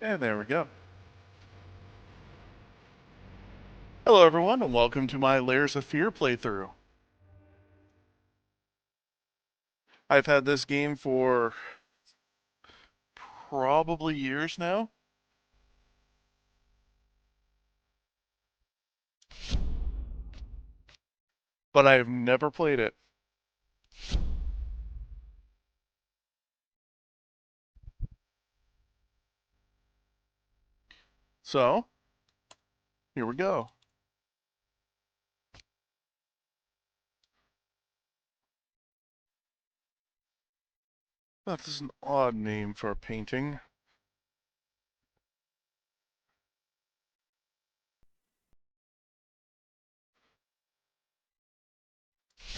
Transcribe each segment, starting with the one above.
And there we go. Hello everyone, and welcome to my Layers of Fear playthrough. I've had this game for probably years now. But I've never played it. So, here we go. That is an odd name for a painting.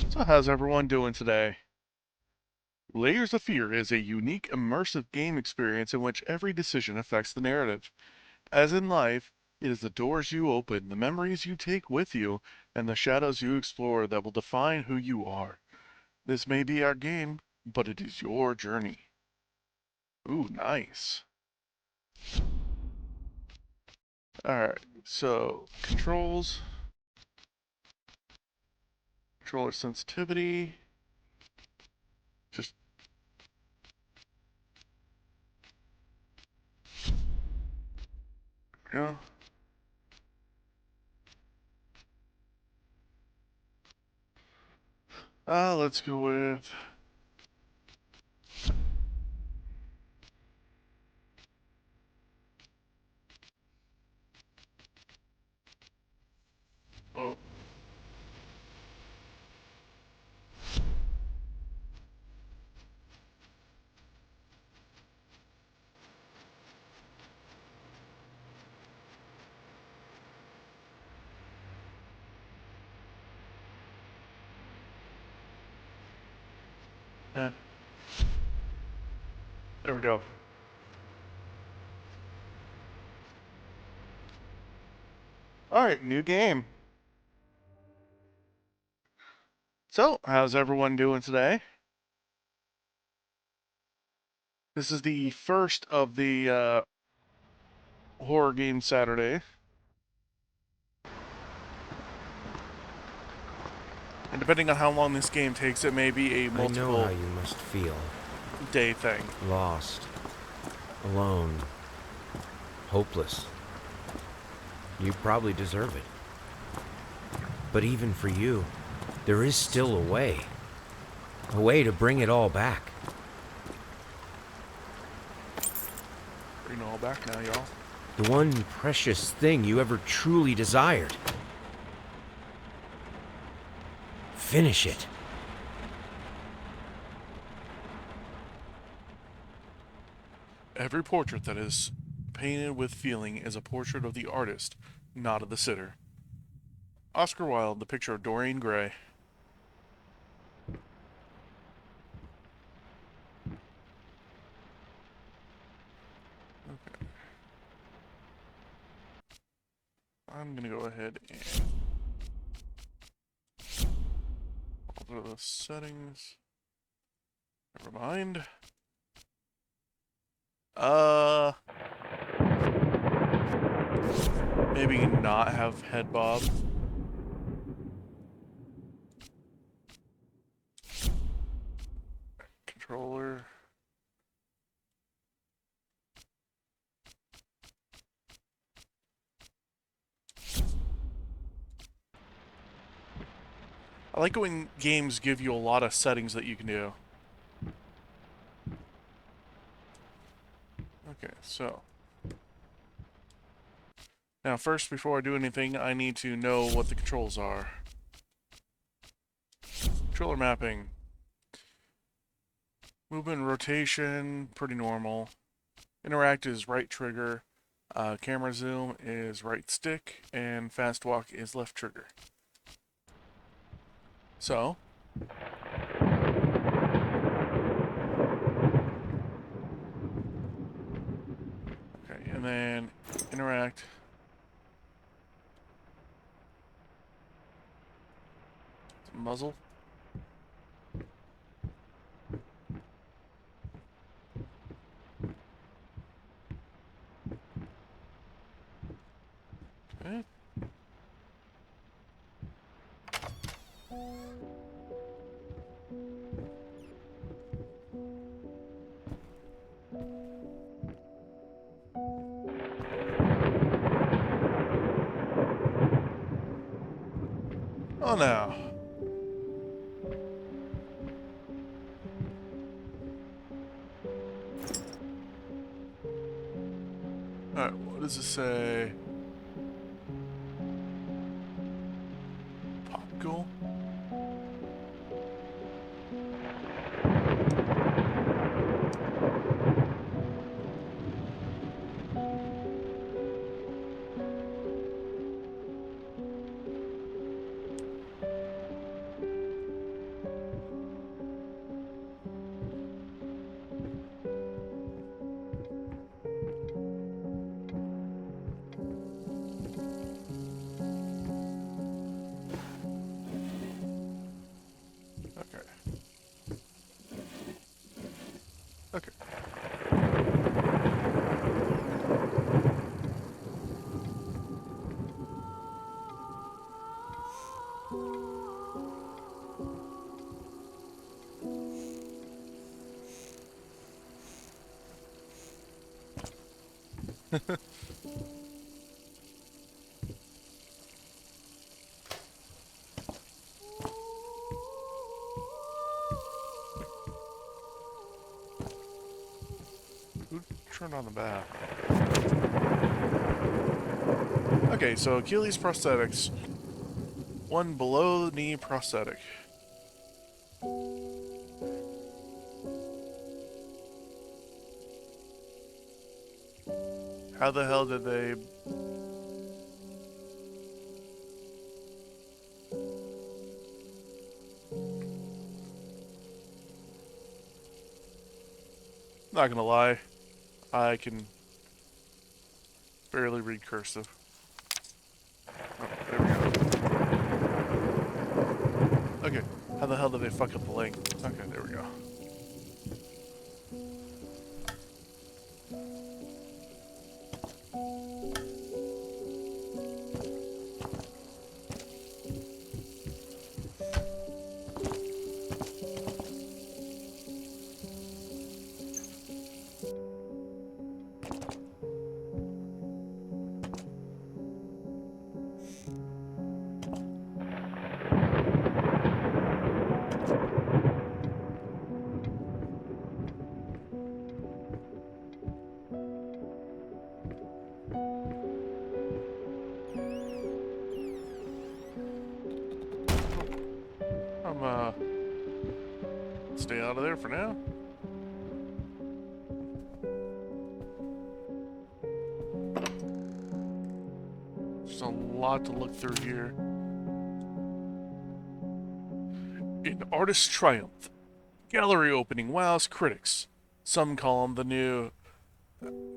So how's everyone doing today? Layers of Fear is a unique, immersive game experience in which every decision affects the narrative. As in life, it is the doors you open, the memories you take with you, and the shadows you explore that will define who you are. This may be our game, but it is your journey. Ooh, nice. Alright, so controls, controller sensitivity, just yeah. Let's go with oh. Eh, there we go. Alright, new game. So, how's everyone doing today? This is the first of the horror game Saturday. And depending on how long this game takes, it may be a I know how multiple you must feel. day thing. Lost. Alone. Hopeless. You probably deserve it. But even for you, there is still a way. A way to bring it all back. Bring it all back now, y'all. The one precious thing you ever truly desired. Finish it. Every portrait that is painted with feeling is a portrait of the artist, not of the sitter. Oscar Wilde, The Picture of Dorian Gray. Okay. I'm gonna go ahead and alter the settings. Never mind. Maybe not have head bob. Controller. I like it when games give you a lot of settings that you can do. Okay, so. Now first, before I do anything, I need to know what the controls are. Controller mapping. Movement and rotation, pretty normal. Interact is right trigger. Camera zoom is right stick. And fast walk is left trigger. So. Okay, and then interact. Muzzle. Oh no. Alright, what does it say? Popgoal? Okay. Okay. Who turned on the bath? Okay, so Achilles prosthetics. One below the knee prosthetic. How the hell did they... Not gonna lie, I can barely read cursive. Oh, there we go. Okay, how the hell did they fuck up the link? Okay, there we go. I'm, stay out of there for now. There's a lot to look through here. In Artist's Triumph, gallery opening wows critics. Some call him the new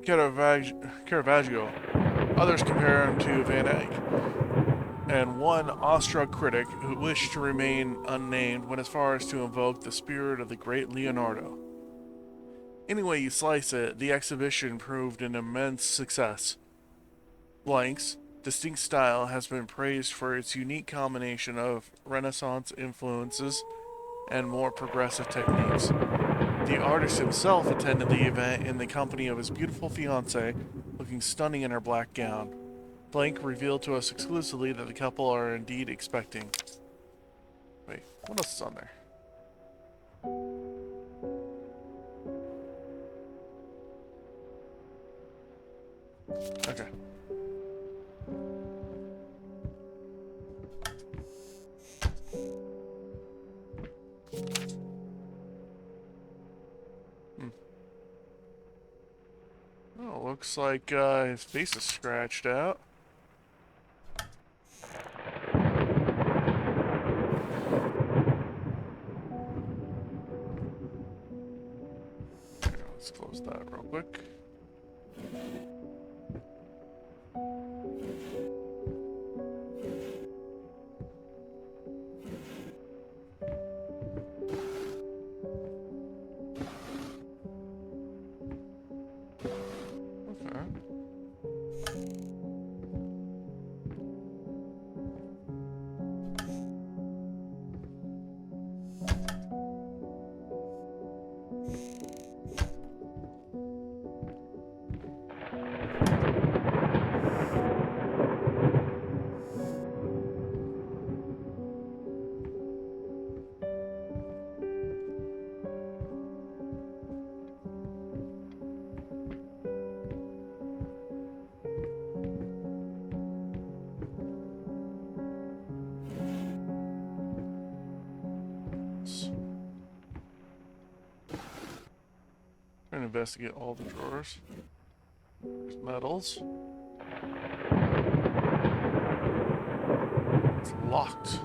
Caravaggio. Others compare him to Van Eyck. And one awestruck critic who wished to remain unnamed went as far as to invoke the spirit of the great Leonardo. Any way you slice it, the exhibition proved an immense success. Blank's distinct style has been praised for its unique combination of Renaissance influences and more progressive techniques. The artist himself attended the event in the company of his beautiful fiancée, looking stunning in her black gown. Blank revealed to us exclusively that the couple are indeed expecting. Wait, what else is on there? Okay. Oh, looks like his face is scratched out. Okay, let's close that real quick. Okay. investigate all the drawers. There's medals. It's locked.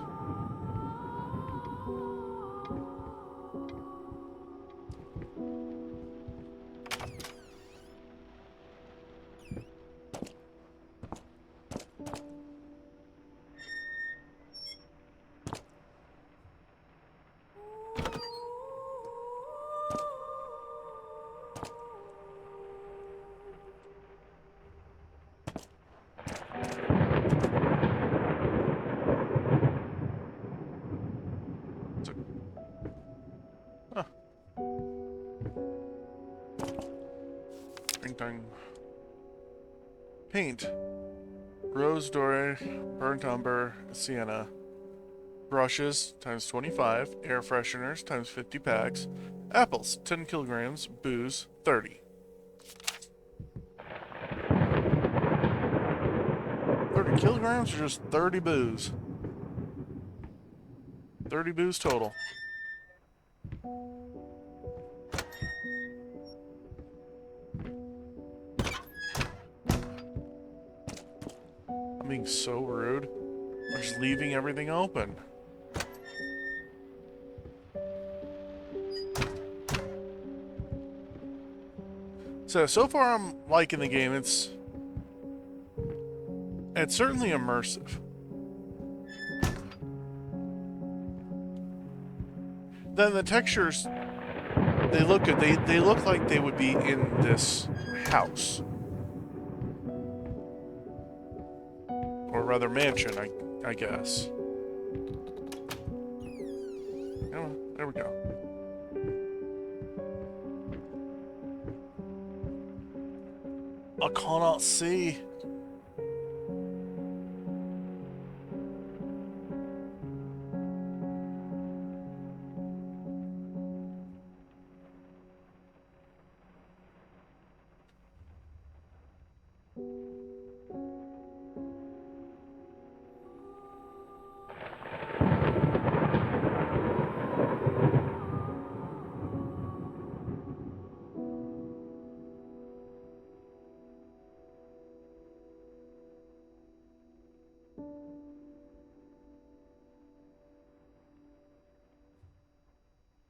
Huh. Ding dong. Paint. Rose Dory, burnt umber, sienna. Brushes times 25. Air fresheners times 50 packs. Apples 10 kilograms. Booze 30. 30 kilograms or just 30 booze? 30 booze total. I'm being so rude. I'm just leaving everything open. So far I'm liking the game. It's certainly immersive. Then the textures, they look good. They look like they would be in this house. Or rather mansion, I guess. Oh, there we go. I cannot see.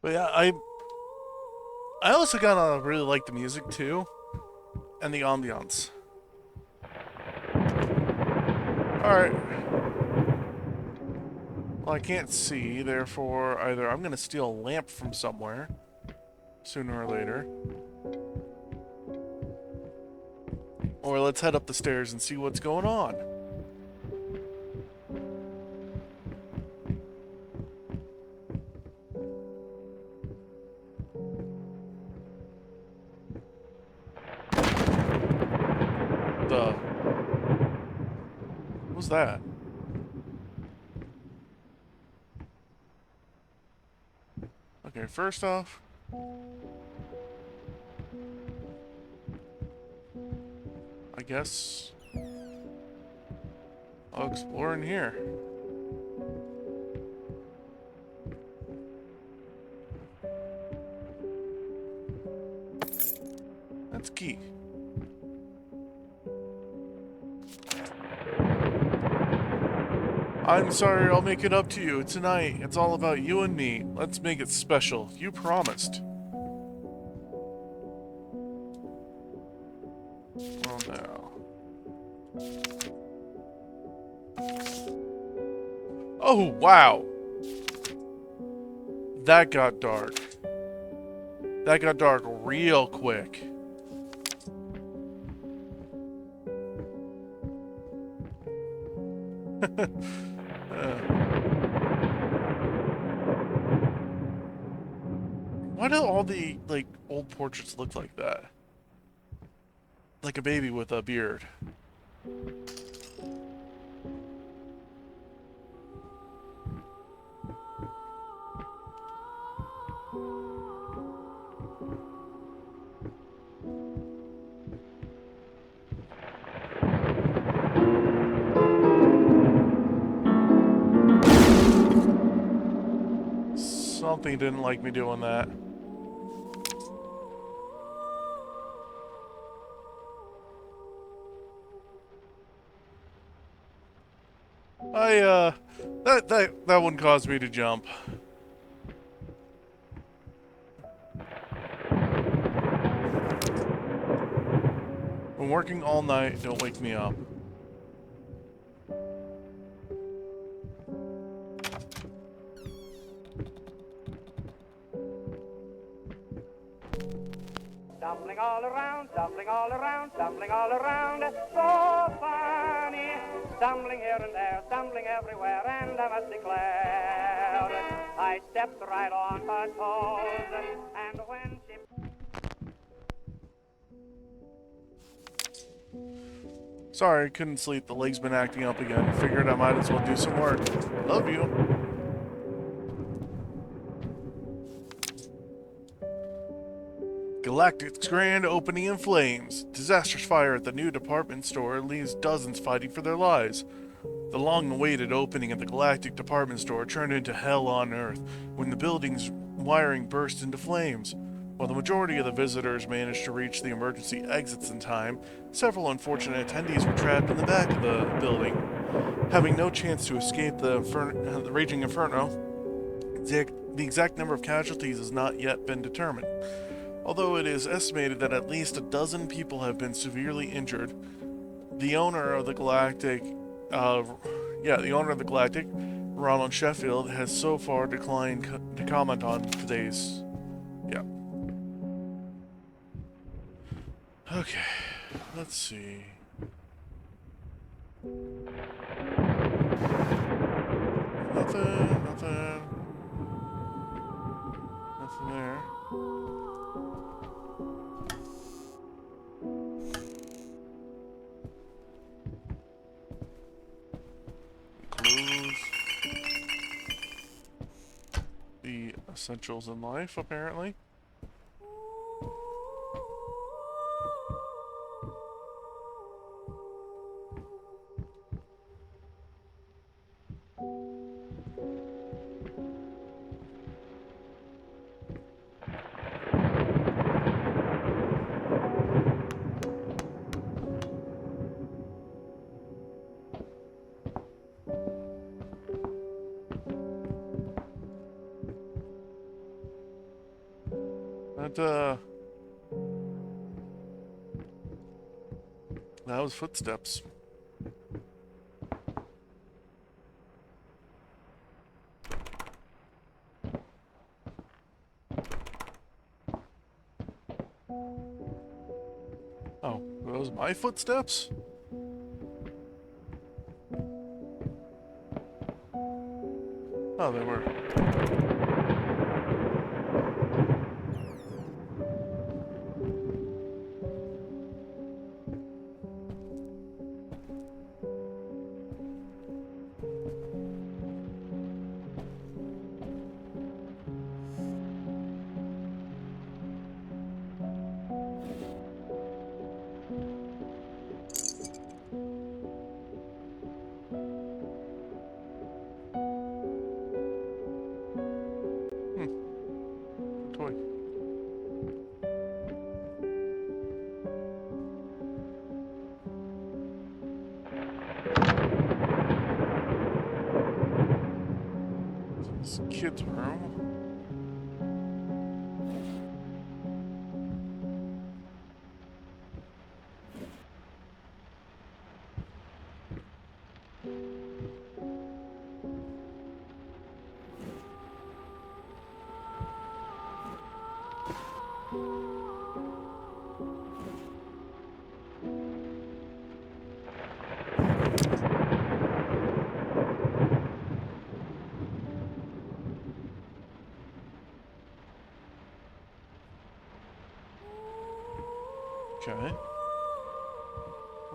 But yeah, I also gotta really like the music too, and the ambiance. Alright. Well, I can't see, therefore either I'm gonna steal a lamp from somewhere, sooner or later. Or let's head up the stairs and see what's going on. What was that? Okay, first off, I guess I'll explore in here. That's key. I'm sorry, I'll make it up to you. Tonight, it's all about you and me. Let's make it special. You promised. Well, now. Oh, wow. That got dark. That got dark real quick. Why do all the, like, old portraits look like that? Like a baby with a beard. Something didn't like me doing that. That one caused me to jump. I'm working all night, don't wake me up. Stumbling all around, stumbling all around, stumbling all around, so funny. Stumbling here and there, stumbling everywhere, and I must declare, I stepped right on her toes, and when she... Sorry, couldn't sleep. The leg's been acting up again. Figured I might as well do some work. Love you. Galactic's grand opening in flames. Disastrous fire at the new department store leaves dozens fighting for their lives. The long-awaited opening of the Galactic department store turned into hell on Earth when the building's wiring burst into flames. While the majority of the visitors managed to reach the emergency exits in time, several unfortunate attendees were trapped in the back of the building. Having no chance to escape the raging inferno, the exact number of casualties has not yet been determined. Although it is estimated that at least a dozen people have been severely injured, the owner of the Galactic, Ronald Sheffield, has so far declined to comment on today's. Yeah. Okay, let's see. Nothing there. Clothes. The essentials in life, apparently. That was footsteps. Oh, those my footsteps? Oh, they were. Toy. This kid's room. Okay.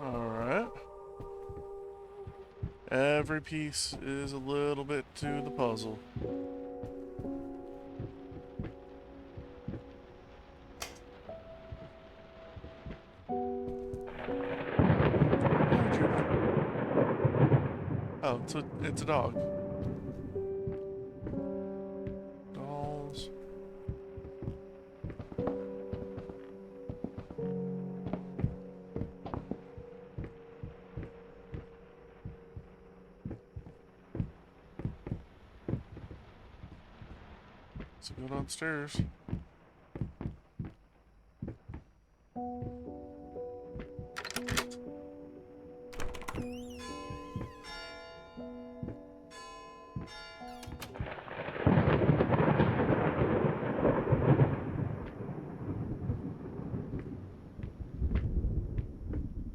Alright. Every piece is a little bit to the puzzle. Oh, it's a dog. Dolls. Let's go downstairs.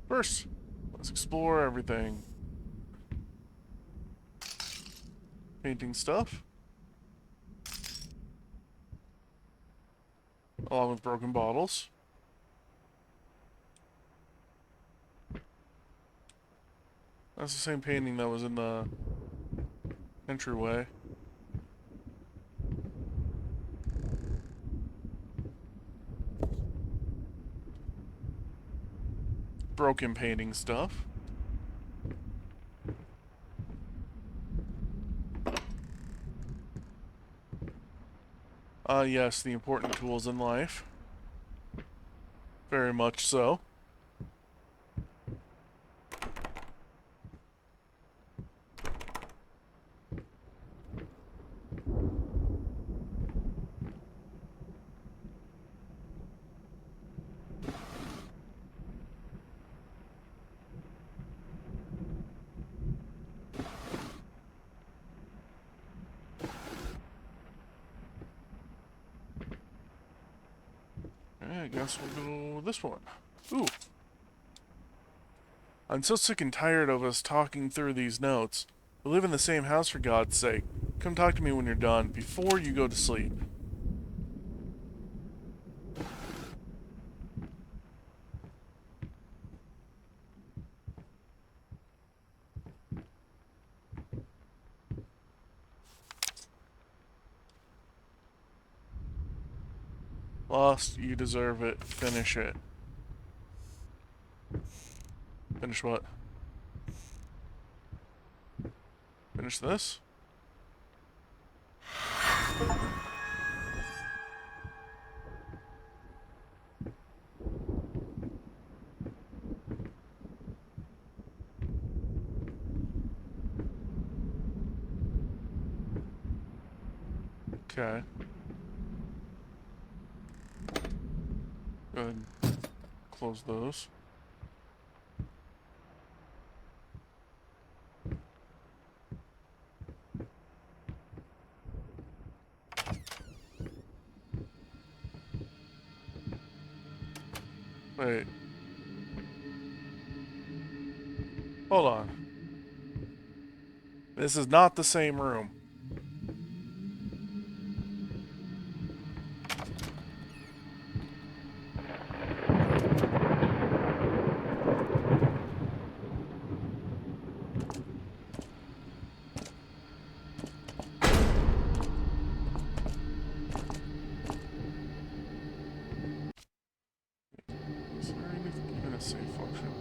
First, let's explore everything. Painting stuff. Along with broken bottles. That's the same painting that was in the entryway. Broken painting stuff. Yes, the important tools in life. Very much so. I guess we'll go with this one. Ooh. I'm so sick and tired of us talking through these notes. We live in the same house, for God's sake. Come talk to me when you're done, before you go to sleep. Lost, you deserve it. Finish it. Finish what? Finish this? Okay. Go ahead and close those. Wait. Hold on. This is not the same room. Is there anything even a save function?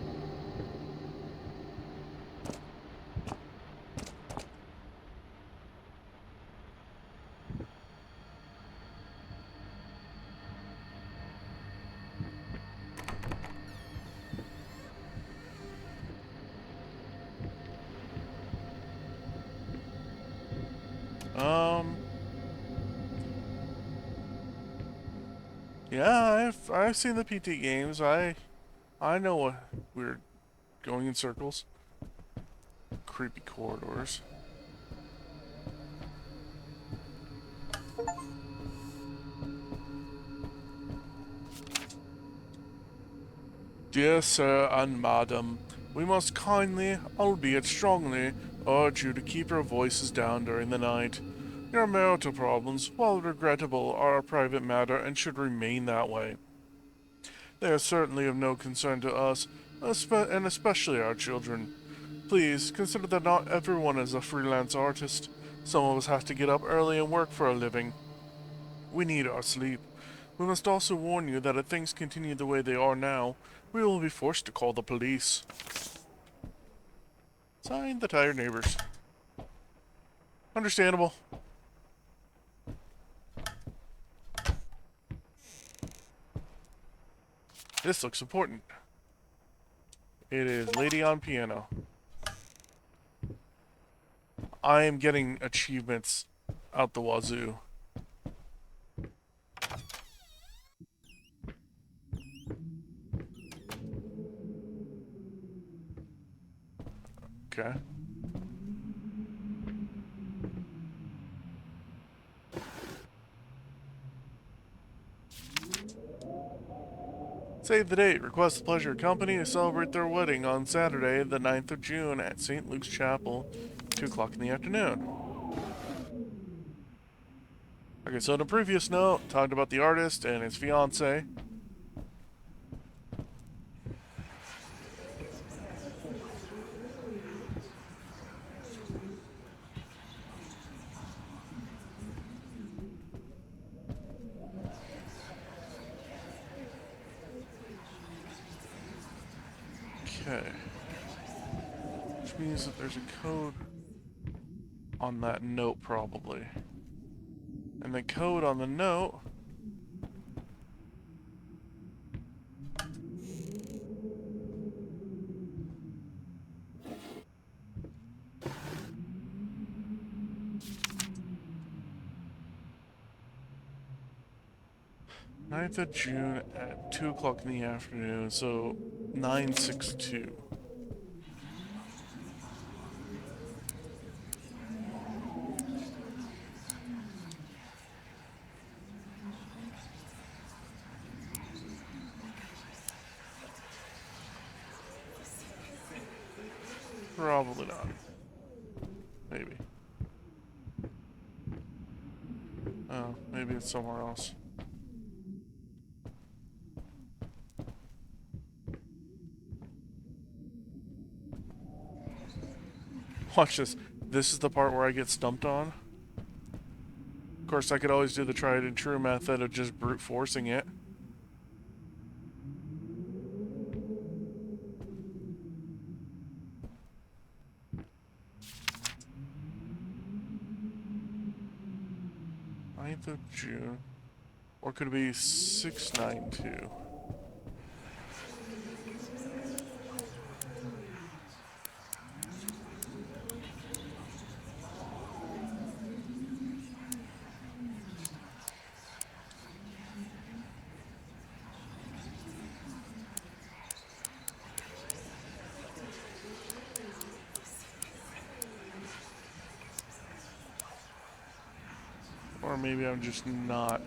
Yeah, I've seen the PT games. I know what we're going in circles. Creepy corridors. Dear sir and madam, we must kindly, albeit strongly, urge you to keep your voices down during the night. Your marital problems, while regrettable, are a private matter and should remain that way. They are certainly of no concern to us, and especially our children. Please consider that not everyone is a freelance artist. Some of us have to get up early and work for a living. We need our sleep. We must also warn you that if things continue the way they are now, we will be forced to call the police. Signed, the tired neighbors. Understandable. This looks important. It is Lady on Piano. I am getting achievements out the wazoo. Okay. Save the date. Request the pleasure of company to celebrate their wedding on Saturday, the 9th of June at St. Luke's Chapel, 2 o'clock in the afternoon. Okay, so in a previous note, talked about the artist and his fiance. Okay. Which means that there's a code on that note, probably. And the code on the note... Ninth of June at 2 o'clock in the afternoon, so 962. Probably not. Maybe. Oh, maybe it's somewhere else. Watch this. This is the part where I get stumped on. Of course, I could always do the tried and true method of just brute forcing it. Ninth of June. Or could it be 692? Or maybe I'm just not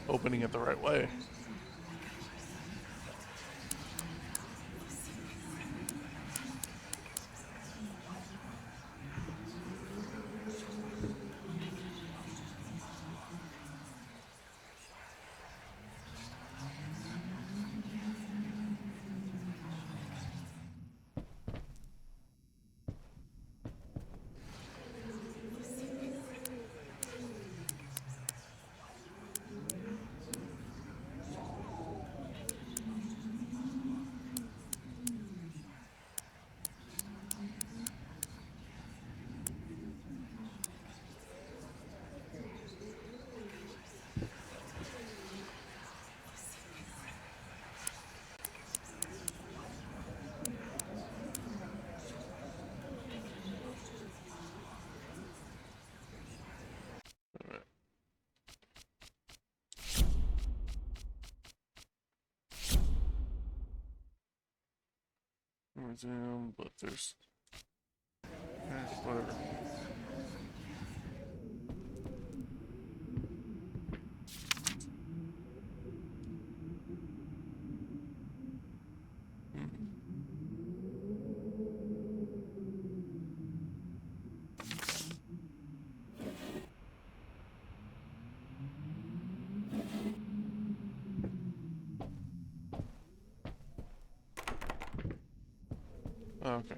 opening it the right way. Resume, but there's... whatever. Okay.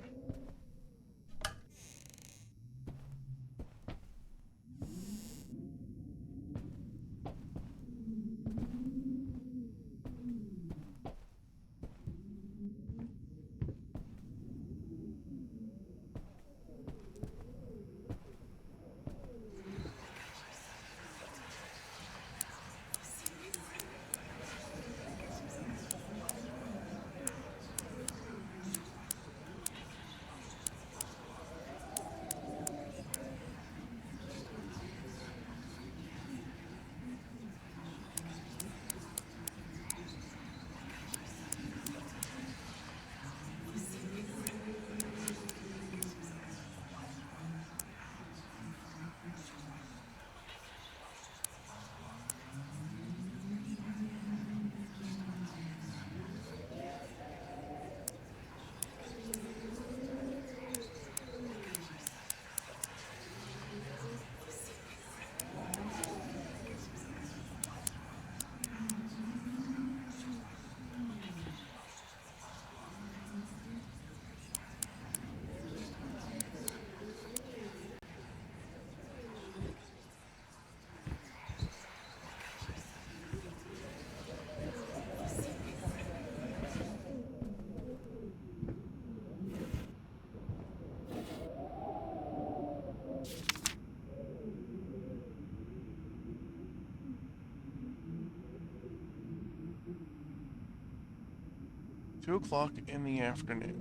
2 o'clock in the afternoon.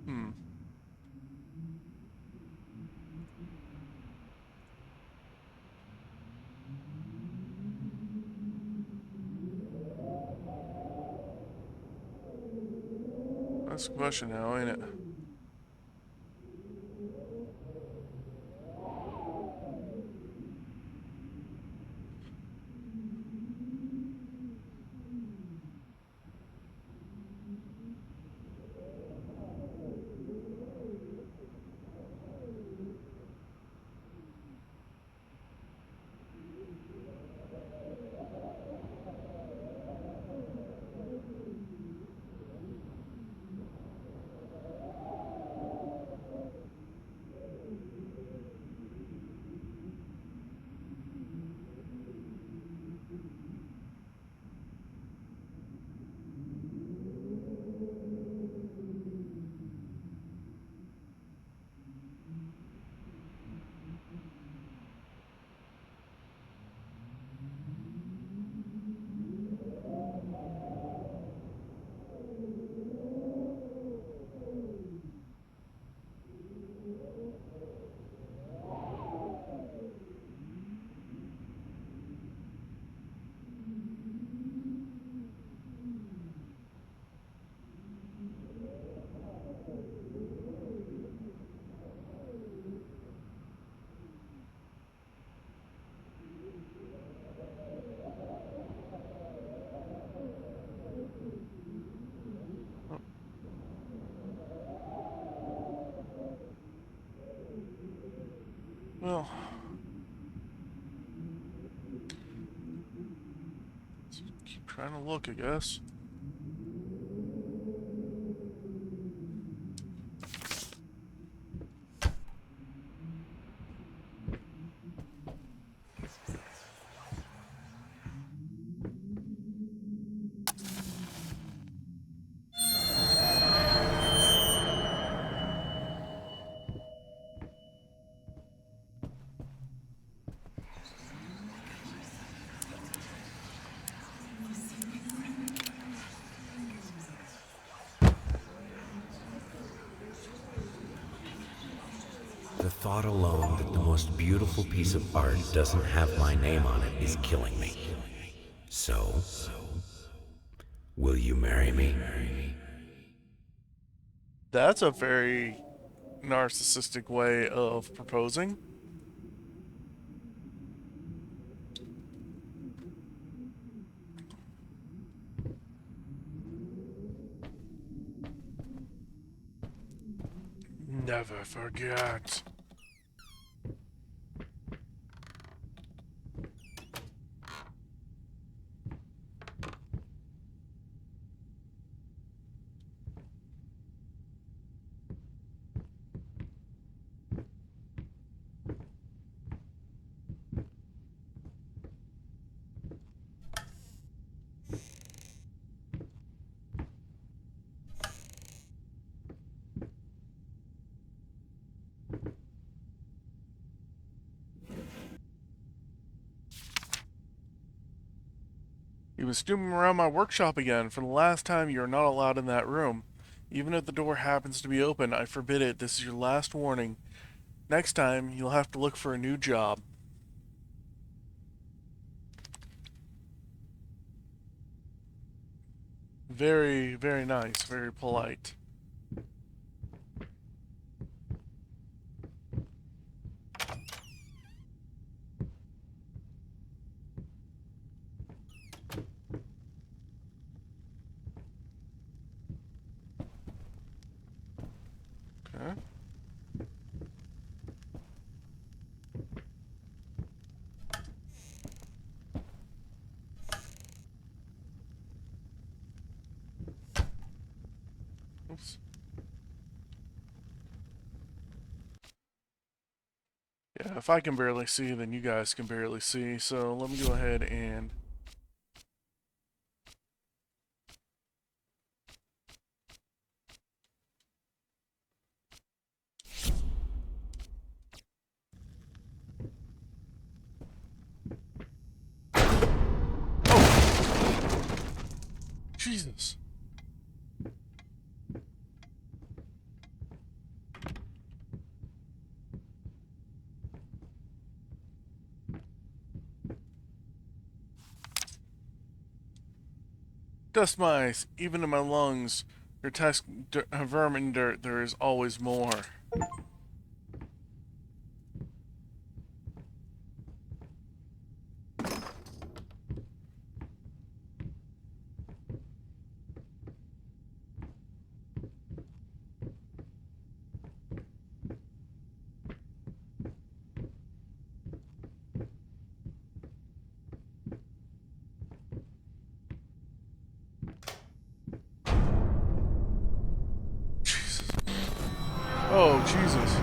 Hmm. That's the question now, ain't it? Oh, well, keep trying to look, I guess. The thought alone that the most beautiful piece of art doesn't have my name on it is killing me. So, will you marry me? That's a very narcissistic way of proposing. Never forget. You've been snooping around my workshop again. For the last time, you are not allowed in that room. Even if the door happens to be open, I forbid it. This is your last warning. Next time, you'll have to look for a new job. Very, very nice. Very polite. Okay. Oops. Yeah, if I can barely see, then you guys can barely see. So let me go ahead and... Jesus. Dust mice, even in my lungs, grotesque vermin dirt, there is always more. Jesus. Oh, Jesus.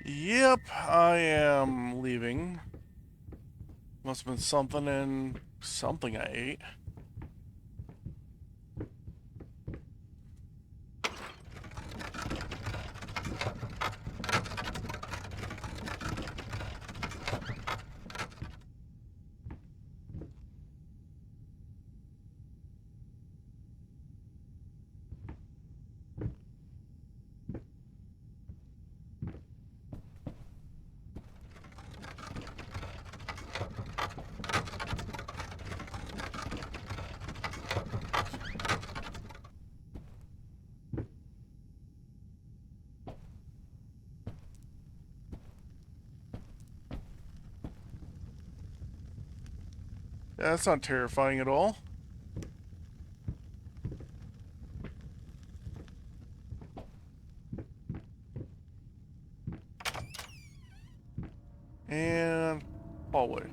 Yep, I am leaving. Must have been something in something I ate. Yeah, that's not terrifying at all. And hallway.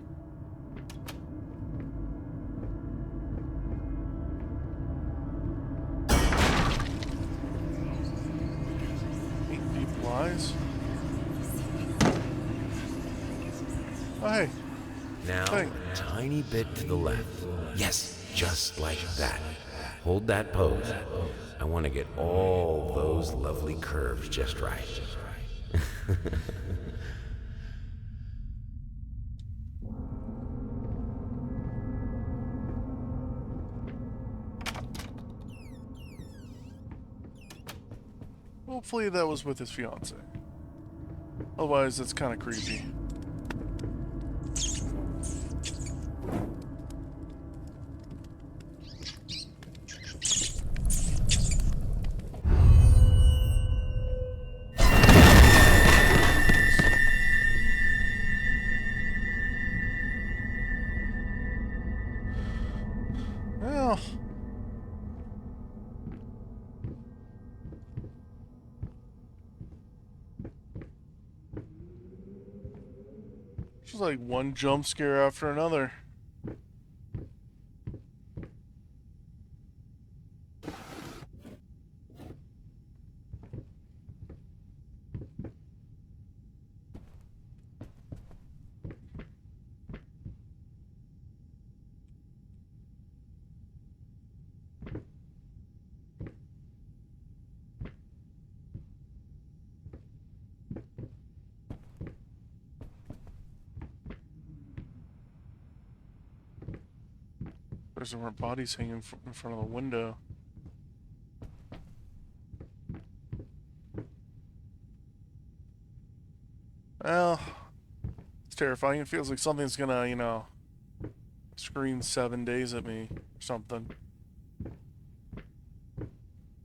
8 deep lies. Oh, hey. Now, Hey. a tiny bit to the left. Yes, just like that. Hold that pose. I want to get all those lovely curves just right. Hopefully that was with his fiance. Otherwise, that's kind of creepy. Well, just like one jump scare after another. There's more bodies hanging in front of the window. Well, it's terrifying. It feels like something's gonna, scream 7 days at me or something.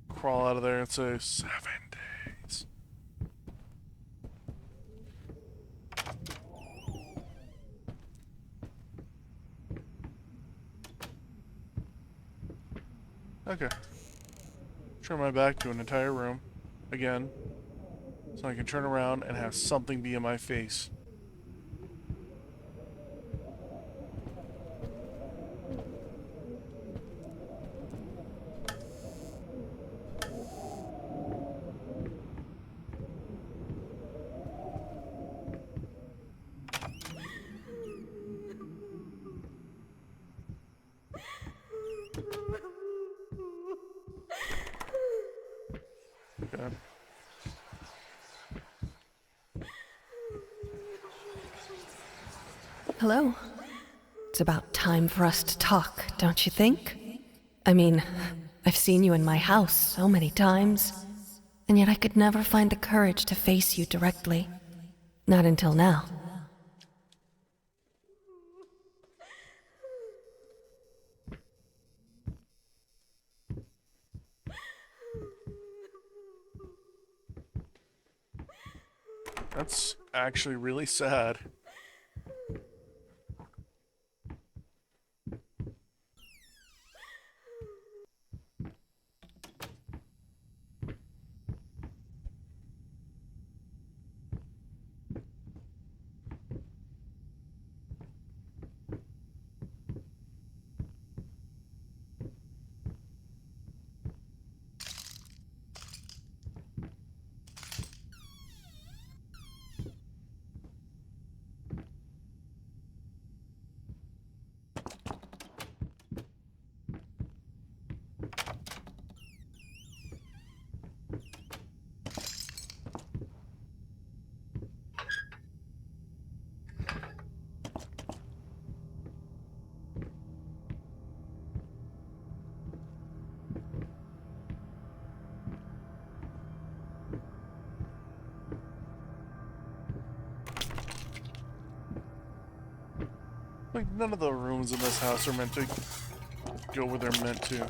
Crawl out of there and say 7 days. Okay. Turn my back to an entire room again, so I can turn around and have something be in my face. Okay. Hello. It's about time for us to talk, don't you think? I mean, I've seen you in my house so many times, and yet I could never find the courage to face you directly. Not until now. That's actually really sad. Like, none of the rooms in this house are meant to go where they're meant to.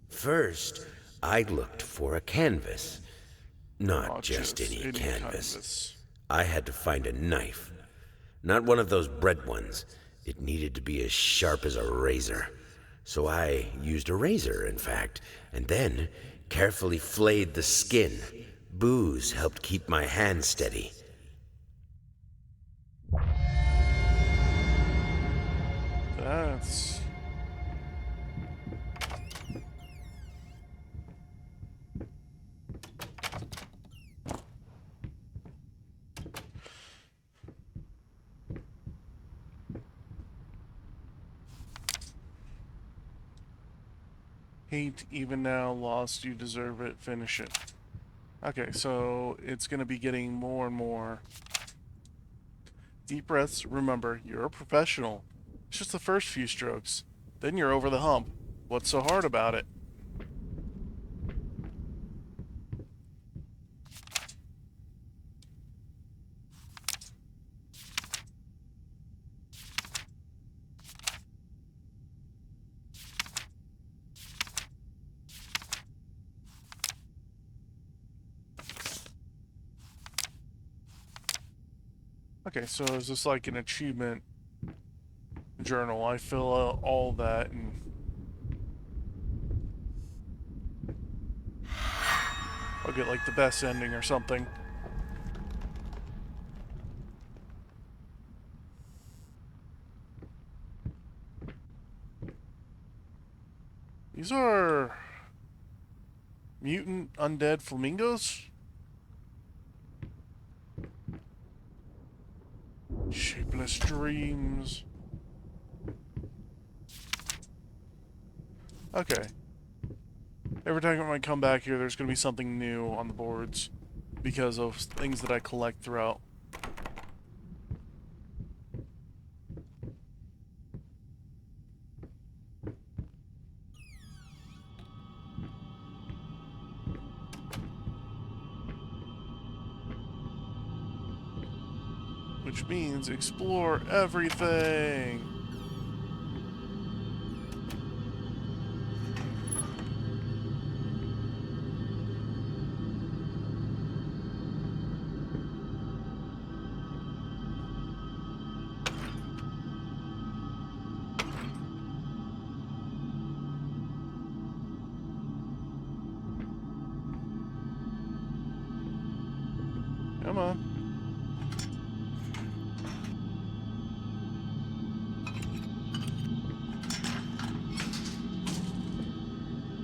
First, I looked for a canvas. Not Not just any canvas. canvas. I had to find a knife. Not one of those bread ones. It needed to be as sharp as a razor. So I used a razor, in fact, and then carefully flayed the skin. Booze helped keep my hand steady. That's... Hate, even now, lost, you deserve it, finish it. Okay, so it's gonna be getting more and more. Deep breaths, remember, you're a professional. It's just the first few strokes. Then you're over the hump. What's so hard about it? Okay, so is this like an achievement journal? I fill out all that and... I'll get like the best ending or something. These are... mutant undead flamingos? Shapeless dreams. Okay. Every time I come back here, there's going to be something new on the boards because of things that I collect throughout. Which means explore everything. Come on.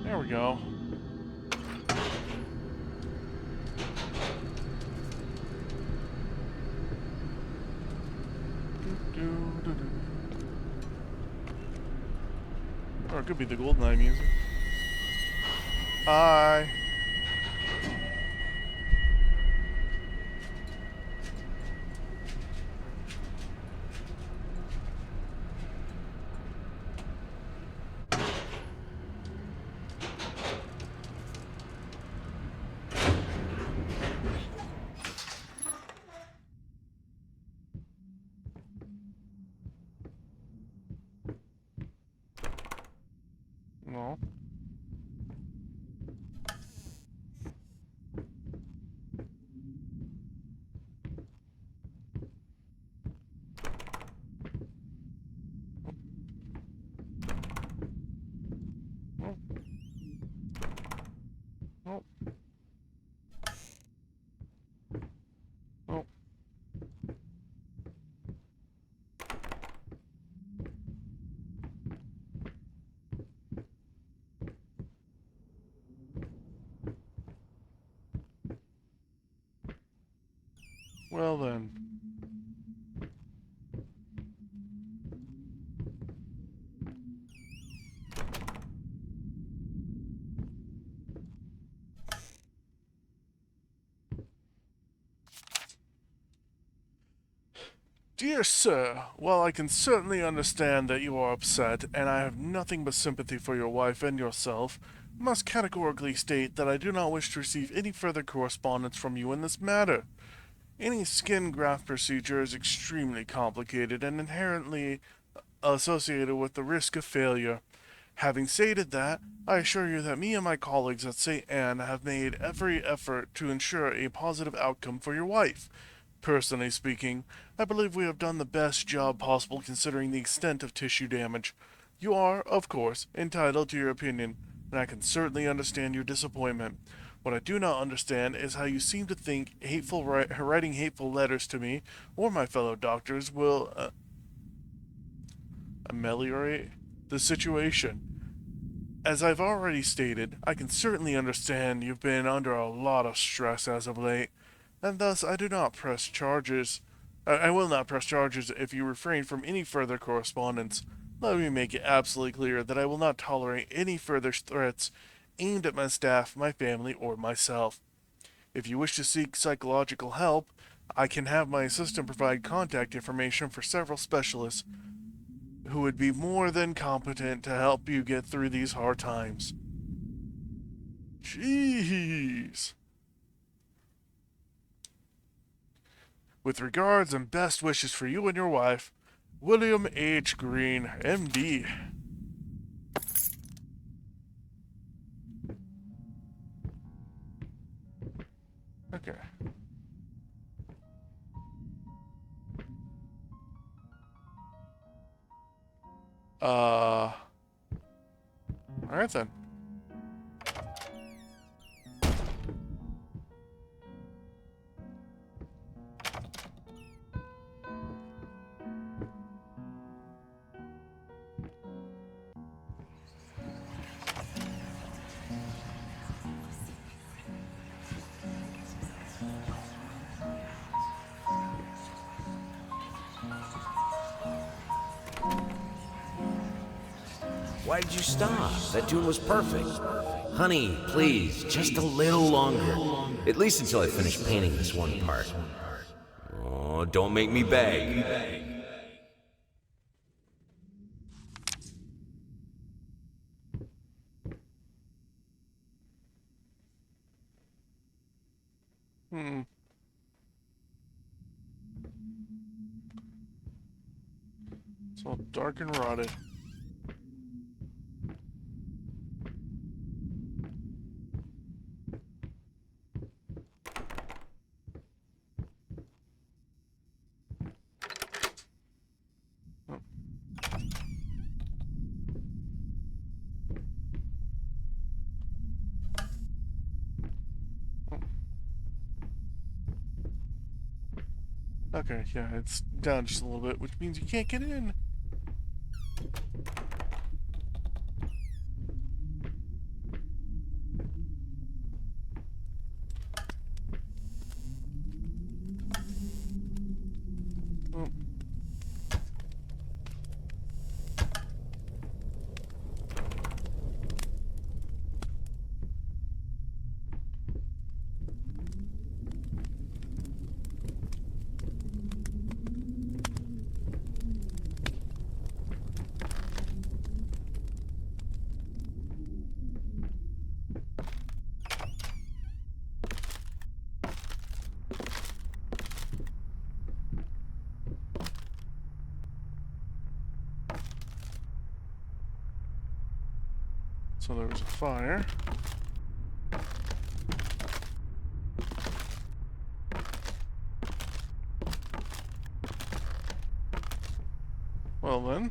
There we go. Or it could be the GoldenEye music. Hi. No. No. No. No. Well then. Dear sir, while I can certainly understand that you are upset, and I have nothing but sympathy for your wife and yourself, I must categorically state that I do not wish to receive any further correspondence from you in this matter. Any skin graft procedure is extremely complicated and inherently associated with the risk of failure. Having stated that, I assure you that me and my colleagues at St. Anne have made every effort to ensure a positive outcome for your wife. Personally speaking, I believe we have done the best job possible considering the extent of tissue damage. You are, of course, entitled to your opinion, and I can certainly understand your disappointment. What I do not understand is how you seem to think writing hateful letters to me or my fellow doctors will ameliorate the situation. As I've already stated, I can certainly understand you've been under a lot of stress as of late, and thus I do not press charges. I will not press charges if you refrain from any further correspondence. Let me make it absolutely clear that I will not tolerate any further threats aimed at my staff, my family, or myself. If you wish to seek psychological help, I can have my assistant provide contact information for several specialists who would be more than competent to help you get through these hard times. Jeez. With regards and best wishes for you and your wife, William H. Green, M.D. Okay. Alright then. Why did you stop? That tune was perfect. Honey, please, just a little longer. At least until I finish painting this one part. Oh, don't make me beg. It's all dark and rotted. Okay, yeah, it's down just a little bit, which means you can't get in. Oh. So there was a fire. Well then.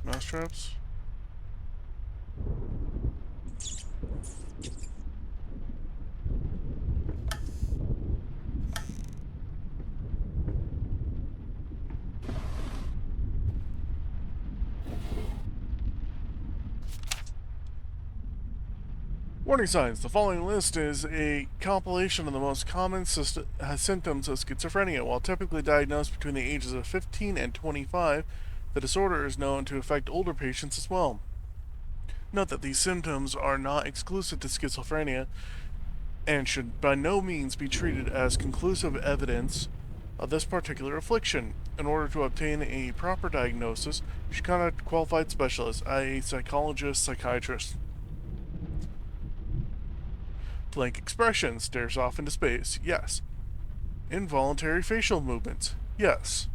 Mousetraps. Warning signs. The following list is a compilation of the most common symptoms of schizophrenia. While typically diagnosed between the ages of 15 and 25, the disorder is known to affect older patients as well. Note that these symptoms are not exclusive to schizophrenia and should by no means be treated as conclusive evidence of this particular affliction. In order to obtain a proper diagnosis, you should contact a qualified specialist, i.e. psychologist, psychiatrist. Blank expression, stares off into space, yes. Involuntary facial movements, yes.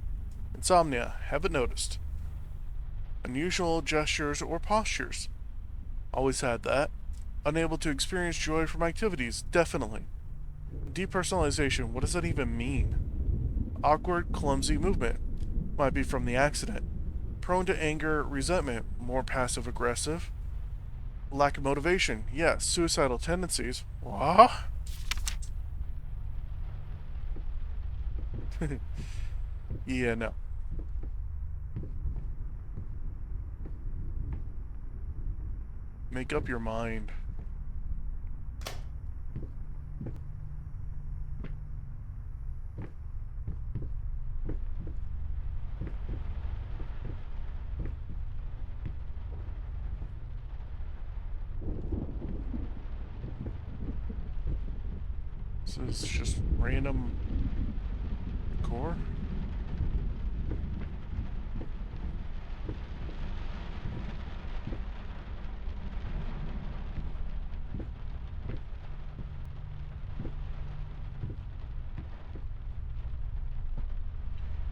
Insomnia, haven't noticed. Unusual gestures or postures, always had that. Unable to experience joy from activities, definitely. Depersonalization, what does that even mean? Awkward, clumsy movement, might be from the accident. Prone to anger, resentment, more passive aggressive. Lack of motivation, yes. Suicidal tendencies, what? Yeah, no. Make up your mind. This is just random core.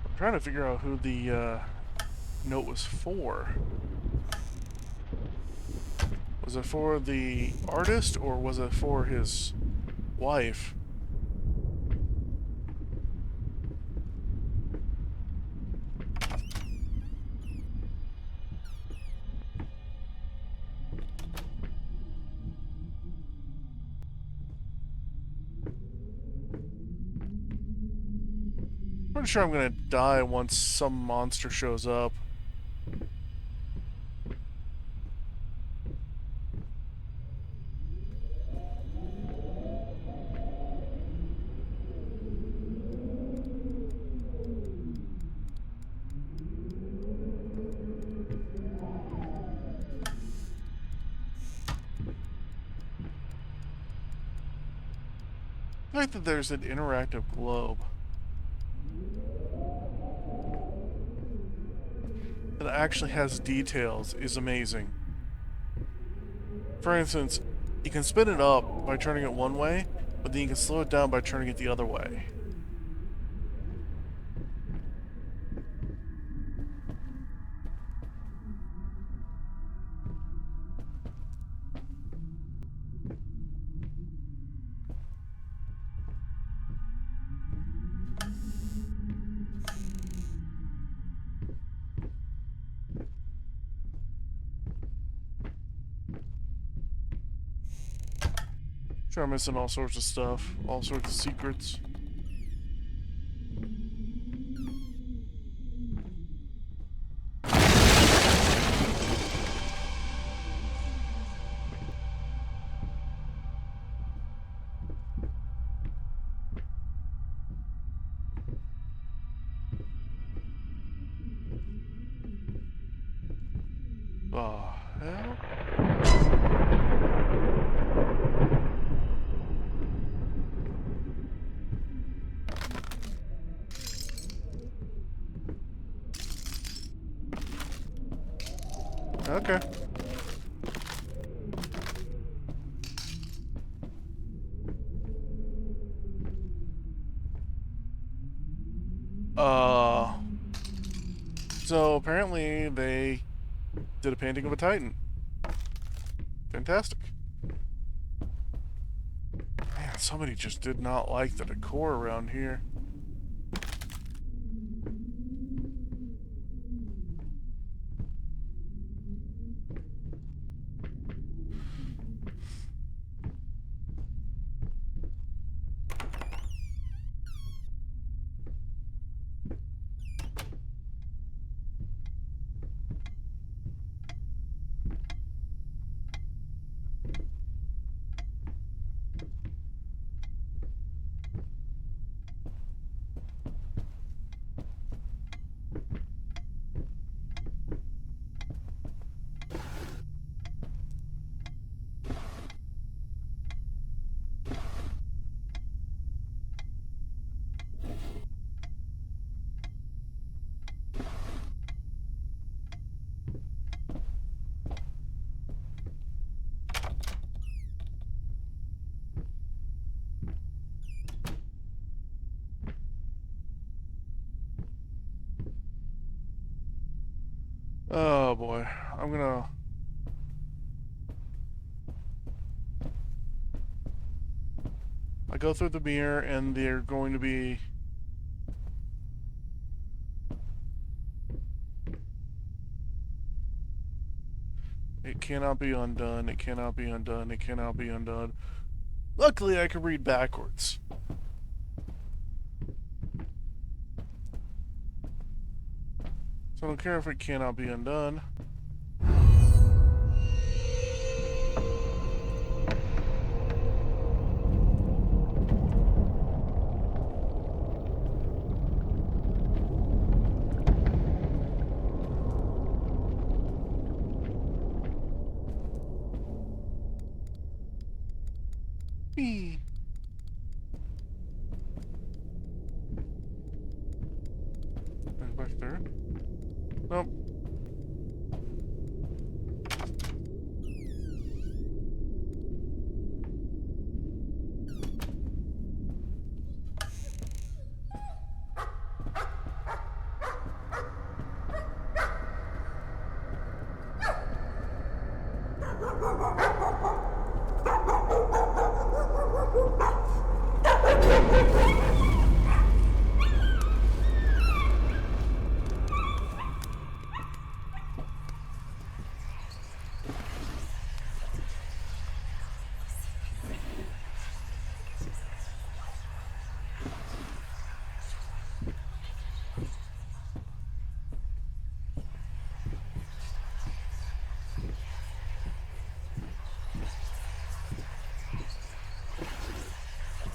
I'm trying to figure out who the note was for. Was it for the artist or was it for his wife? Pretty sure I'm gonna die once some monster shows up. I like that there's an interactive globe that actually has details is amazing. For instance, you can spin it up by turning it one way, but then you can slow it down by turning it the other way. Sure, I'm missing all sorts of stuff, all sorts of secrets. Oh, hell? Okay. So apparently they did a painting of a Titan. Fantastic. Man, somebody just did not like the decor around here. Oh boy, I'm gonna... I go through the mirror and they're going to be... It cannot be undone, it cannot be undone, it cannot be undone. Luckily I can read backwards. So I don't care if it cannot be undone. Whee! Back there. Nope.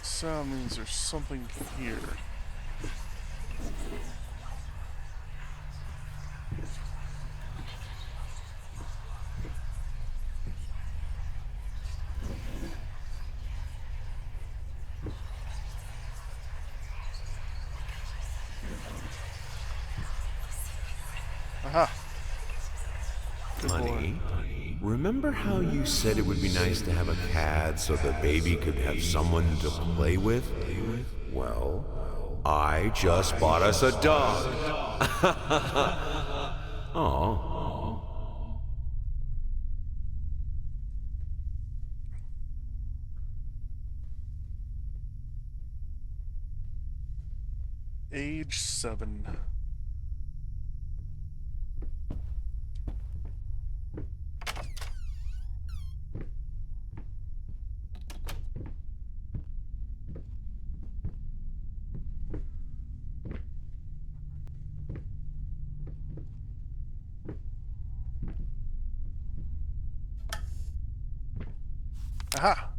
Sound means there's something here. Aha. Good boy. Honey, Remember how you said it would be nice to have a cat so the baby could have someone to play with? Well, I just bought us a dog. Aw. Age 7. Aha!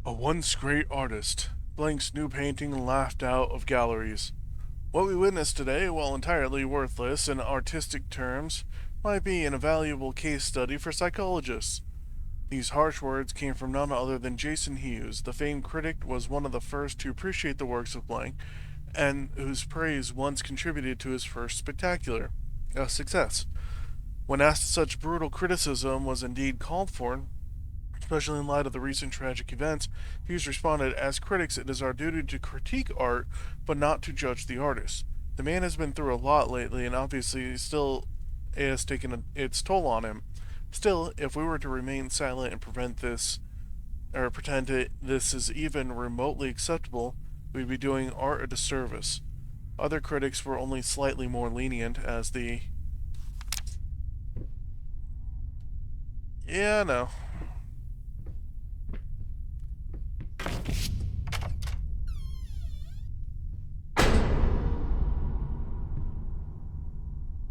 A once great artist. Blank's new painting laughed out of galleries. What we witnessed today, while entirely worthless in artistic terms, might be an invaluable case study for psychologists. These harsh words came from none other than Jason Hughes. The famed critic was one of the first to appreciate the works of Blank, and whose praise once contributed to his first spectacular, a success. When asked if such brutal criticism was indeed called for, especially in light of the recent tragic events, Hughes responded, "As critics, it is our duty to critique art, but not to judge the artist. The man has been through a lot lately, and obviously still it has taken its toll on him. Still, if we were to remain silent and pretend this is even remotely acceptable, we'd be doing art a disservice." Other critics were only slightly more lenient, as the... Yeah, no.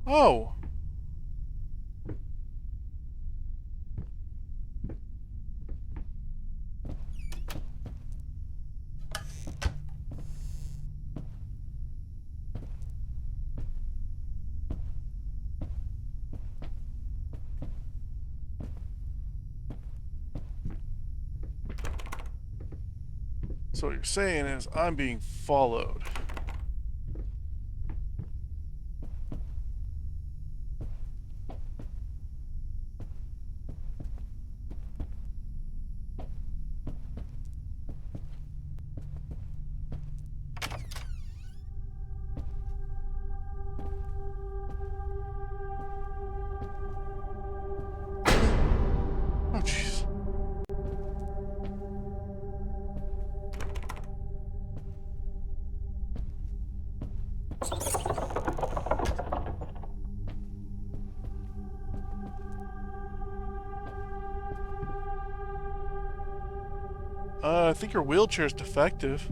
Oh! So what you're saying is I'm being followed. Oh, jeez. I think your wheelchair's defective.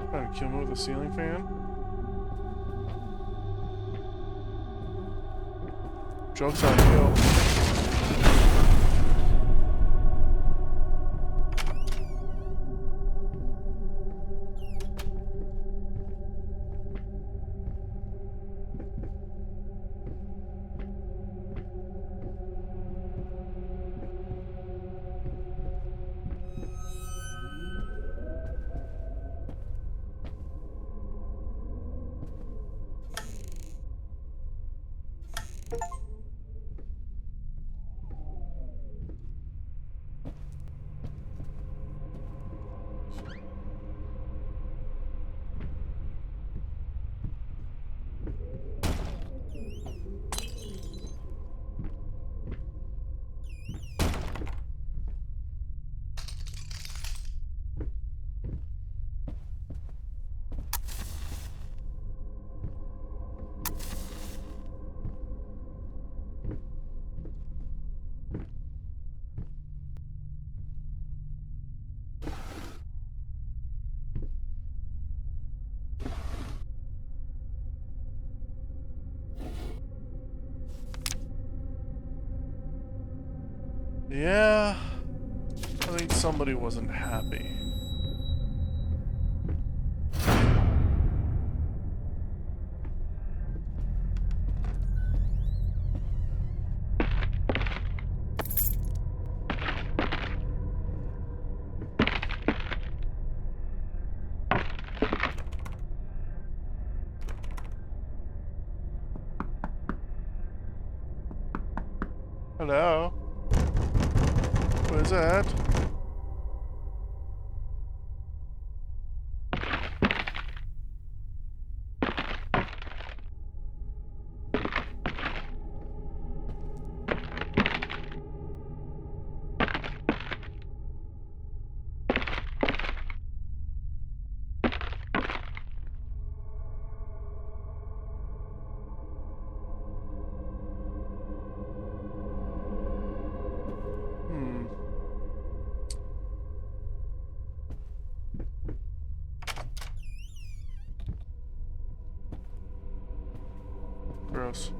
Trying to kill me with a ceiling fan? Joke's on you. Yeah, I think somebody wasn't happy. Hello? What is that? Hmm. Gross.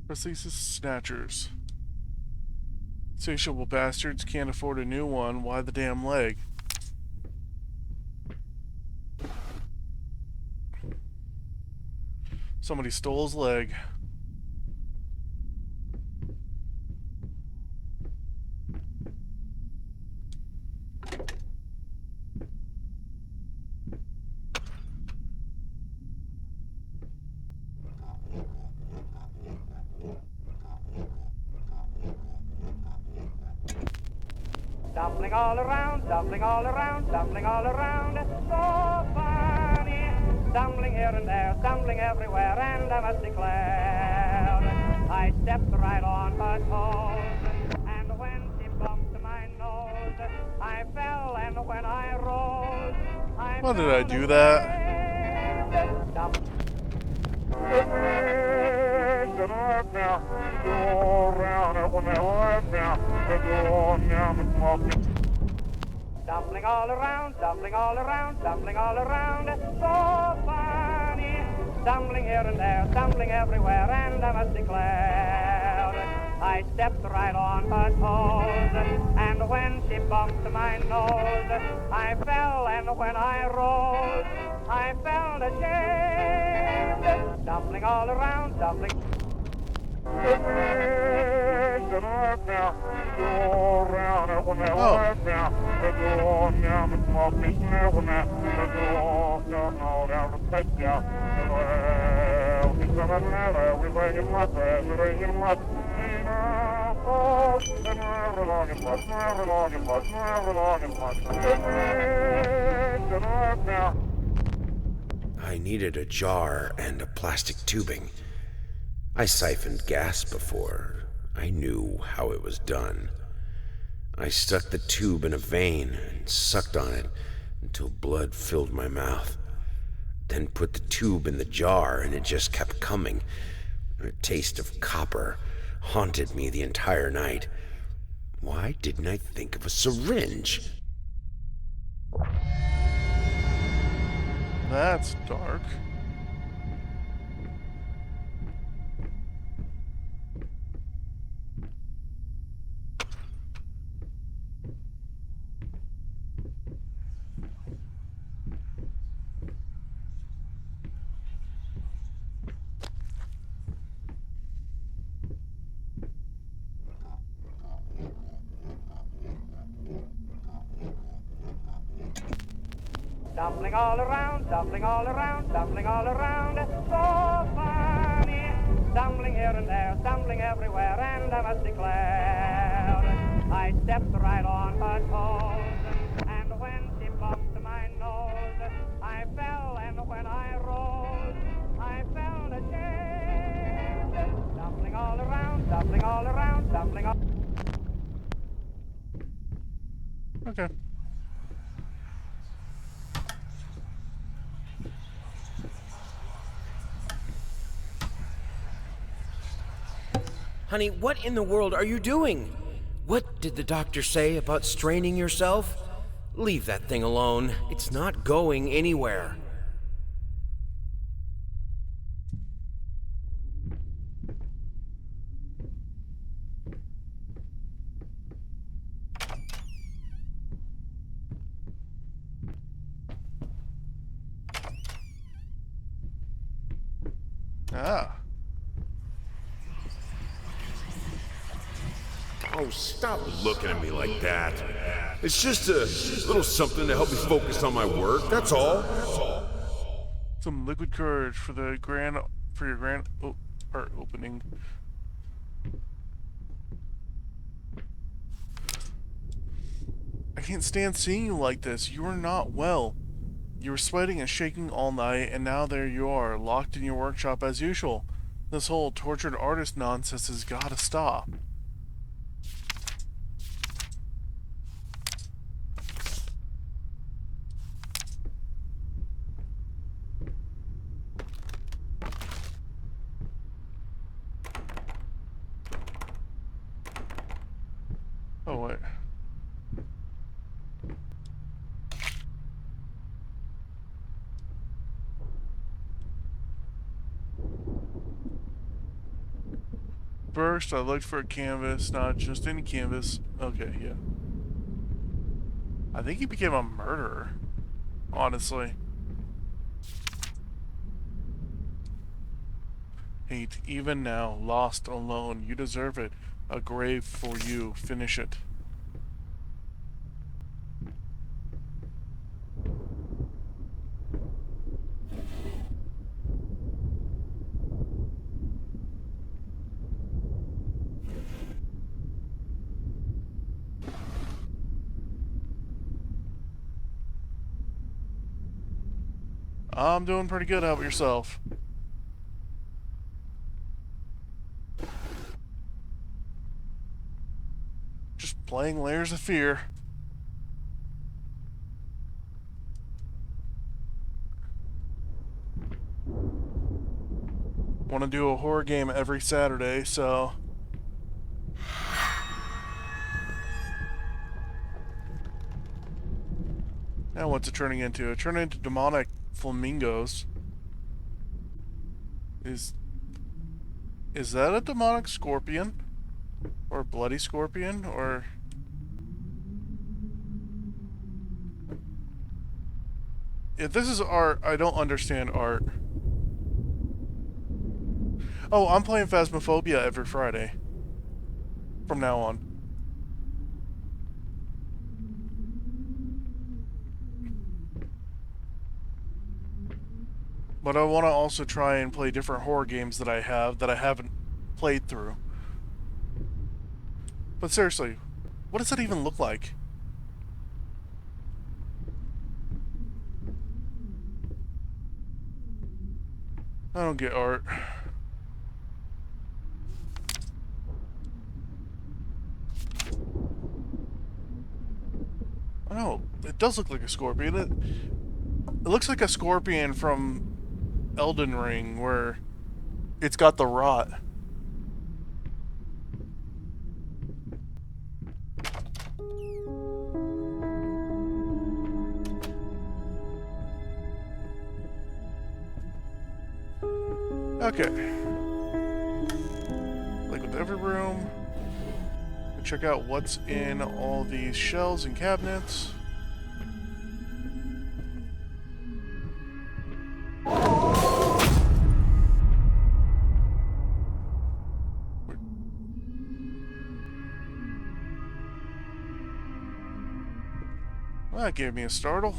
Prosthesis snatchers. Insatiable bastards can't afford a new one. Why the damn leg? Somebody stole his leg. Stumbling all around, stumbling all around, stumbling all around, so funny. Stumbling here and there, stumbling everywhere, and I must declare, I stepped right on her toes, and when she bumped my nose, I fell, and when I rose, I Why did I fell do that? ashamed. Stumbling all around, stumbling all around, stumbling all around, so funny. Stumbling here and there, stumbling everywhere, and I must declare, I stepped right on her toes, and when she bumped my nose, I fell, and when I rose, I felt ashamed. Stumbling all around, stumbling. I needed a jar and a plastic tubing. I siphoned gas before. I knew how it was done. I stuck the tube in a vein and sucked on it until blood filled my mouth. Then put the tube in the jar and it just kept coming. A taste of copper haunted me the entire night. Why didn't I think of a syringe? That's dark. Stumbling all around, stumbling all around, stumbling all around. So funny. Stumbling here and there, stumbling everywhere, and I must declare, I stepped right on her toes, and when she bumped my nose, I fell, and when I rose, I felt ashamed. Stumbling all around, stumbling all around, stumbling all. Okay. Honey, what in the world are you doing? What did the doctor say about straining yourself? Leave that thing alone. It's not going anywhere. Ah. Oh, stop looking at me like that. It's just a little something to help me focus on my work, that's all. Some liquid courage for your grand art opening. I can't stand seeing you like this. You are not well. You were sweating and shaking all night, and now there you are, locked in your workshop as usual. This whole tortured artist nonsense has gotta stop. Oh, wait. First, I looked for a canvas, not just any canvas. Okay, yeah. I think he became a murderer, honestly. Hate, even now, lost, alone. You deserve it. A grave for you. Finish it. I'm doing pretty good. How about yourself? Just playing Layers of Fear. Want to do a horror game every Saturday, so... Now what's it turning into? It turned into demonic flamingos. Is that a demonic scorpion? Or a bloody scorpion? Or... If this is art, I don't understand art. Oh, I'm playing Phasmophobia every Friday. From now on. But I want to also try and play different horror games that I haven't played through. But seriously, what does that even look like? I don't get art. I know, it does look like a scorpion. It looks like a scorpion from Elden Ring, where it's got the rot. Okay. Like with every room, check out what's in all these shelves and cabinets. Well, that gave me a startle.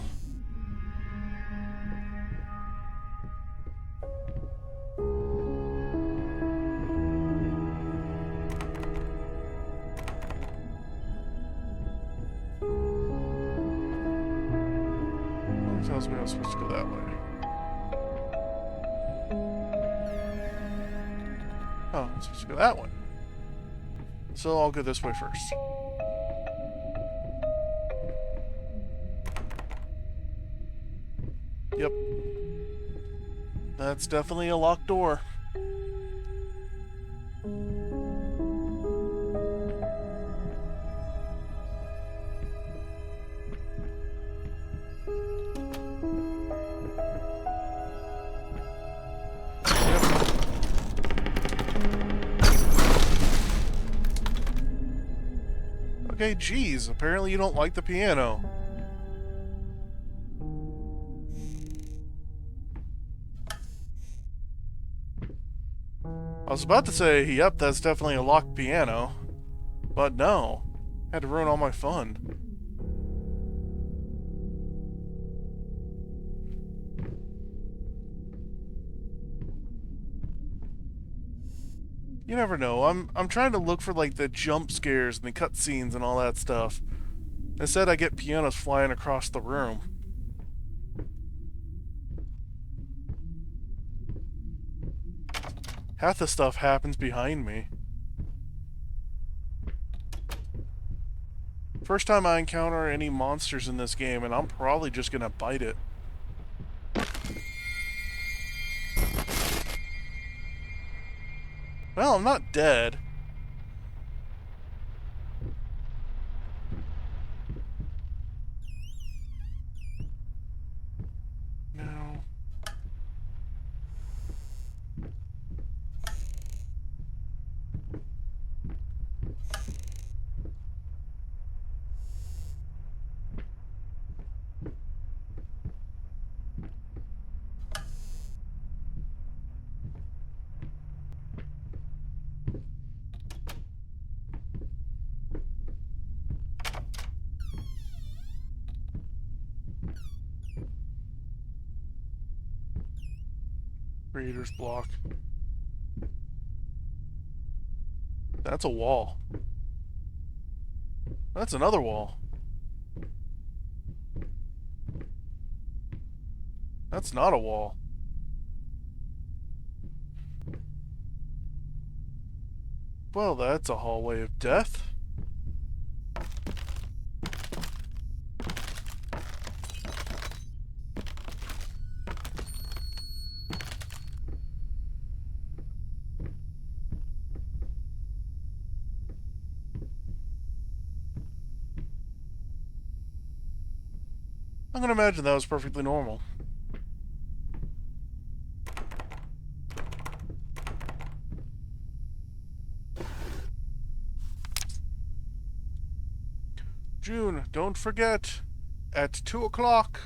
Tells me I'm supposed to go that way. Oh, I'm supposed to go that way. So I'll go this way first. Yep. That's definitely a locked door. Okay, geez, apparently you don't like the piano. I was about to say, yep, that's definitely a locked piano. But no. Had to ruin all my fun. You never know. I'm trying to look for like the jump scares and the cutscenes and all that stuff. Instead, I get pianos flying across the room. Half the stuff happens behind me. First time I encounter any monsters in this game, and I'm probably just gonna bite it. Well, I'm not dead. No. Creator's block. That's a wall. That's another wall. That's not a wall. Well, that's a hallway of death. I'm gonna imagine that was perfectly normal. June, don't forget, at 2 o'clock.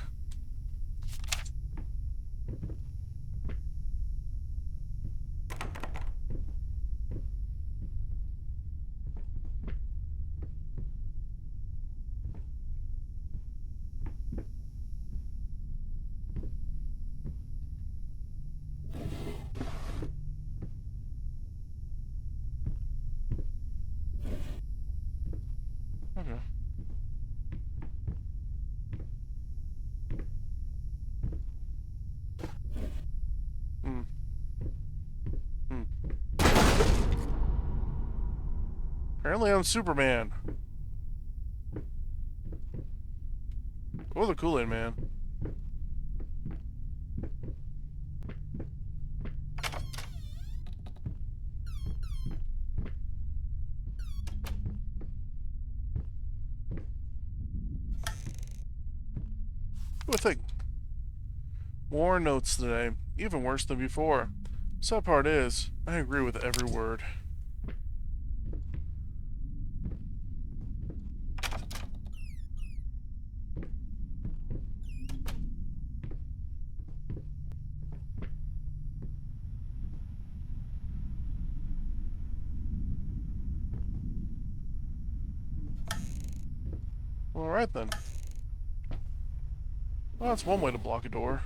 Okay. Hmm. Hmm. Apparently I'm Superman. Or the Kool-Aid Man. Good thing. More notes today. Even worse than before. Sad part is, I agree with every word. Alright then. Well, that's one way to block a door.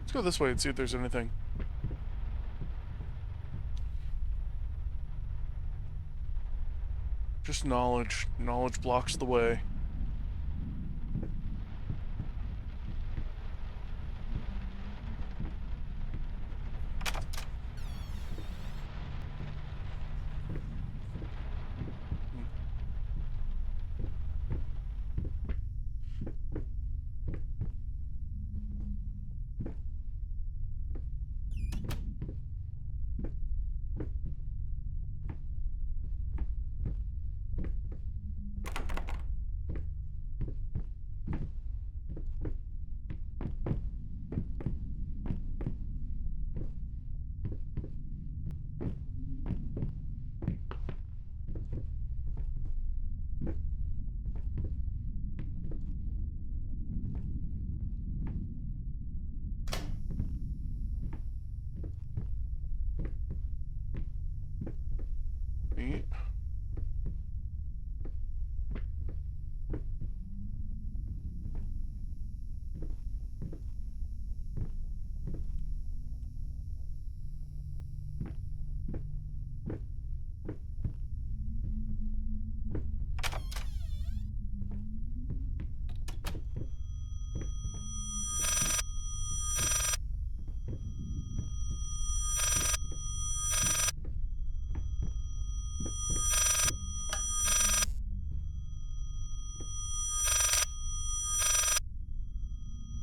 Let's go this way and see if there's anything. Just knowledge. Knowledge blocks the way. Neat.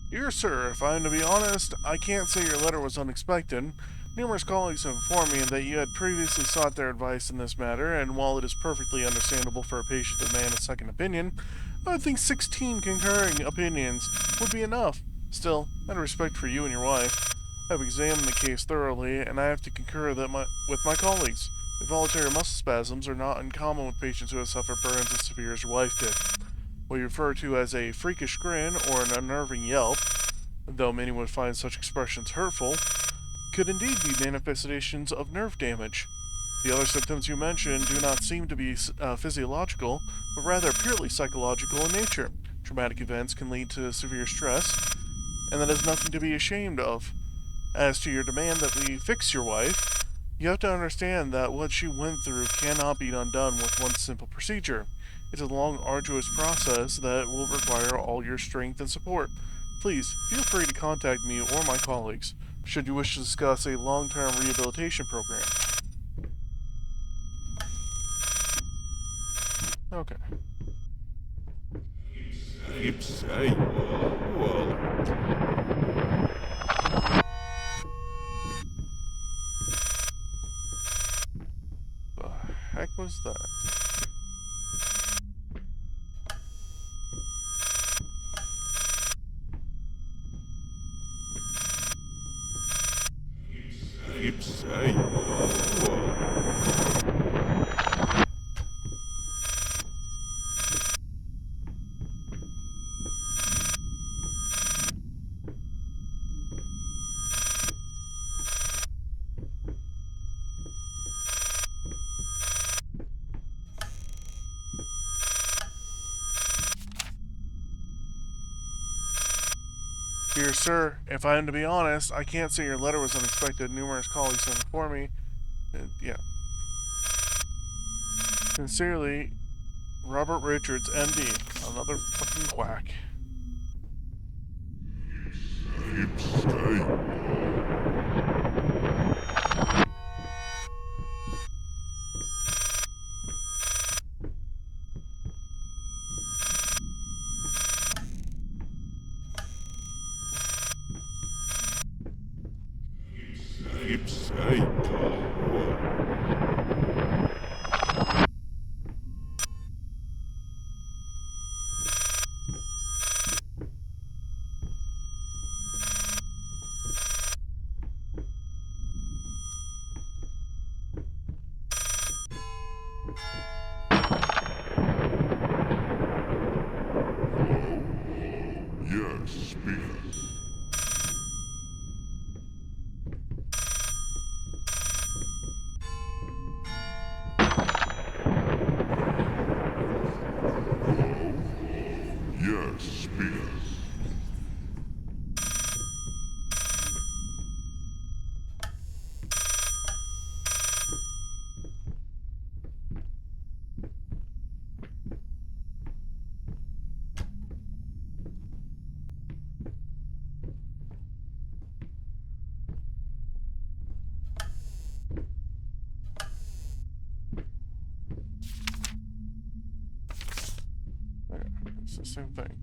Dear sir, if I am to be honest, I can't say your letter was unexpected. Numerous colleagues have informed me that you had previously sought their advice in this matter, and while it is perfectly understandable for a patient to demand a second opinion, I think 16 concurring opinions would be enough. Still, out of respect for you and your wife, I have examined the case thoroughly, and I have to concur with my colleagues. Involuntary muscle spasms are not uncommon with patients who have suffered burns as severe as your wife did. What you refer to as a freakish grin or an unnerving yelp, though many would find such expressions hurtful, could indeed be manifestations of nerve damage. The other symptoms you mentioned do not seem to be physiological, but rather purely psychological in nature. Traumatic events can lead to severe stress, and that is nothing to be ashamed of. As to your demand that we fix your wife, you have to understand that what she went through cannot be undone with one simple procedure. It's a long, arduous process that will require all your strength and support. Please, feel free to contact me or my colleagues, should you wish to discuss a long-term rehabilitation program. Okay. Keeps saying. Whoa. The heck was that? Keeps saying. Whoa. Dear sir, if I am to be honest, I can't say your letter was unexpected. Numerous colleagues have informed me. Yeah. Sincerely, Robert Richards, MD. Another fucking quack. Keeps saying. Keeps saying. Whoa. Yes, speak. It's the same thing.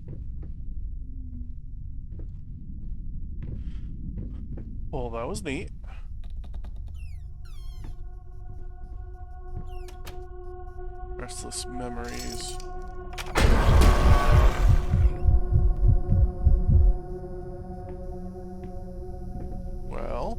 Well, that was neat. Restless memories. Well.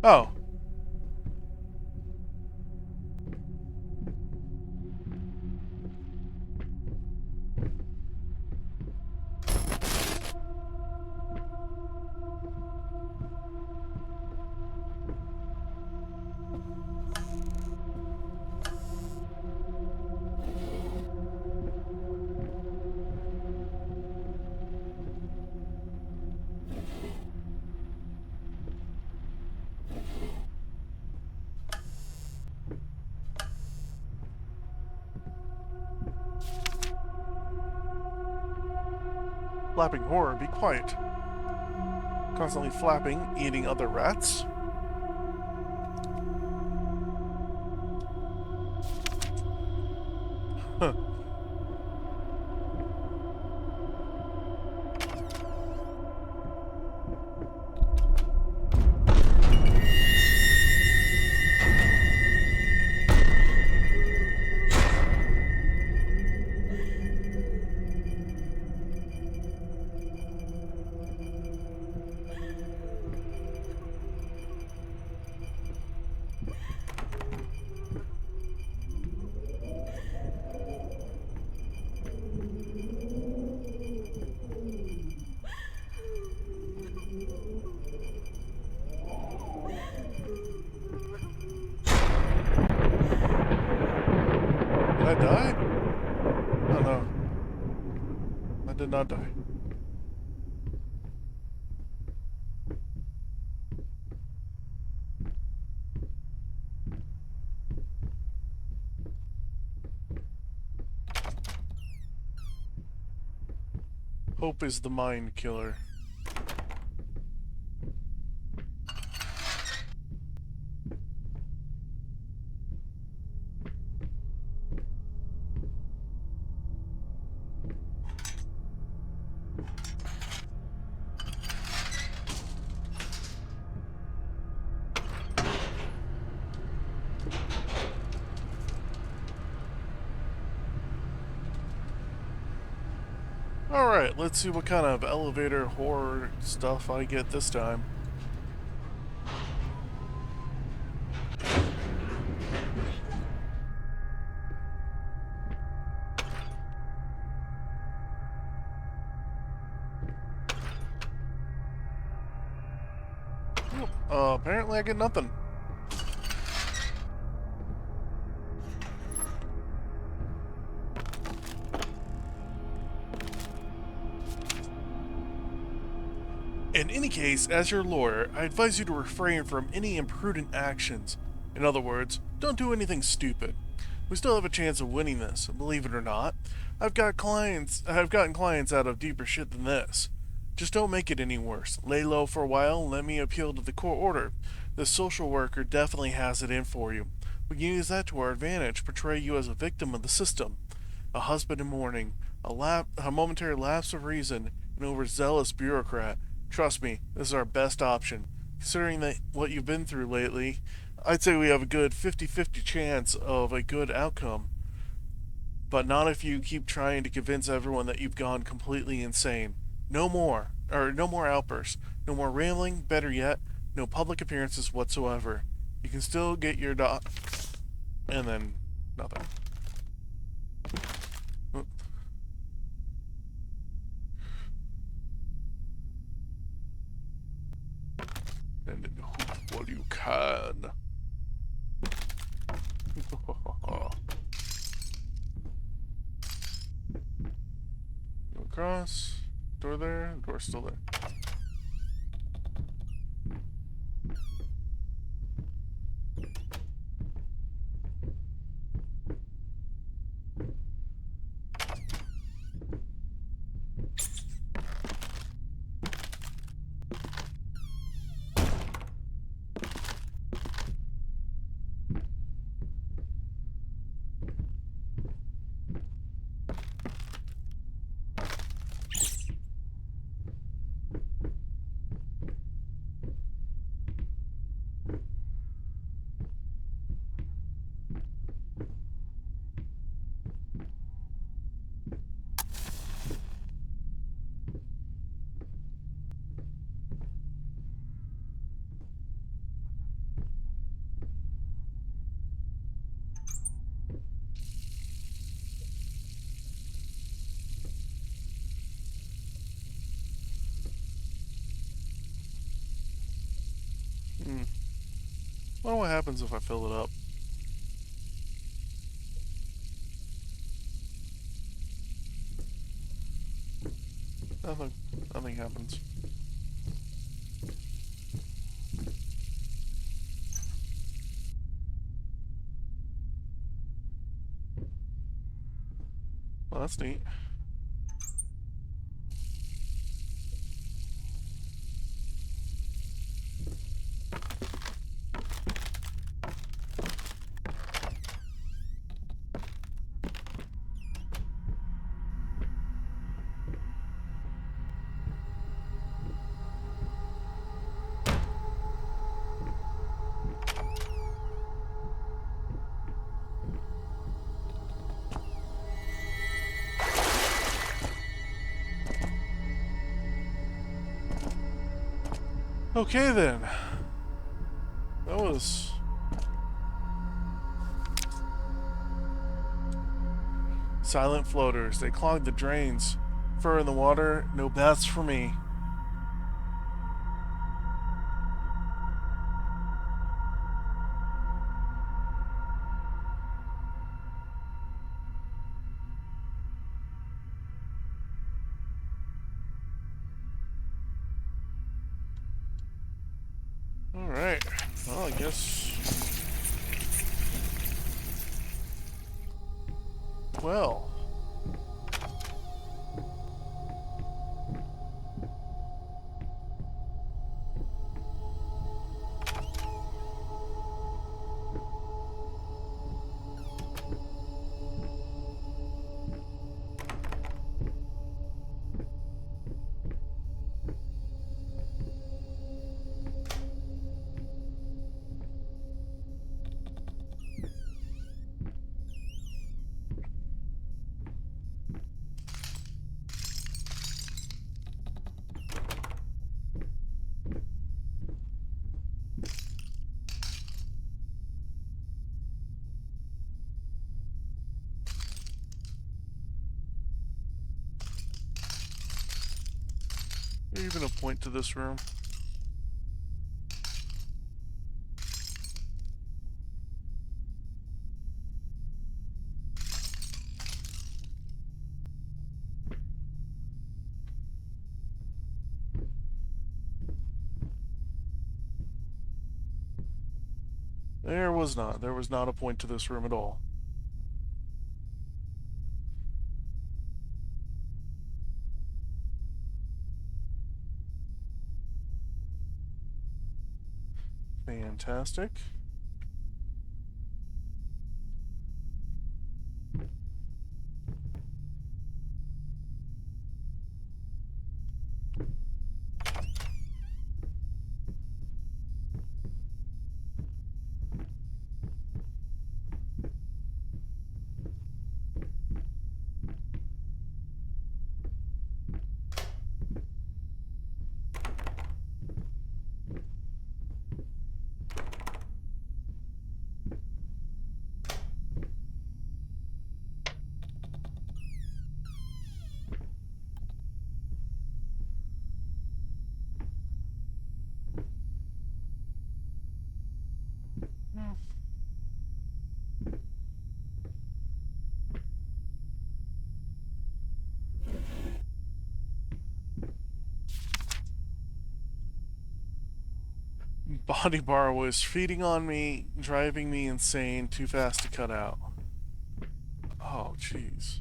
Oh. Flapping horror, be quiet. Constantly flapping, eating other rats. Huh. Did I die? Oh no. I did not die. Hope is the mind killer. Alright, let's see what kind of elevator horror stuff I get this time. Apparently I get nothing. In any case, as your lawyer, I advise you to refrain from any imprudent actions. In other words, don't do anything stupid. We still have a chance of winning this, believe it or not. I've gotten clients out of deeper shit than this. Just don't make it any worse. Lay low for a while and let me appeal to the court order. The social worker definitely has it in for you. We can use that to our advantage, portray you as a victim of the system. A husband in mourning, a momentary lapse of reason, an overzealous bureaucrat. Trust me, this is our best option. Considering that what you've been through lately, I'd say we have a good 50-50 chance of a good outcome. But not if you keep trying to convince everyone that you've gone completely insane. No more outbursts. No more rambling, better yet, no public appearances whatsoever. You can still get your and then nothing. And what you can. Go across. Door there. Door still there. Wonder what happens if I fill it up. Nothing. Nothing happens. Well, that's neat. Okay then. That was... Silent floaters. They clog the drains. Fur in the water. No baths for me. Alright. Well, I guess... Well... Is there even a point to this room? There was not. There was not a point to this room at all. Fantastic. Body bar was feeding on me, driving me insane, too fast to cut out. Oh, jeez.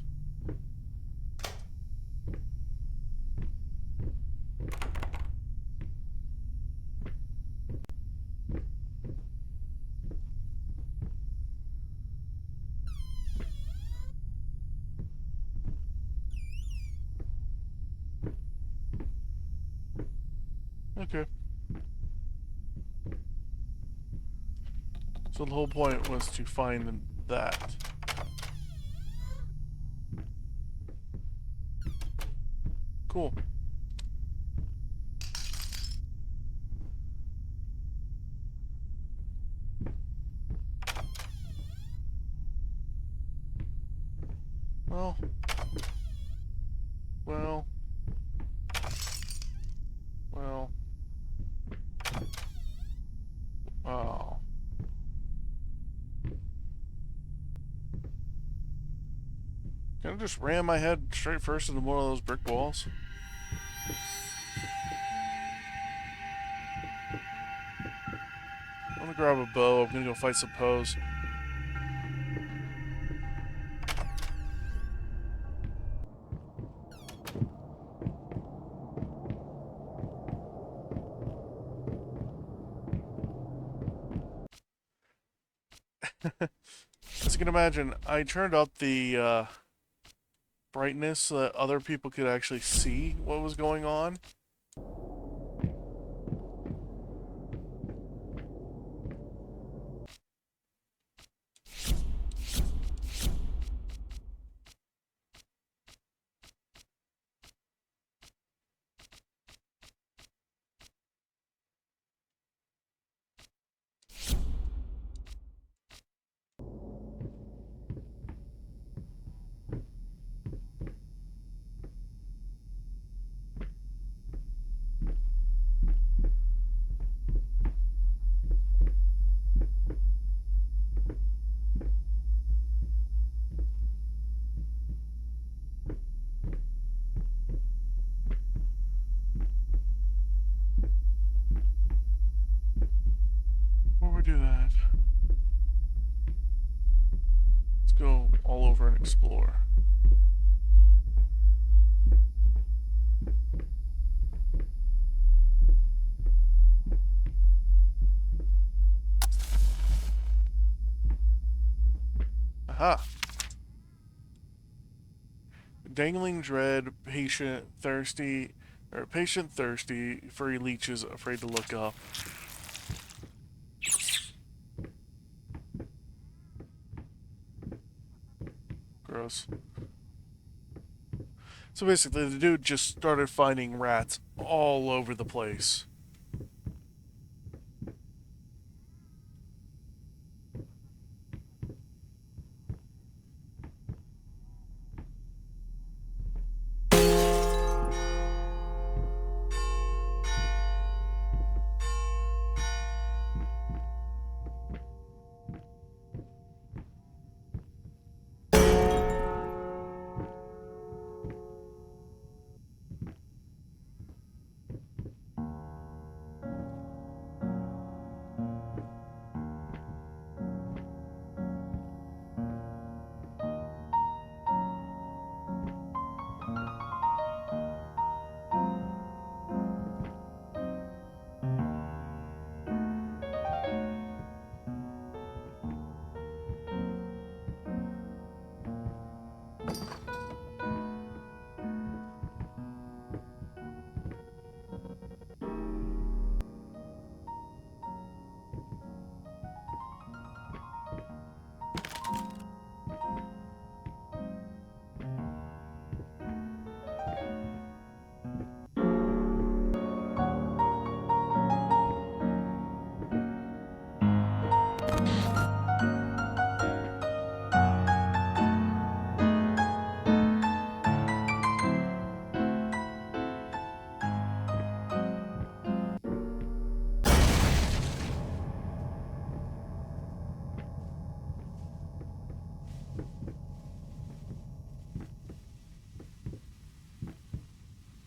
Okay. So the whole point was to find that. Cool. Well. Well. Well. Oh. Can I just ram my head straight first into one of those brick walls? I'm gonna grab a bow. I'm gonna go fight some Poes. As you can imagine, I turned up the brightness so that other people could actually see what was going on. Before we do that, let's go all over and explore. Aha! Dangling dread, patient thirsty, furry leeches afraid to look up. Gross. So basically, the dude just started finding rats all over the place.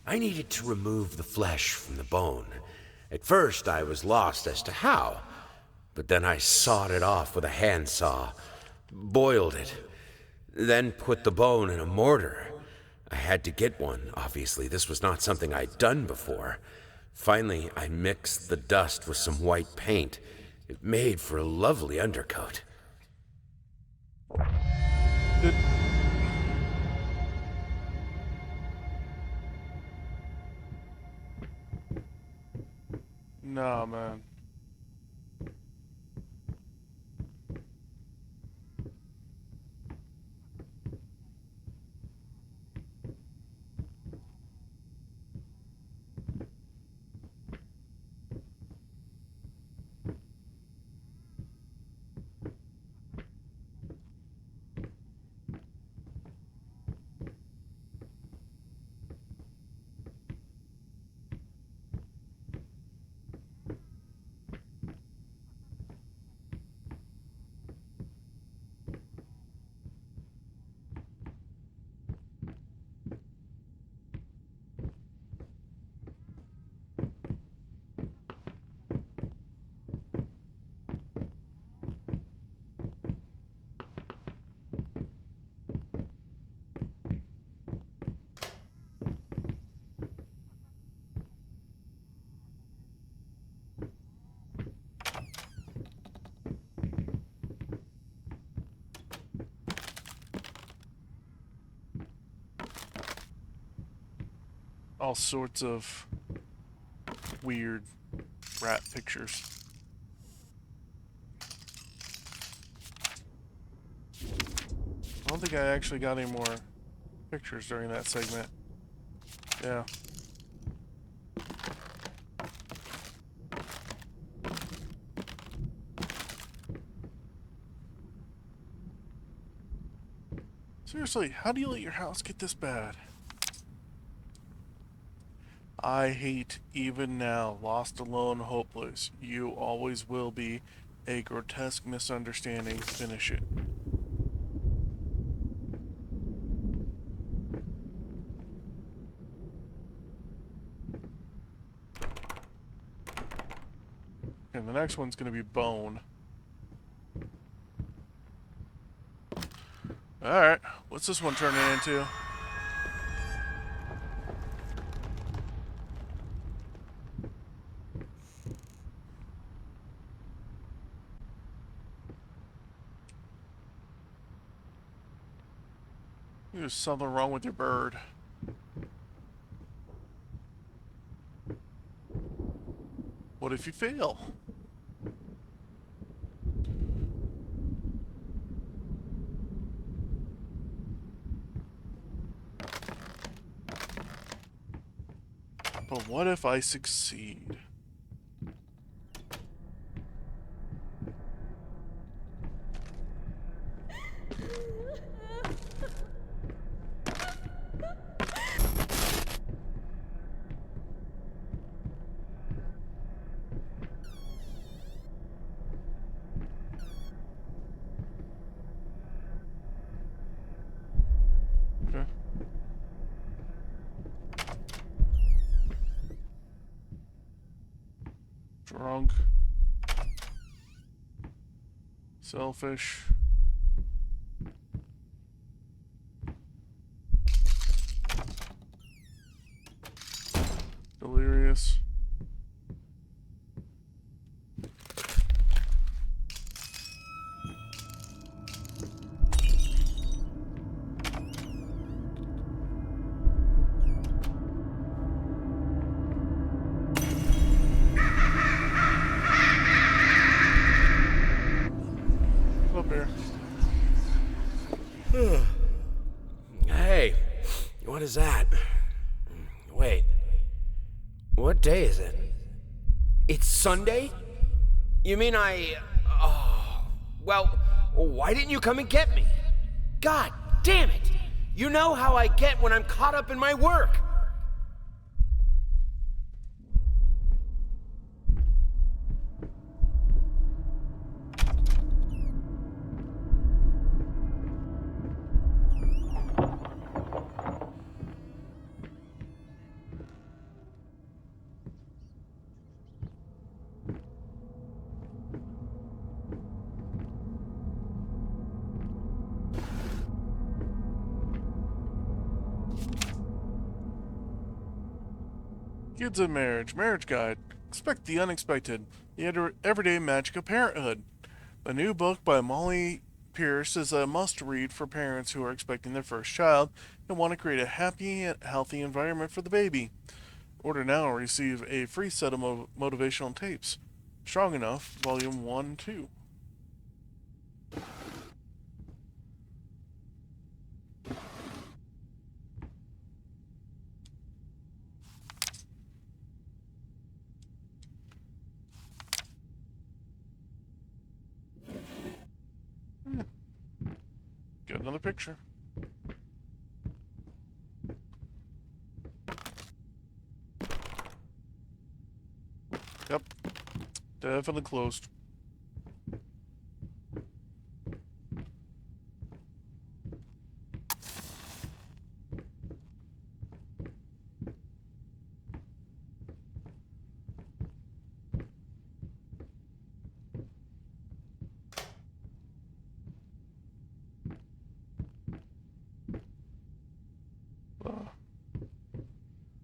I needed to remove the flesh from the bone. At first, I was lost as to how, but then I sawed it off with a handsaw, boiled it, then put the bone in a mortar. I had to get one, obviously. This was not something I'd done before. Finally, I mixed the dust with some white paint. It made for a lovely undercoat. Nah, man. all sorts of weird rat pictures. I don't think I actually got any more pictures during that segment. Yeah. Seriously, how do you let your house get this bad? I hate even now, lost, alone, hopeless. You always will be a grotesque misunderstanding. Finish it. And the next one's gonna be Bone. Alright, what's this one turning into? There's something wrong with your bird. What if you fail? But what if I succeed? Okay. Drunk. Selfish. Delirious. Up here. Hey, what is that? Wait, what day is it? It's Sunday? You mean Oh, well, why didn't you come and get me? God damn it! You know how I get when I'm caught up in my work! Kids in Marriage. Marriage Guide. Expect the unexpected. The everyday magic of parenthood. The new book by Molly Pierce is a must-read for parents who are expecting their first child and want to create a happy and healthy environment for the baby. Order now and receive a free set of motivational tapes. Strong Enough, Volume 1 2. Get another picture. Yep. Definitely closed.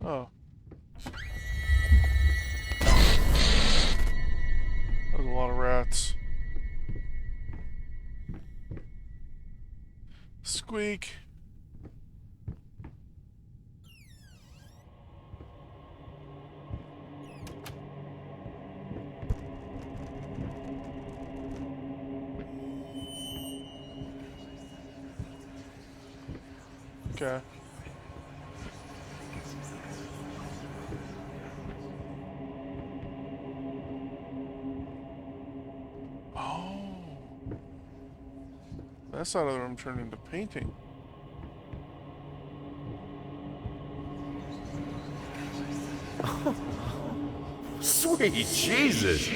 Oh. There's a lot of rats. Squeak. Okay. Oh. That side of the room turned into painting. Sweet Jesus!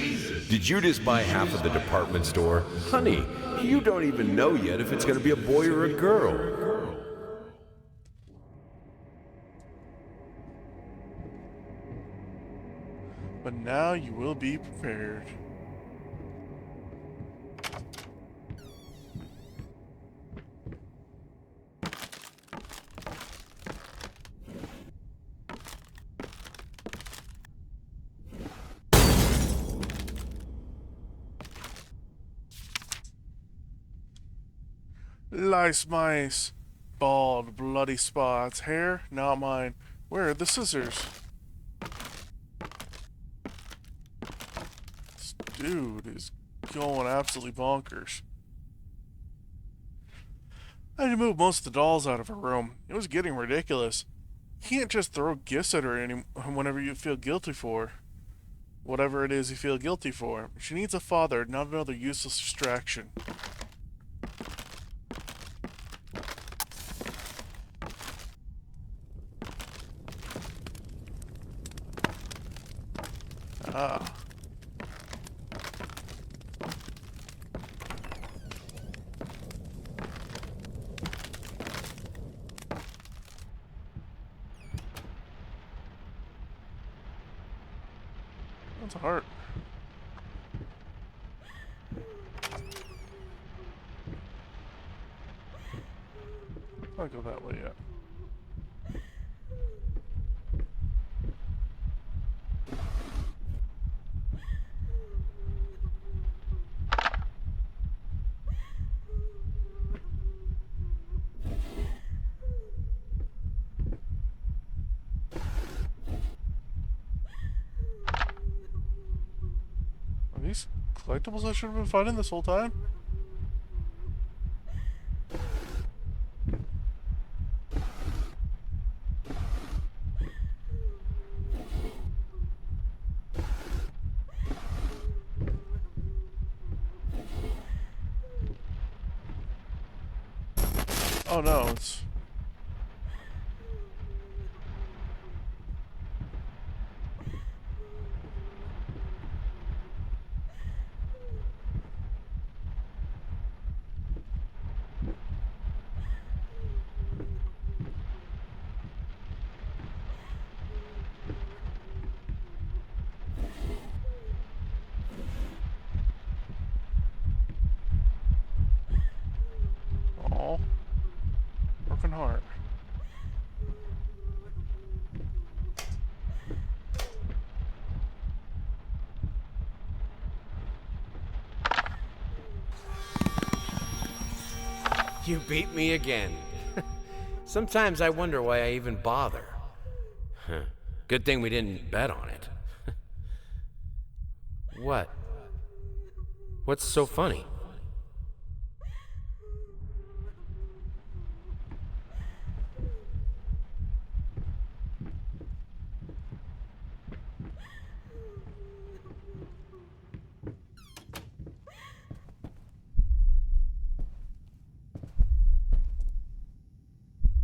Did you just buy half of the department store? Honey, you don't even know yet if it's gonna be a boy or a girl. But now you will be prepared. Lice mice. Bald, bloody spots. Hair? Not mine. Where are the scissors? This dude is going absolutely bonkers. I had to move most of the dolls out of her room. It was getting ridiculous. You can't just throw gifts at her whenever you feel guilty for whatever it is you feel guilty for. She needs a father, not another useless distraction. Ah. That's a heart. I'll go that way yet. Are these collectibles I should have been finding this whole time? Oh no, it's... Aw. Broken heart. You beat me again. Sometimes I wonder why I even bother. Good thing we didn't bet on it. What? What's so funny?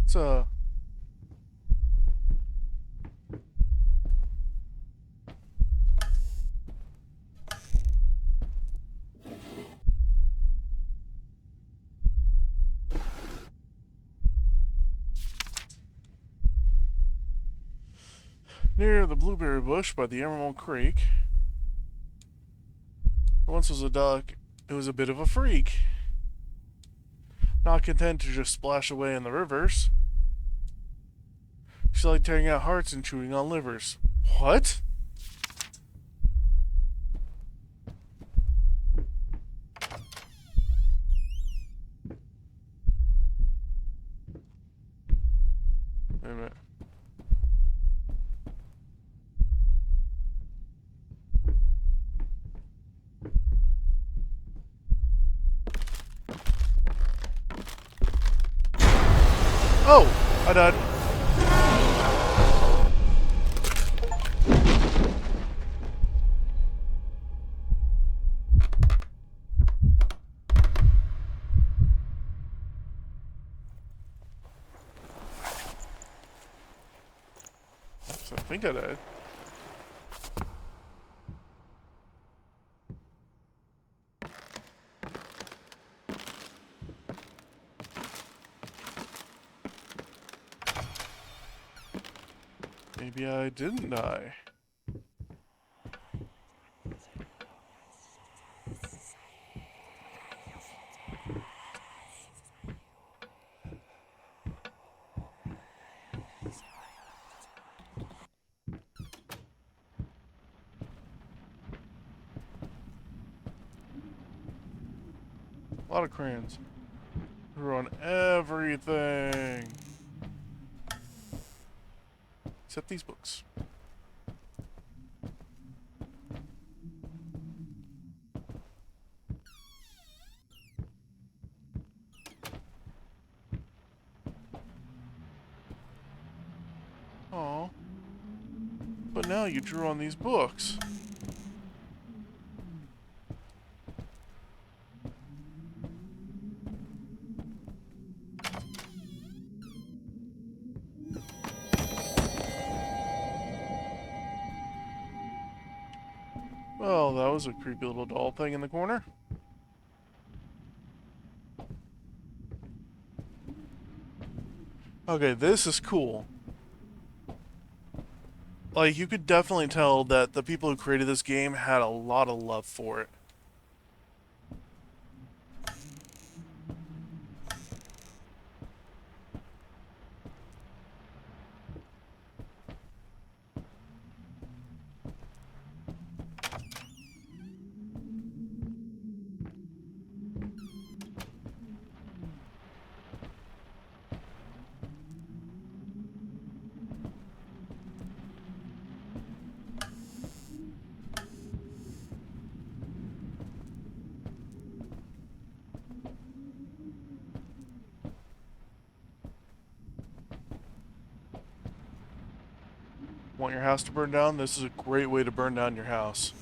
It's near the blueberry bush by the Emerald Creek. Once was a duck. It was a bit of a freak. Not content to just splash away in the rivers. She liked tearing out hearts and chewing on livers. What? Wait a minute. Oh! I died. So I think I died. Maybe I didn't die. A lot of crayons. They're on everything. Except these books. Oh. But now you drew on these books. Well, that was a creepy little doll thing in the corner. Okay, this is cool. Like, you could definitely tell that the people who created this game had a lot of love for it. Want your house to burn down? This is a great way to burn down your house.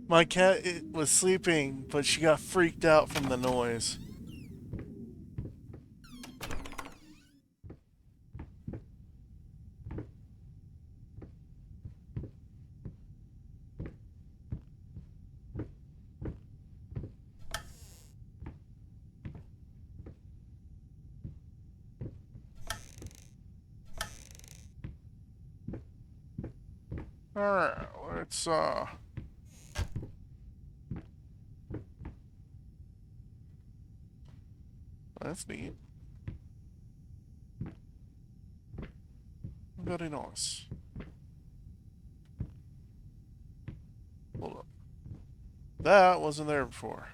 My cat was sleeping, but she got freaked out from the noise. Alright, let's that's neat. Very nice. Hold up. That wasn't there before.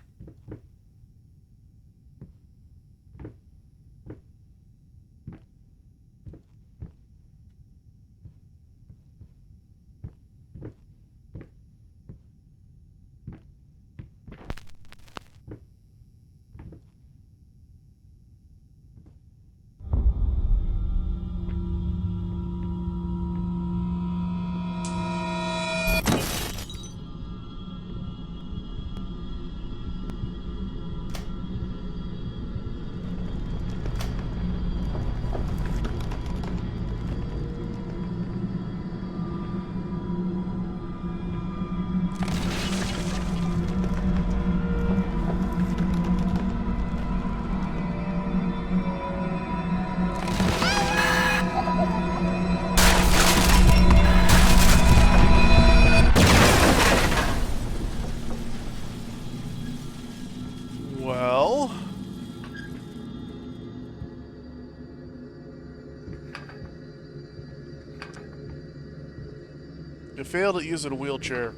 It failed at using a wheelchair.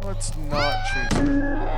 Let's not chase her.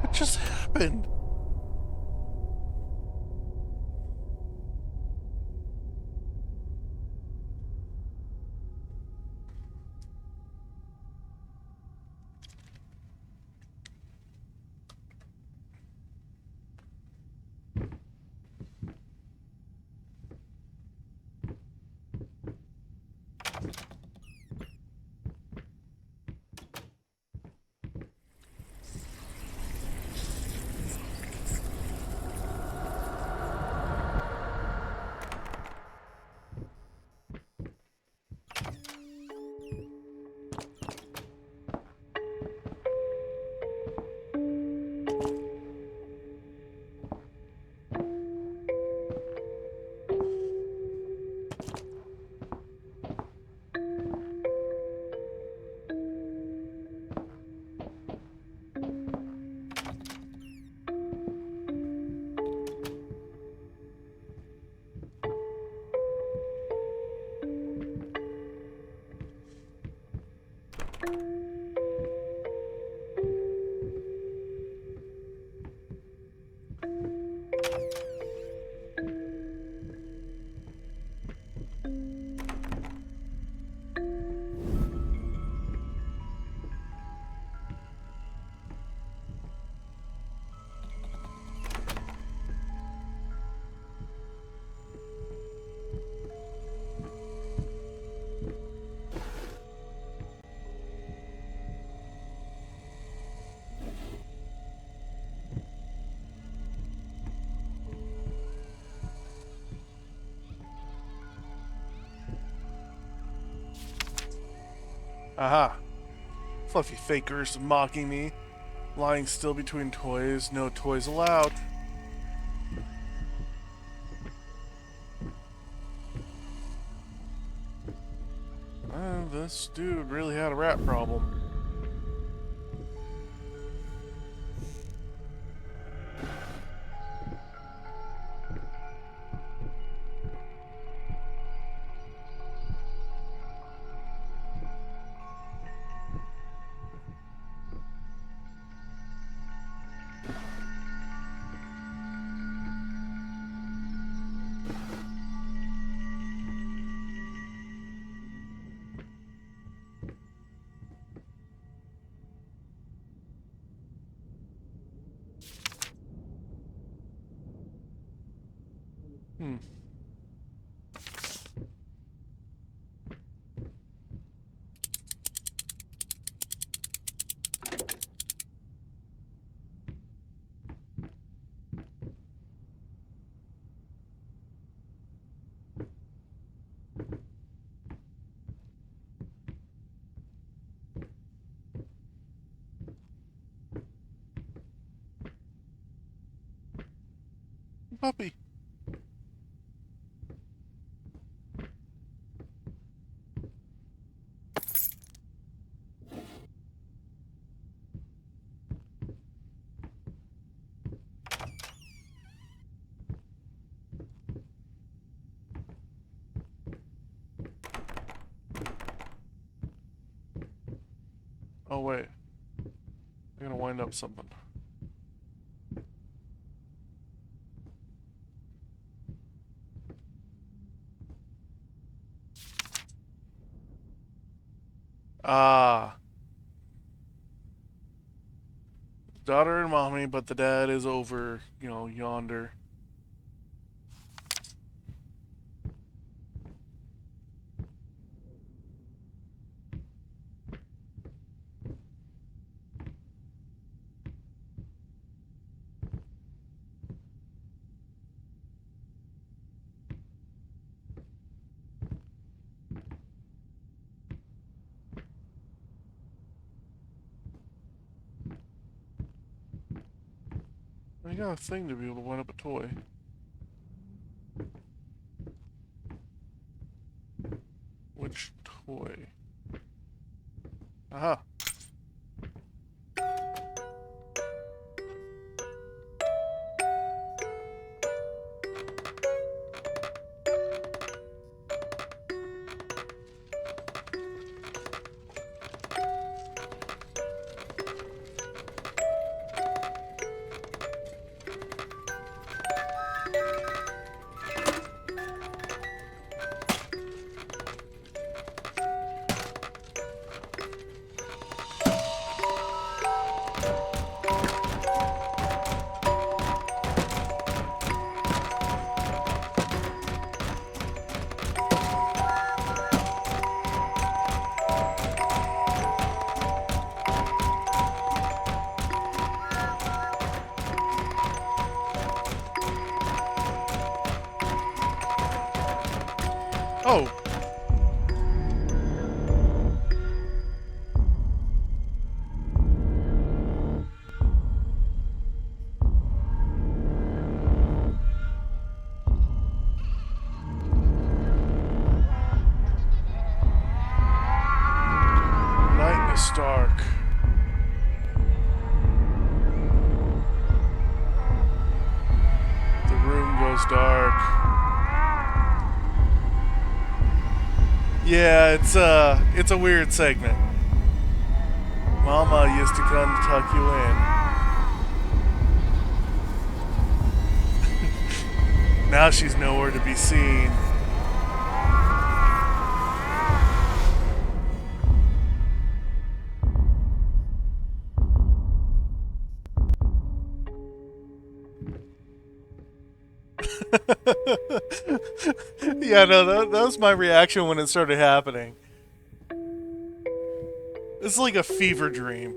What just happened? Aha. Fluffy fakers mocking me. Lying still between toys. No toys allowed. This dude really had a rat problem. puppy. Oh wait, I'm gonna wind up something. Ah, daughter and mommy, but the dad is over, yonder. I got a thing to be able to wind up a toy. Which toy? Aha. Oh. Night is dark. The room goes dark. Yeah, it's a weird segment. Mama used to come to tuck you in. Now she's nowhere to be seen. Yeah, no, that was my reaction when it started happening. It's like a fever dream.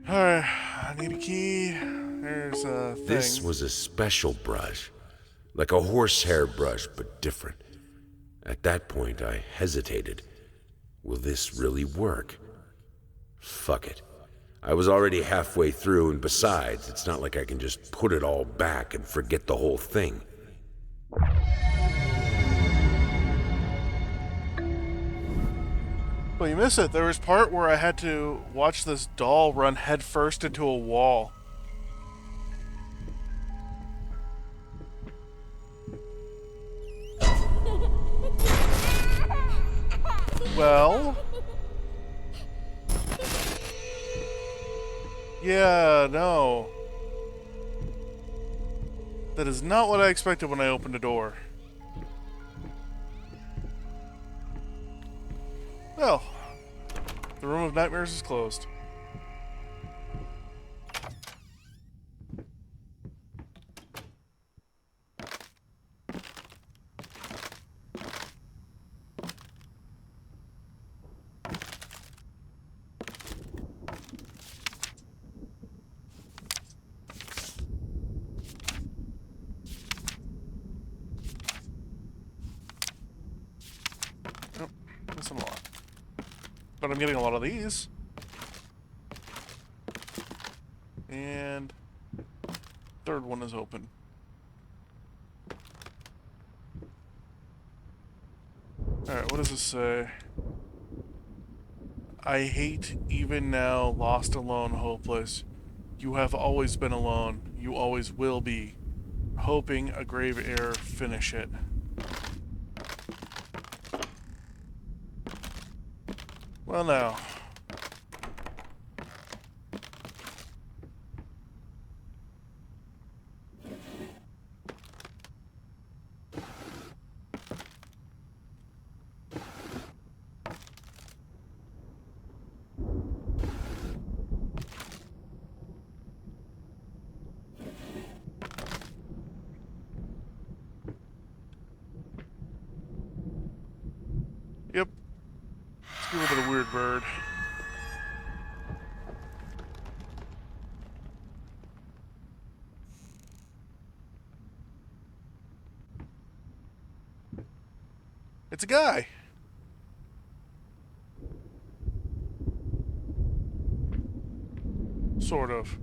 Alright, I need a key. There's a thing. This was a special brush. Like a horsehair brush, but different. At that point, I hesitated. Will this really work? Fuck it. I was already halfway through, and besides, it's not like I can just put it all back and forget the whole thing. Well, you missed it. There was part where I had to watch this doll run headfirst into a wall. Well... Yeah, no. That is not what I expected when I opened the door. Well, the Room of Nightmares is closed. Nope, missing a lot. But I'm getting a lot of these. And third one is open. Alright, what does this say? I hate even now, lost, alone, hopeless. You have always been alone. You always will be. Hoping a grave error finish it. Well now. Yep. Let's give it a weird bird. It's a guy. Sort of.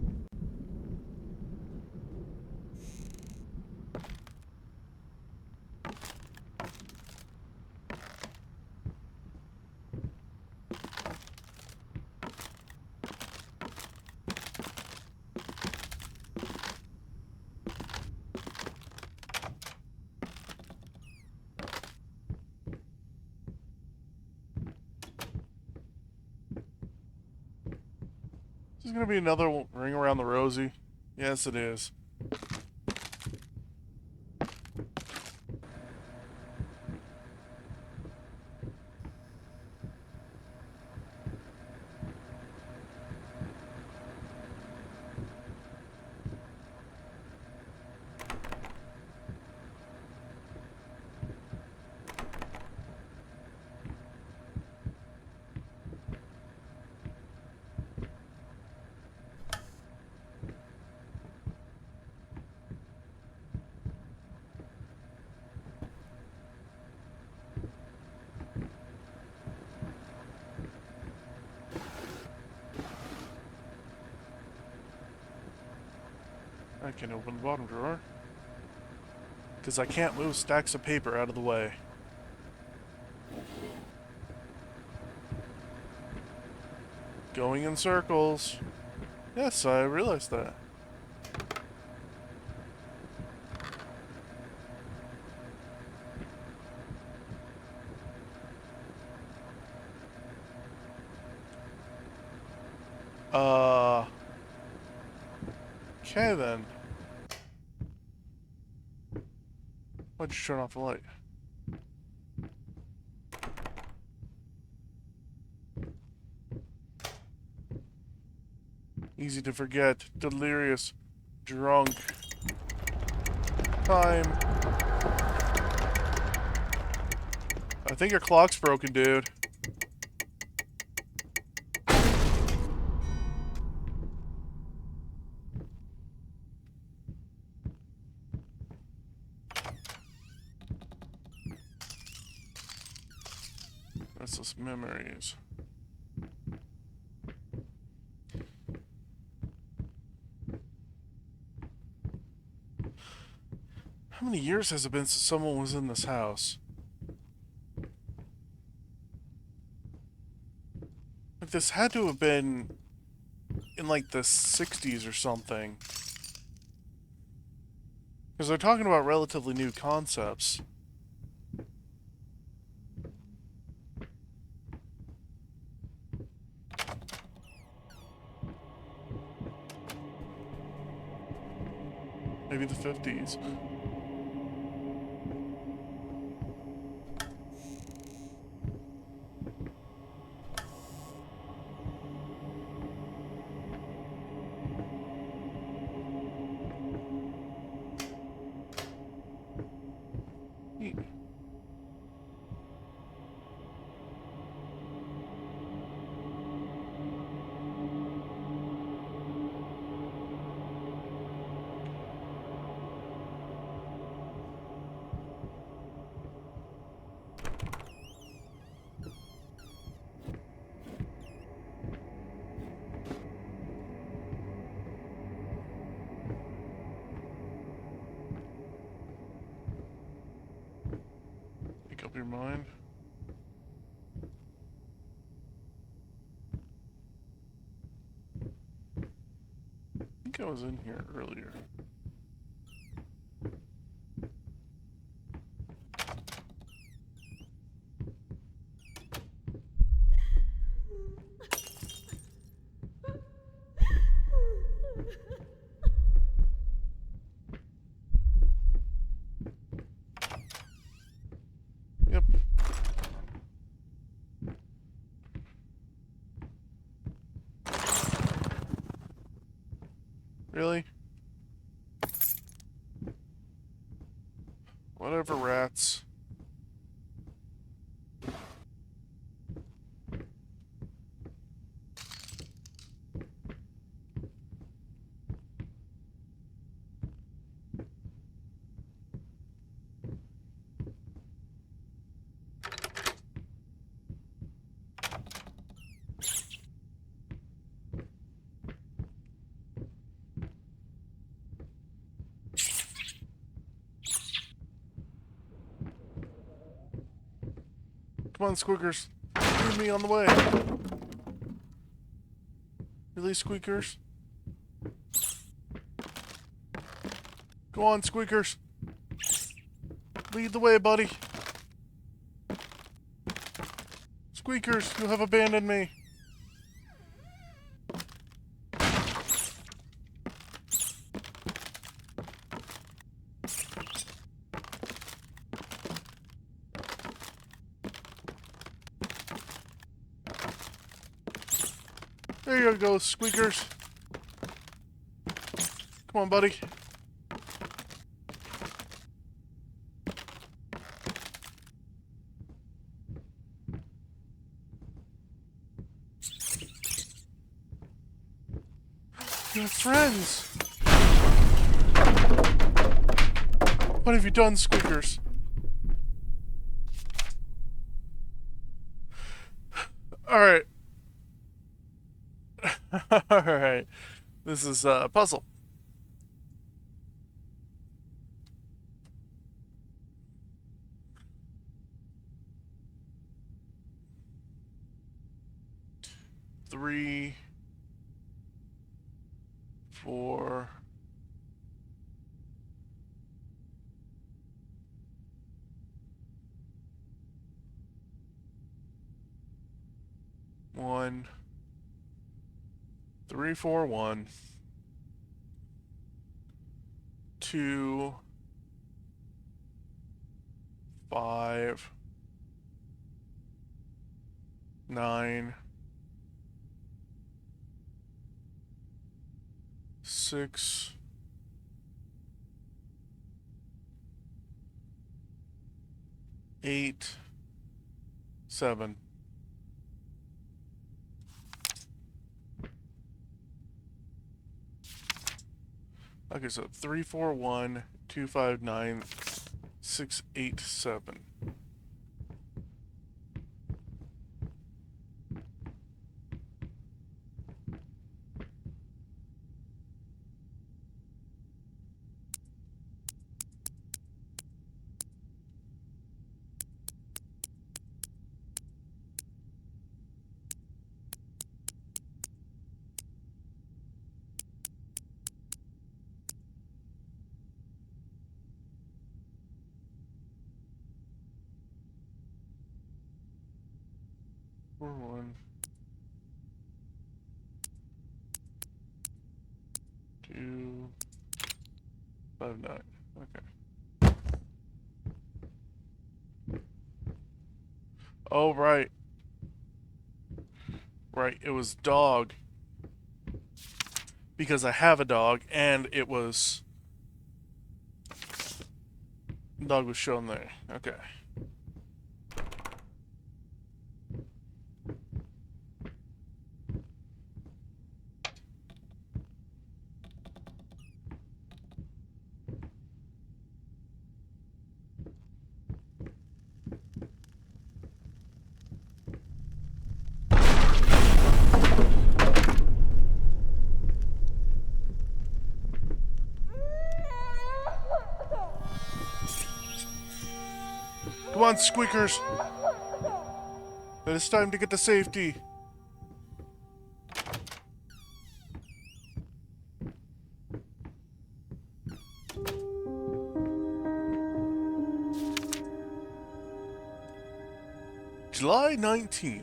Is this gonna be another ring around the rosy? Yes, it is. I can open the bottom drawer. Because I can't move stacks of paper out of the way. Going in circles. Yes, I realized that. Okay then. Why'd you turn off the light? Easy to forget. Delirious. Drunk. Time. I think your clock's broken, dude. Restless memories. How many years has it been since someone was in this house? Like, this had to have been in like the 60s or something. Because they're talking about relatively new concepts. Maybe the 50s. Neat. your mind. I think I was in here earlier. Yep. Really? Whatever, rats. Come on, Squeakers. Leave me on the way. Really, Squeakers? Go on, Squeakers. Lead the way, buddy. Squeakers, you have abandoned me. There you go, Squeakers. Come on, buddy. You have friends. What have you done, Squeakers? Alright. Alright. This is a puzzle. Three, 4, one, 3, 4, 1, 2, 5, 9, 6, 8, 7. Okay, so 3, 4, 1, 2, 5, 9, 6, 8, 7. Four, 1, 2, 5, 9. Okay. Oh, right. Right, it was dog. Because I have a dog, and it was... Dog was shown there. Okay. Come on, squeakers! It is time to get to safety. July 19th.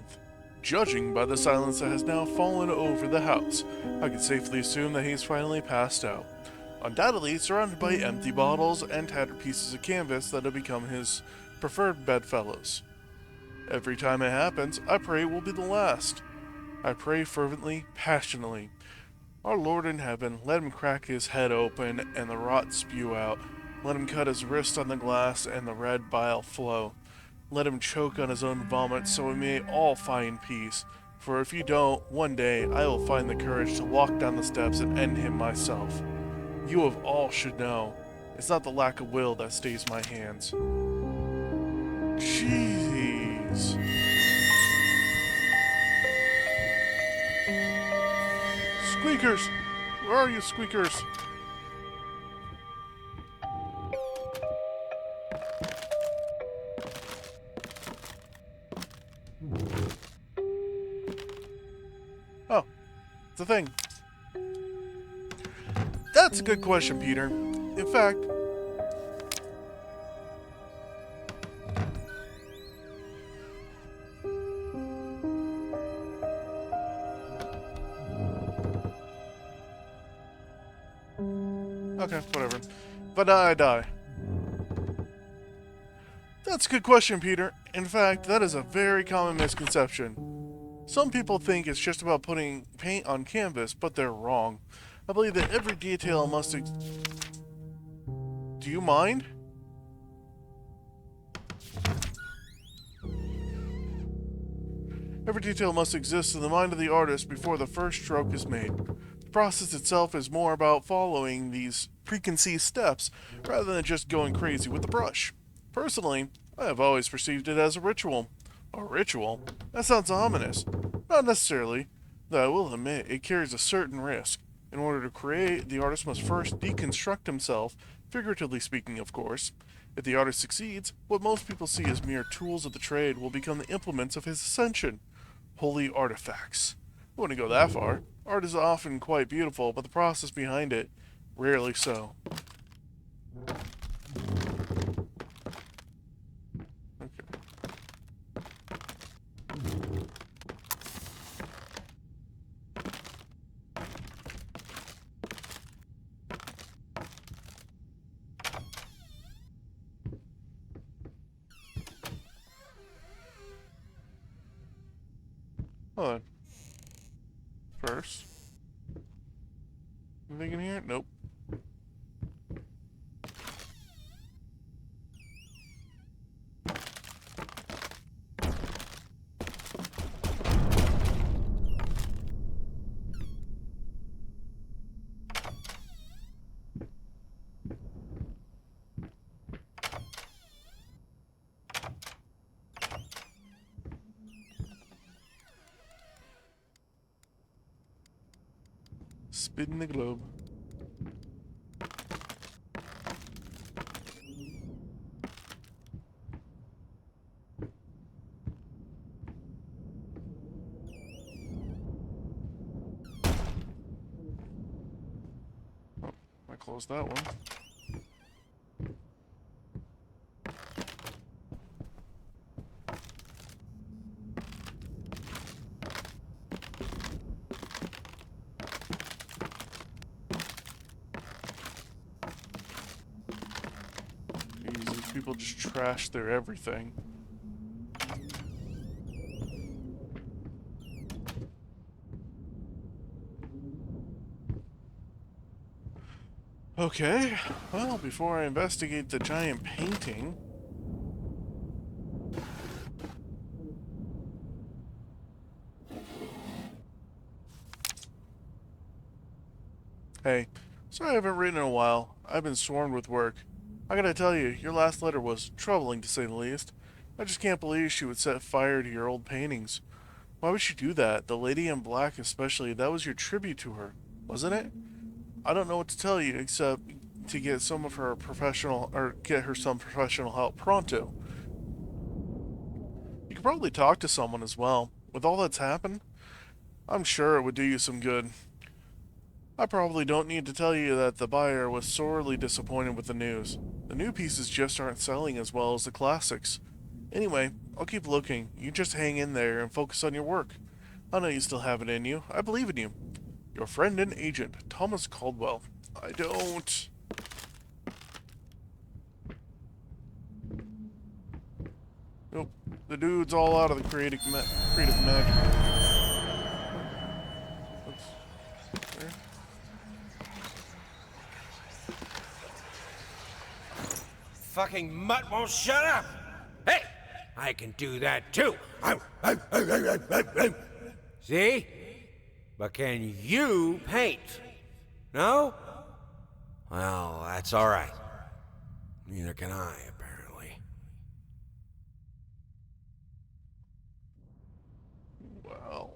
Judging by the silence that has now fallen over the house, I can safely assume that he has finally passed out. Undoubtedly surrounded by empty bottles and tattered pieces of canvas that have become his preferred bedfellows. Every time it happens, I pray it will be the last. I pray fervently, passionately. Our Lord in heaven, let him crack his head open and the rot spew out. Let him cut his wrist on the glass and the red bile flow. Let him choke on his own vomit so we may all find peace. For if you don't, one day I will find the courage to walk down the steps and end him myself. You of all should know, it's not the lack of will that stays my hands. Jeez. Squeakers! Where are you, squeakers? Oh, it's a thing. That's a good question, Peter. In fact, okay, whatever. If I die, I die. That's a good question, Peter. In fact, that is a very common misconception. Some people think it's just about putting paint on canvas, but they're wrong. I believe that every detail must Do you mind? Every detail must exist in the mind of the artist before the first stroke is made. The process itself is more about following these preconceived steps rather than just going crazy with the brush. Personally, I have always perceived it as a ritual. A ritual? That sounds ominous. Not necessarily, though I will admit it carries a certain risk. In order to create, the artist must first deconstruct himself, figuratively speaking, of course. If the artist succeeds, what most people see as mere tools of the trade will become the implements of his ascension. Holy artifacts. I wouldn't go that far. Art is often quite beautiful, but the process behind it, rarely so. Okay. Hold on. First. Anything in here? Nope. Spin the globe. Oh, I closed that one. These people just trash their everything. Okay, well, before I investigate the giant painting... Hey, sorry I haven't written in a while. I've been swarmed with work. I gotta tell you, your last letter was troubling to say the least. I just can't believe she would set fire to your old paintings. Why would she do that? The Lady in Black especially, that was your tribute to her, wasn't it? I don't know what to tell you except to get some professional help pronto. should probably talk to someone as well. With all that's happened, I'm sure it would do you some good. I probably don't need to tell you that the buyer was sorely disappointed with the news. The new pieces just aren't selling as well as the classics. Anyway, I'll keep looking. You just hang in there and focus on your work. I know you still have it in you. I believe in you. Your friend and agent, Thomas Caldwell. I don't... Nope. The dude's all out of the creative magic. Oops. There. Fucking mutt won't shut up! Hey! I can do that too! See? But can you paint? No? Well, that's alright. Neither can I, apparently. Well...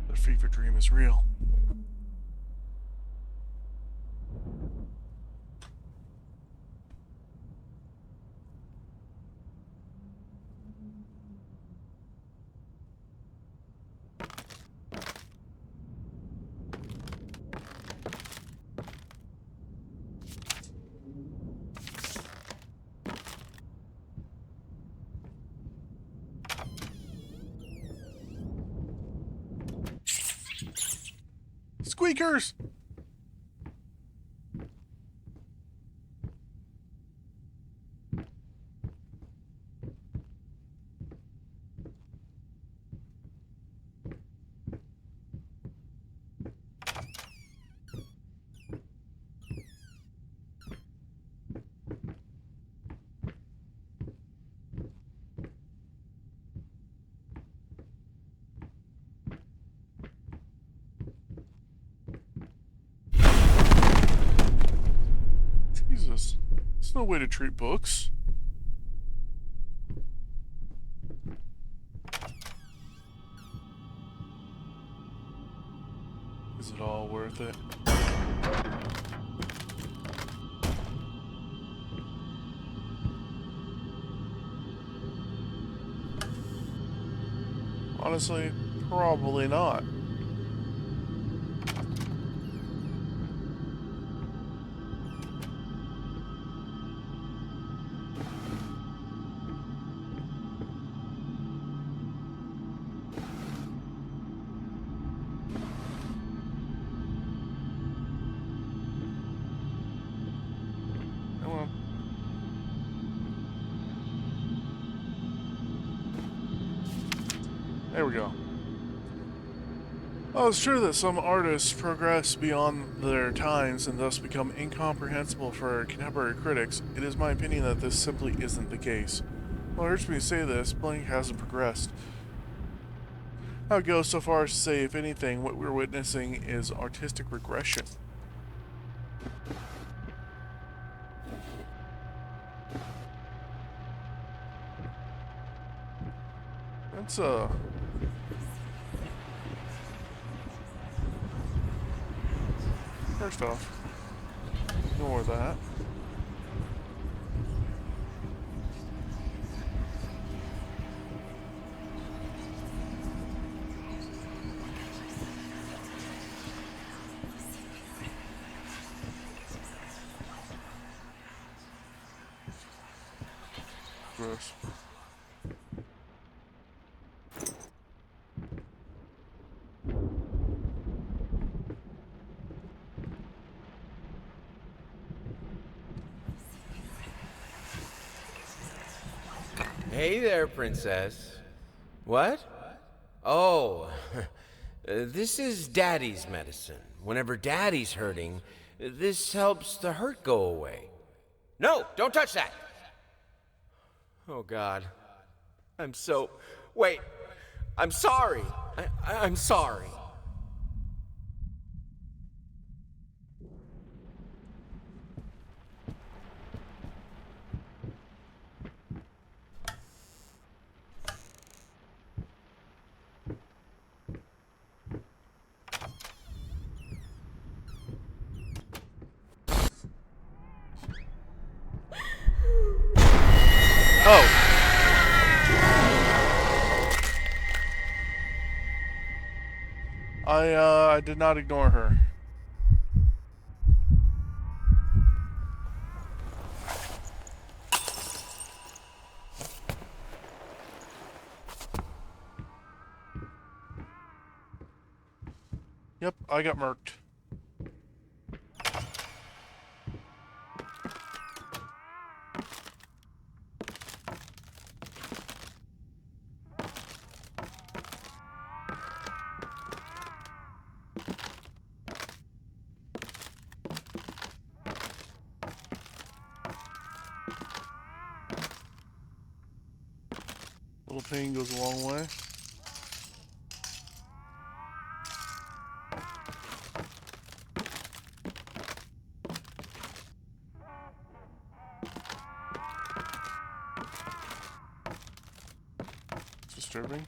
The fever dream is real. Squeakers! Jesus. There's no way to treat books. Is it all worth it? Honestly, probably not. Come on. There we go. Well, it's true that some artists progress beyond their times and thus become incomprehensible for contemporary critics. It is my opinion that this simply isn't the case. Well, it hurts me to say this, Blink hasn't progressed. I would go so far as to say, if anything, what we're witnessing is artistic regression. That's first off, ignore that. Gross. Hey there, princess. What? Oh, this is Daddy's medicine. Whenever Daddy's hurting, this helps the hurt go away. No, don't touch that! Oh, God. Wait. I'm sorry. I'm sorry. Oh! I did not ignore her. Yep, I got murked. Little pain goes a long way. It's disturbing.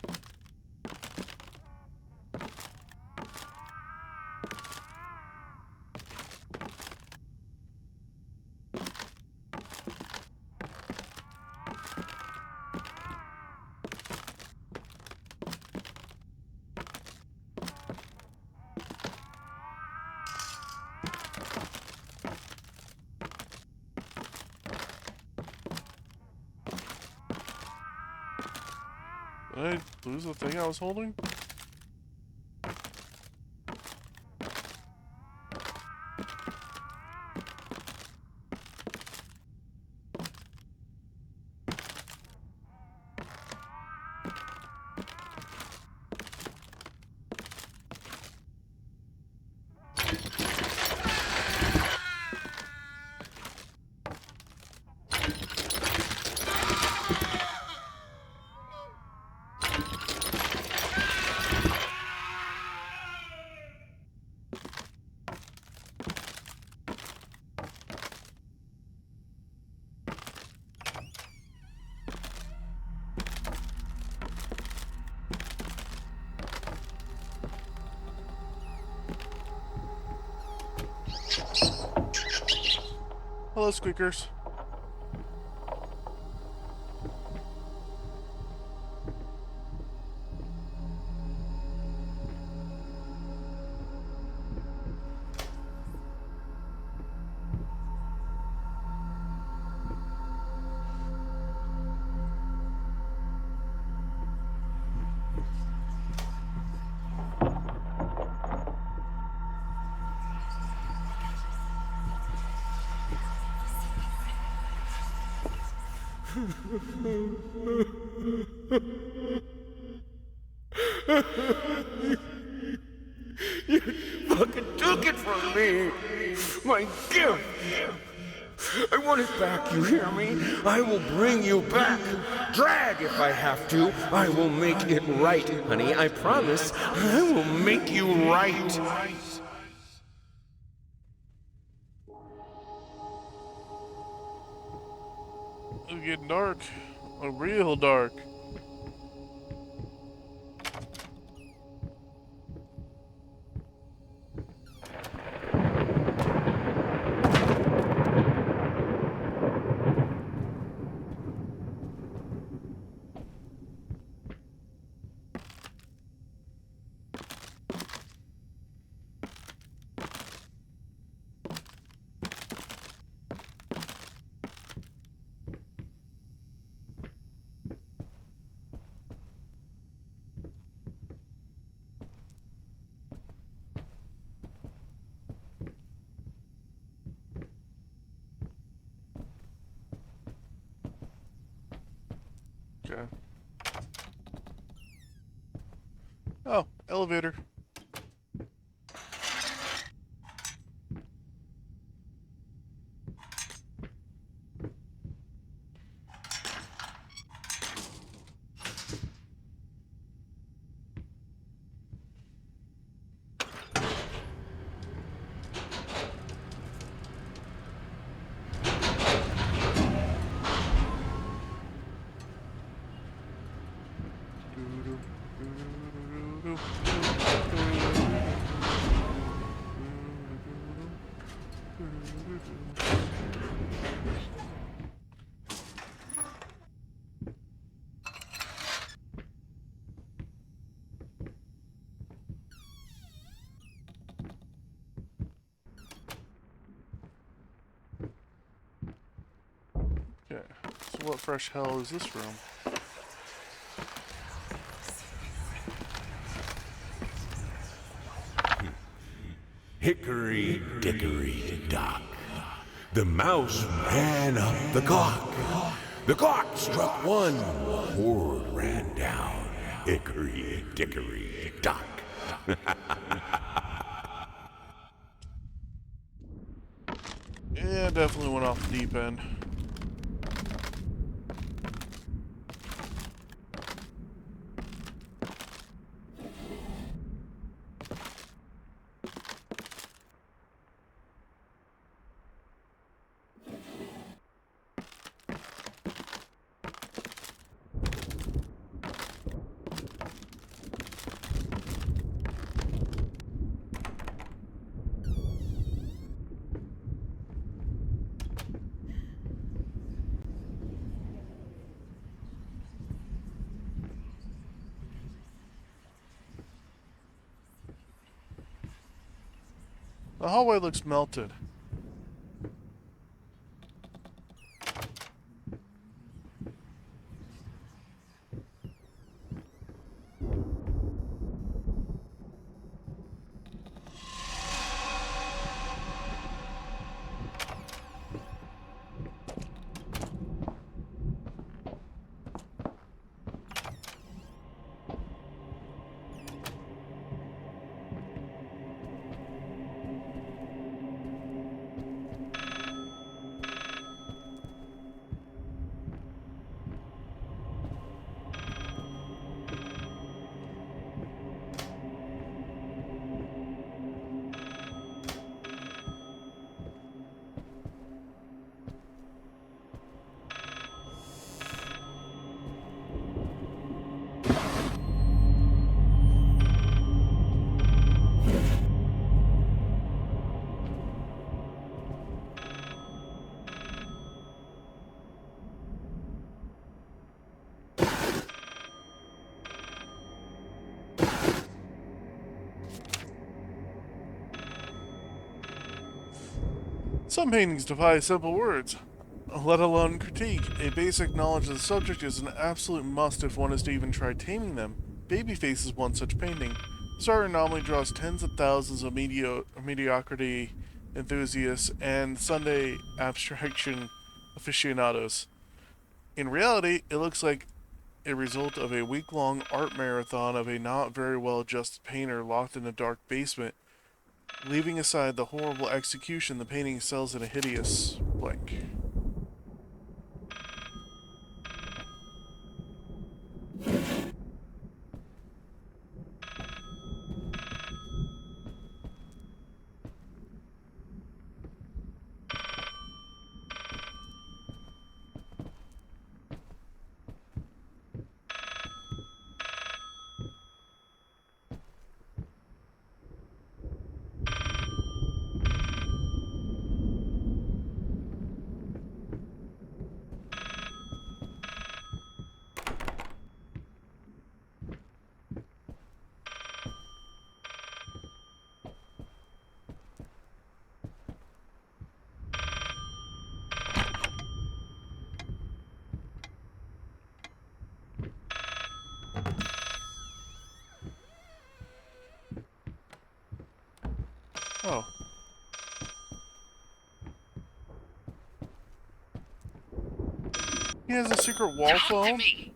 Did I lose the thing I was holding? Hello, squeakers. Fucking took it from me! My gift! I want it back, you hear me? I will bring you back! Drag if I have to! I will make it right, honey, I promise! I will make you right! It's getting dark. Real dark. Okay. Oh, elevator. Okay, so what fresh hell is this room? Hickory dickory dock. The mouse ran up the clock. The clock struck one. Horde ran down. Hickory dickory dock. Yeah, definitely went off the deep end. The hallway looks melted. Some paintings defy simple words, let alone critique. A basic knowledge of the subject is an absolute must if one is to even try taming them. Babyface is one such painting. This art anomaly draws tens of thousands of mediocrity enthusiasts and Sunday abstraction aficionados. In reality, it looks like a result of a week-long art marathon of a not very well-adjusted painter locked in a dark basement. Leaving aside the horrible execution, the painting sells in a hideous blank. Oh. He has a secret wall Talk to phone? me.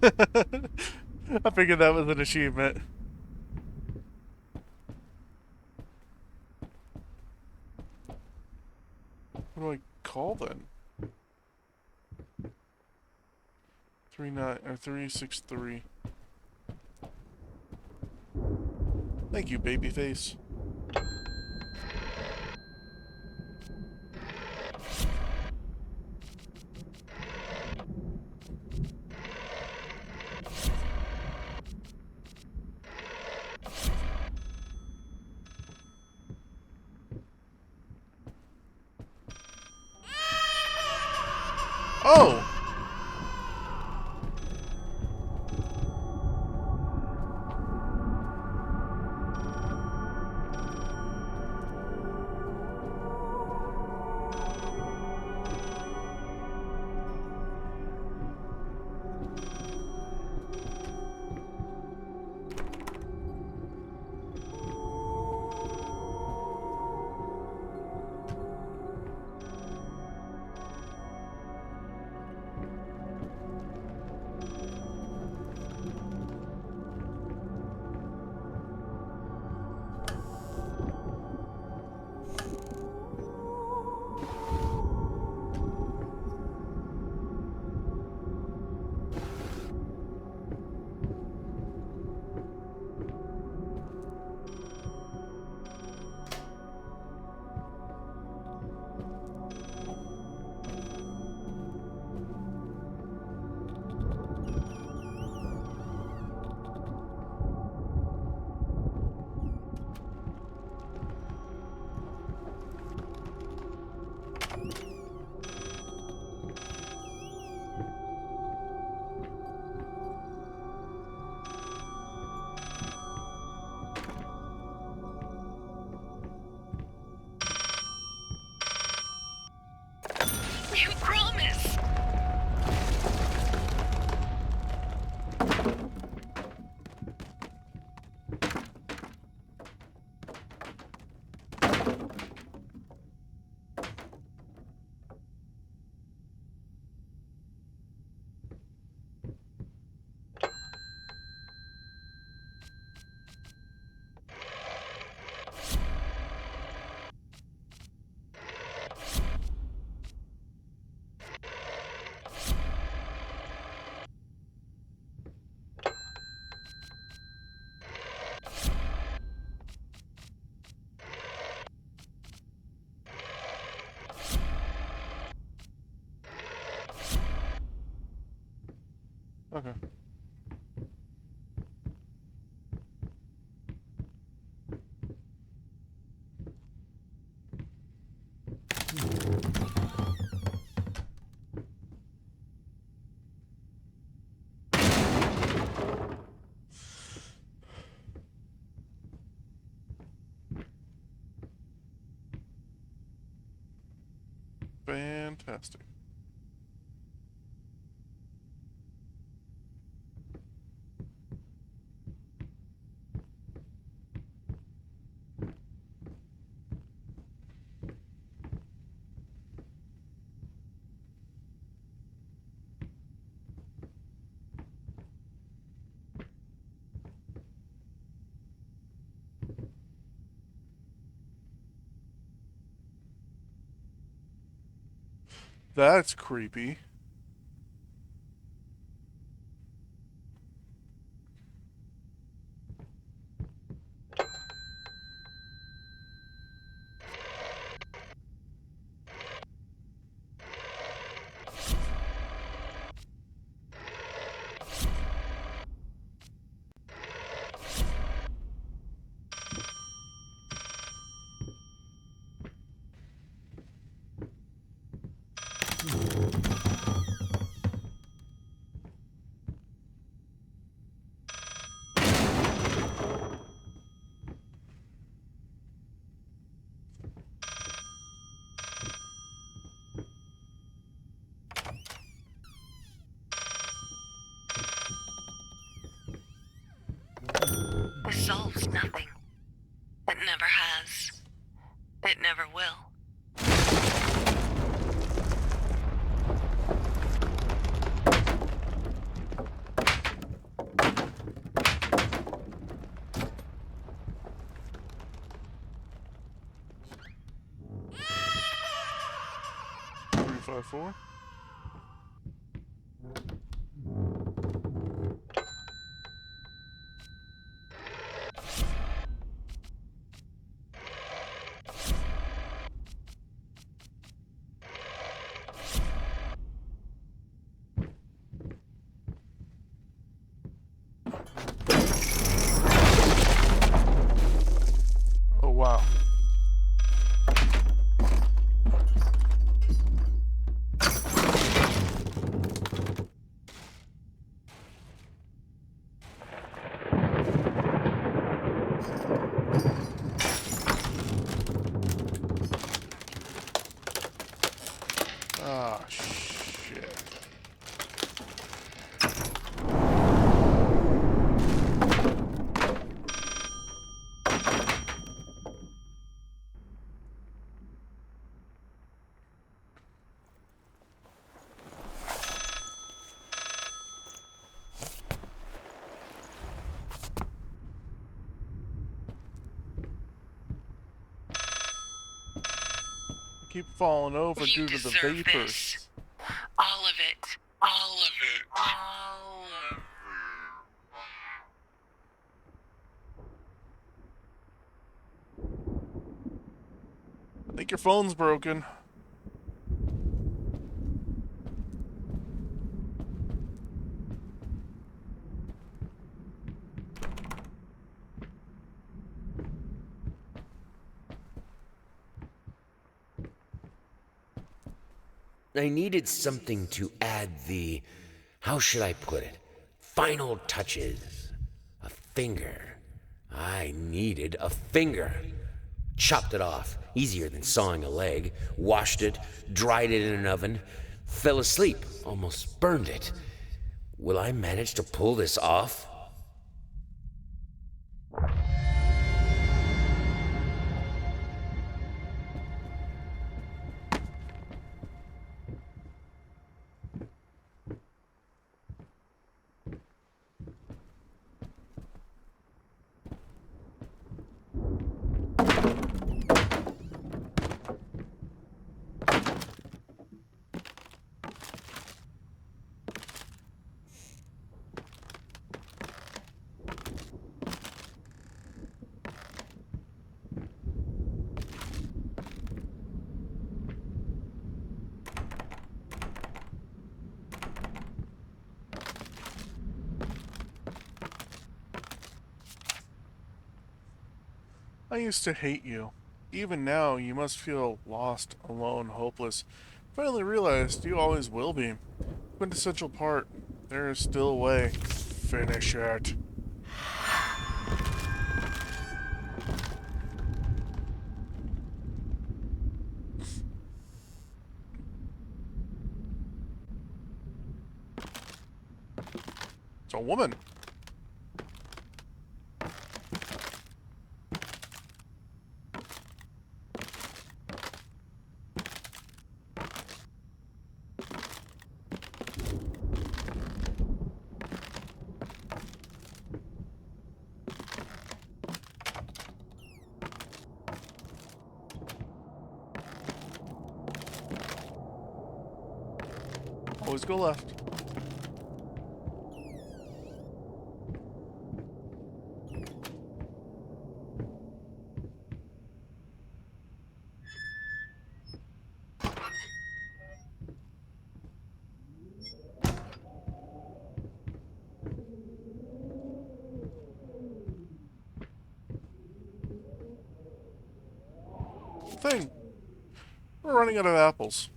I figured that was an achievement. What do I call then? 363. Thank you, babyface. Oh! You promise! Okay. Fantastic. That's creepy. This solves nothing. It never has. It never will. 4x4. Oh, wow. Ah, shit. I keep falling over You due to the deserve vapors. this. All of it. All of it. All of it. I think your phone's broken. I needed something to add the, how should I put it, final touches. A finger. I needed a finger. Chopped it off, easier than sawing a leg, washed it, dried it in an oven, fell asleep, almost burned it. Will I manage to pull this off? I used to hate you. Even now, you must feel lost, alone, hopeless. Finally realized you always will be. Quintessential part. There is still a way. Finish it. It's a woman. Always go left. Thing. We're running out of apples.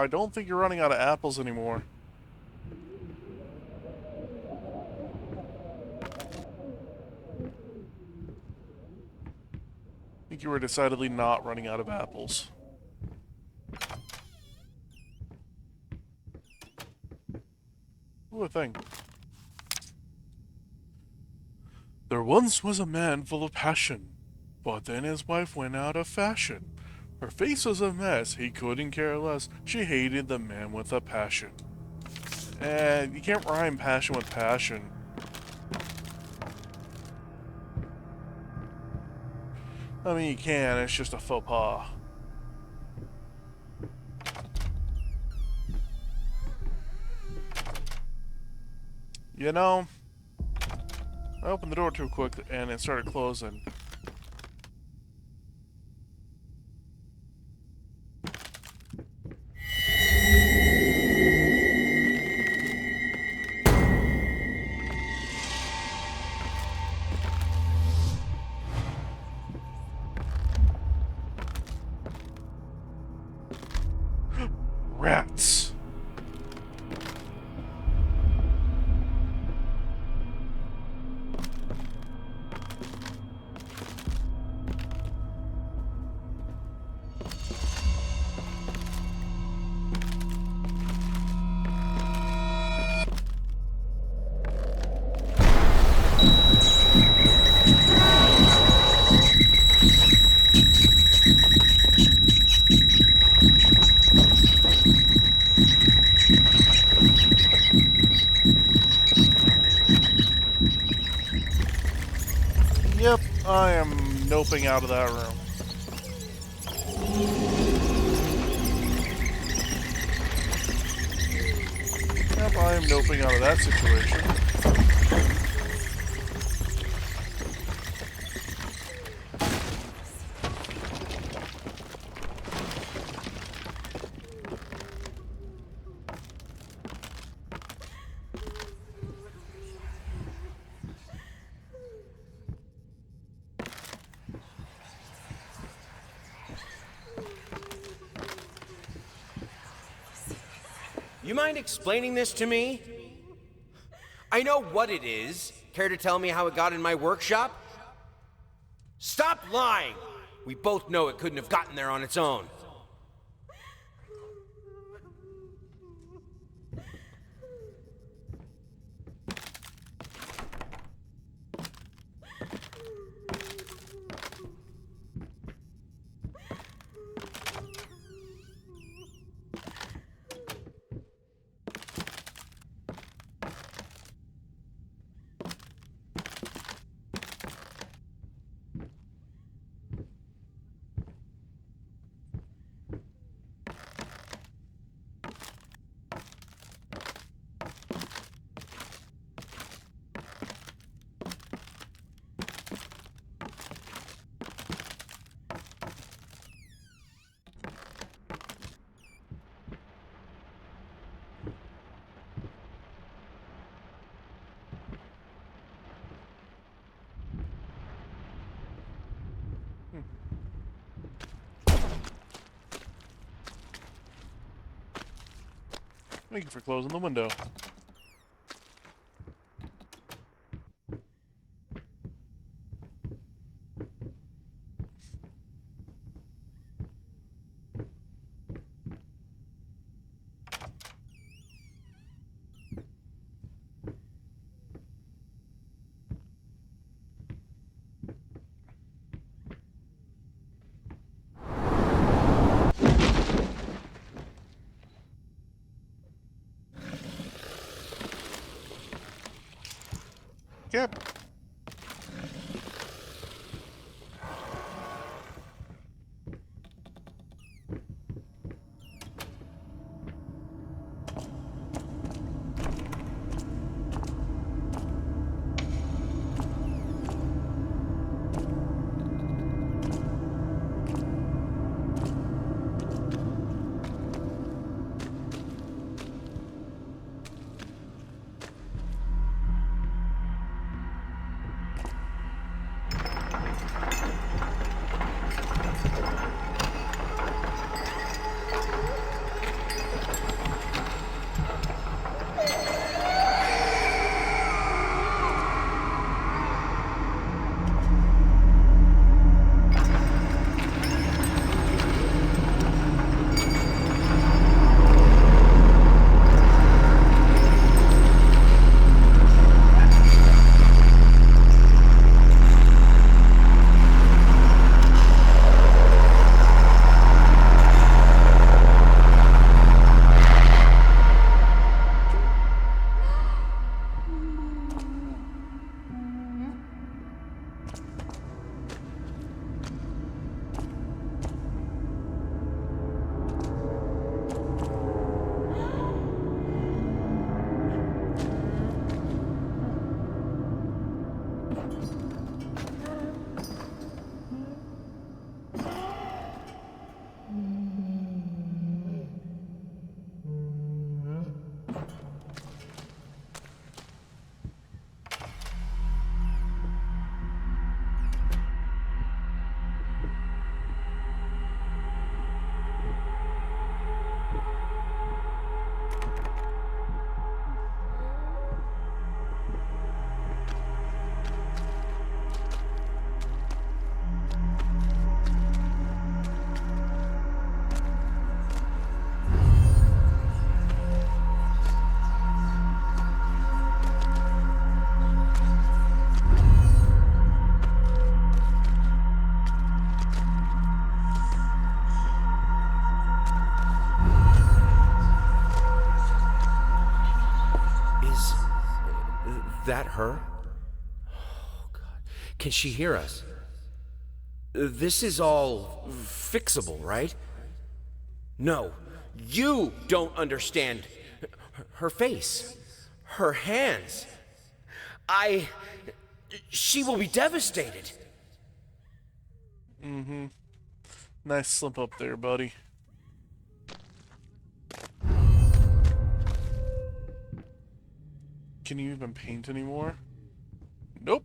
I don't think you're running out of apples anymore. I think you were decidedly not running out of apples. Ooh, a thing. There once was a man full of passion, but then his wife went out of fashion. Her face was a mess, he couldn't care less. She hated the man with a passion. You can't rhyme passion with passion. I mean, you can, it's just a faux pas. You know, I opened the door too quick and it started closing. Rats. Yep, I am noping out of that room. Yep, I am noping out of that situation. You mind explaining this to me? I know what it is. Care to tell me how it got in my workshop? Stop lying! We both know it couldn't have gotten there on its own. Thank you for closing the window. Yep. that her? Oh, God. Can she hear us? This is all fixable, right? No, you don't understand. Her face, her hands. She will be devastated. Nice slip up there, buddy. Can you even paint anymore? Nope.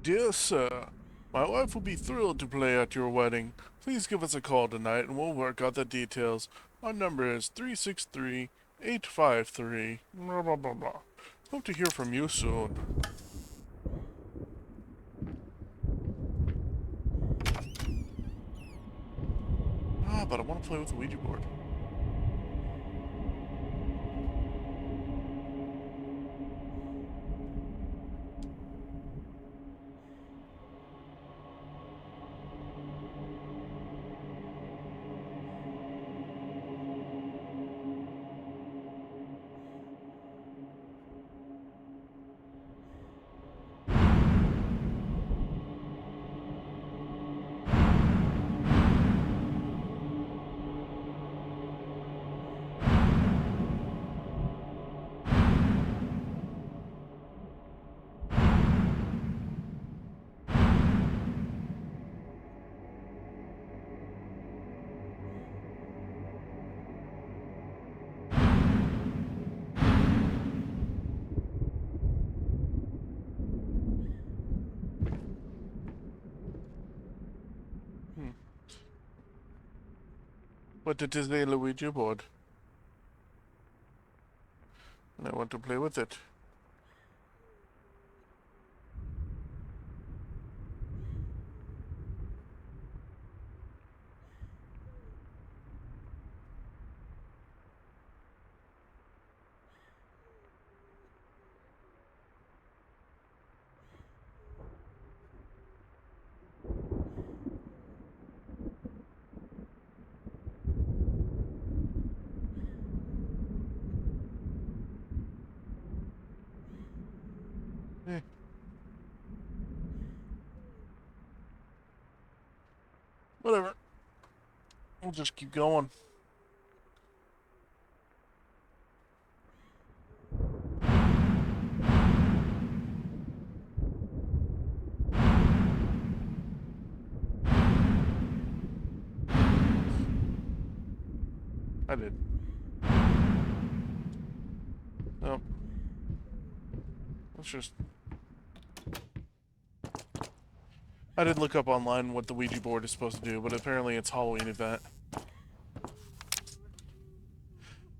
Dear sir, my wife will be thrilled to play at your wedding. Please give us a call tonight and we'll work out the details. Our number is 363-853. Blah blah blah blah. Hope to hear from you soon. But I want to play with the Ouija board. But it is a Ouija board. And I want to play with it. Eh. Whatever. We'll just keep going. I did. Nope. Let's just... I did look up online what the Ouija board is supposed to do, but apparently it's a Halloween event.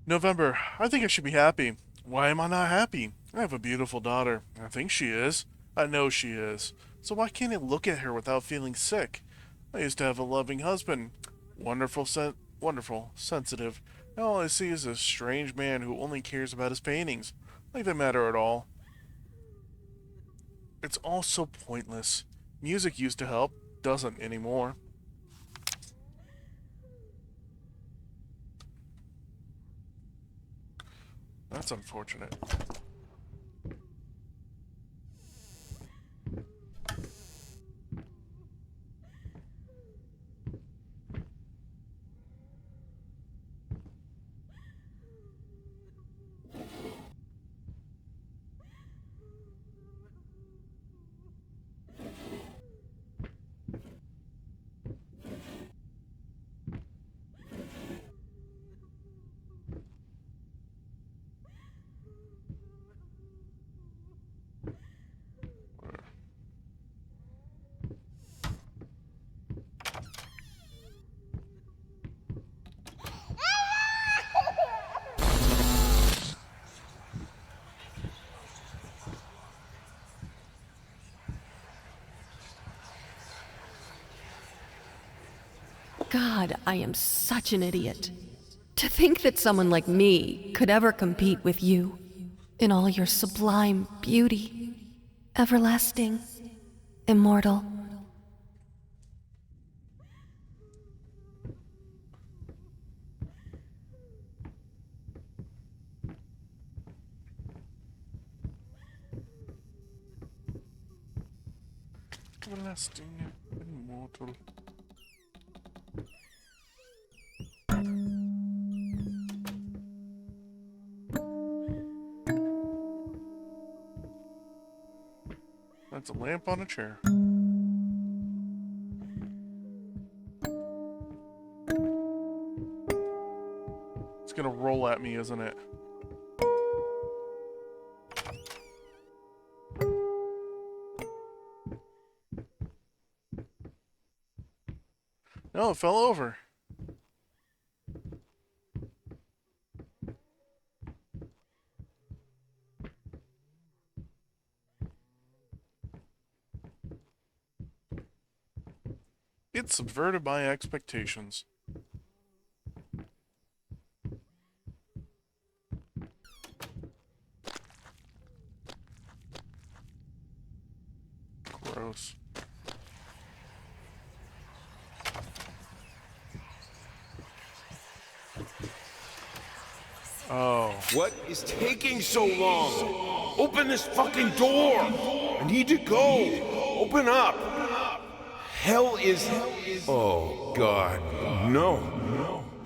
November. I think I should be happy. Why am I not happy? I have a beautiful daughter. I think she is. I know she is. So why can't I look at her without feeling sick? I used to have a loving husband. Wonderful, sensitive. Now all I see is a strange man who only cares about his paintings. Like they matter at all. It's all so pointless. Music used to help, doesn't anymore. That's unfortunate. God, I am such an idiot. To think that someone like me could ever compete with you in all your sublime beauty, everlasting, immortal. Everlasting, immortal. That's a lamp on a chair. It's gonna roll at me, isn't it? No, it fell over. It subverted my expectations. Gross. Oh. What is taking so long? Open this fucking door! I need to go! Open up! Hell is... Oh, God. No.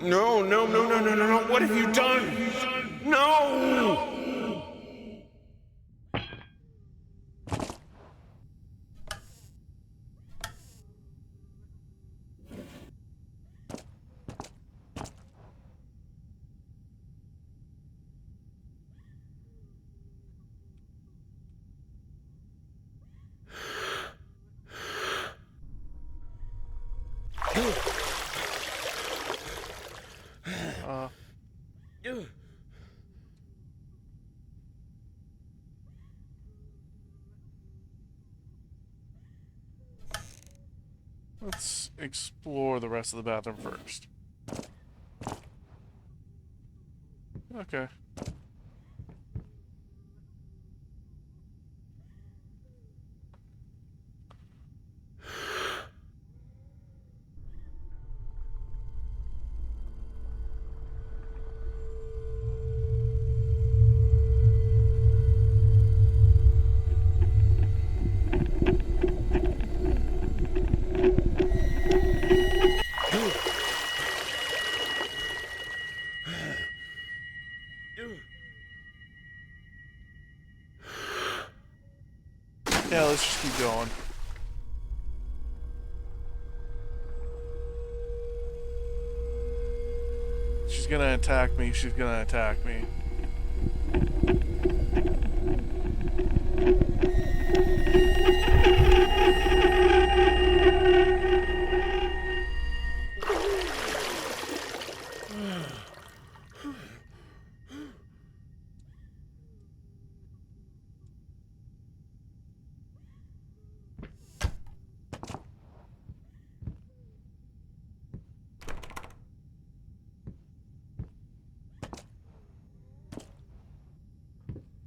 No, no, no, no, no, no, no. What have you done? No! Let's explore the rest of the bathroom first. Okay. Yeah, let's just keep going. She's gonna attack me. She's gonna attack me.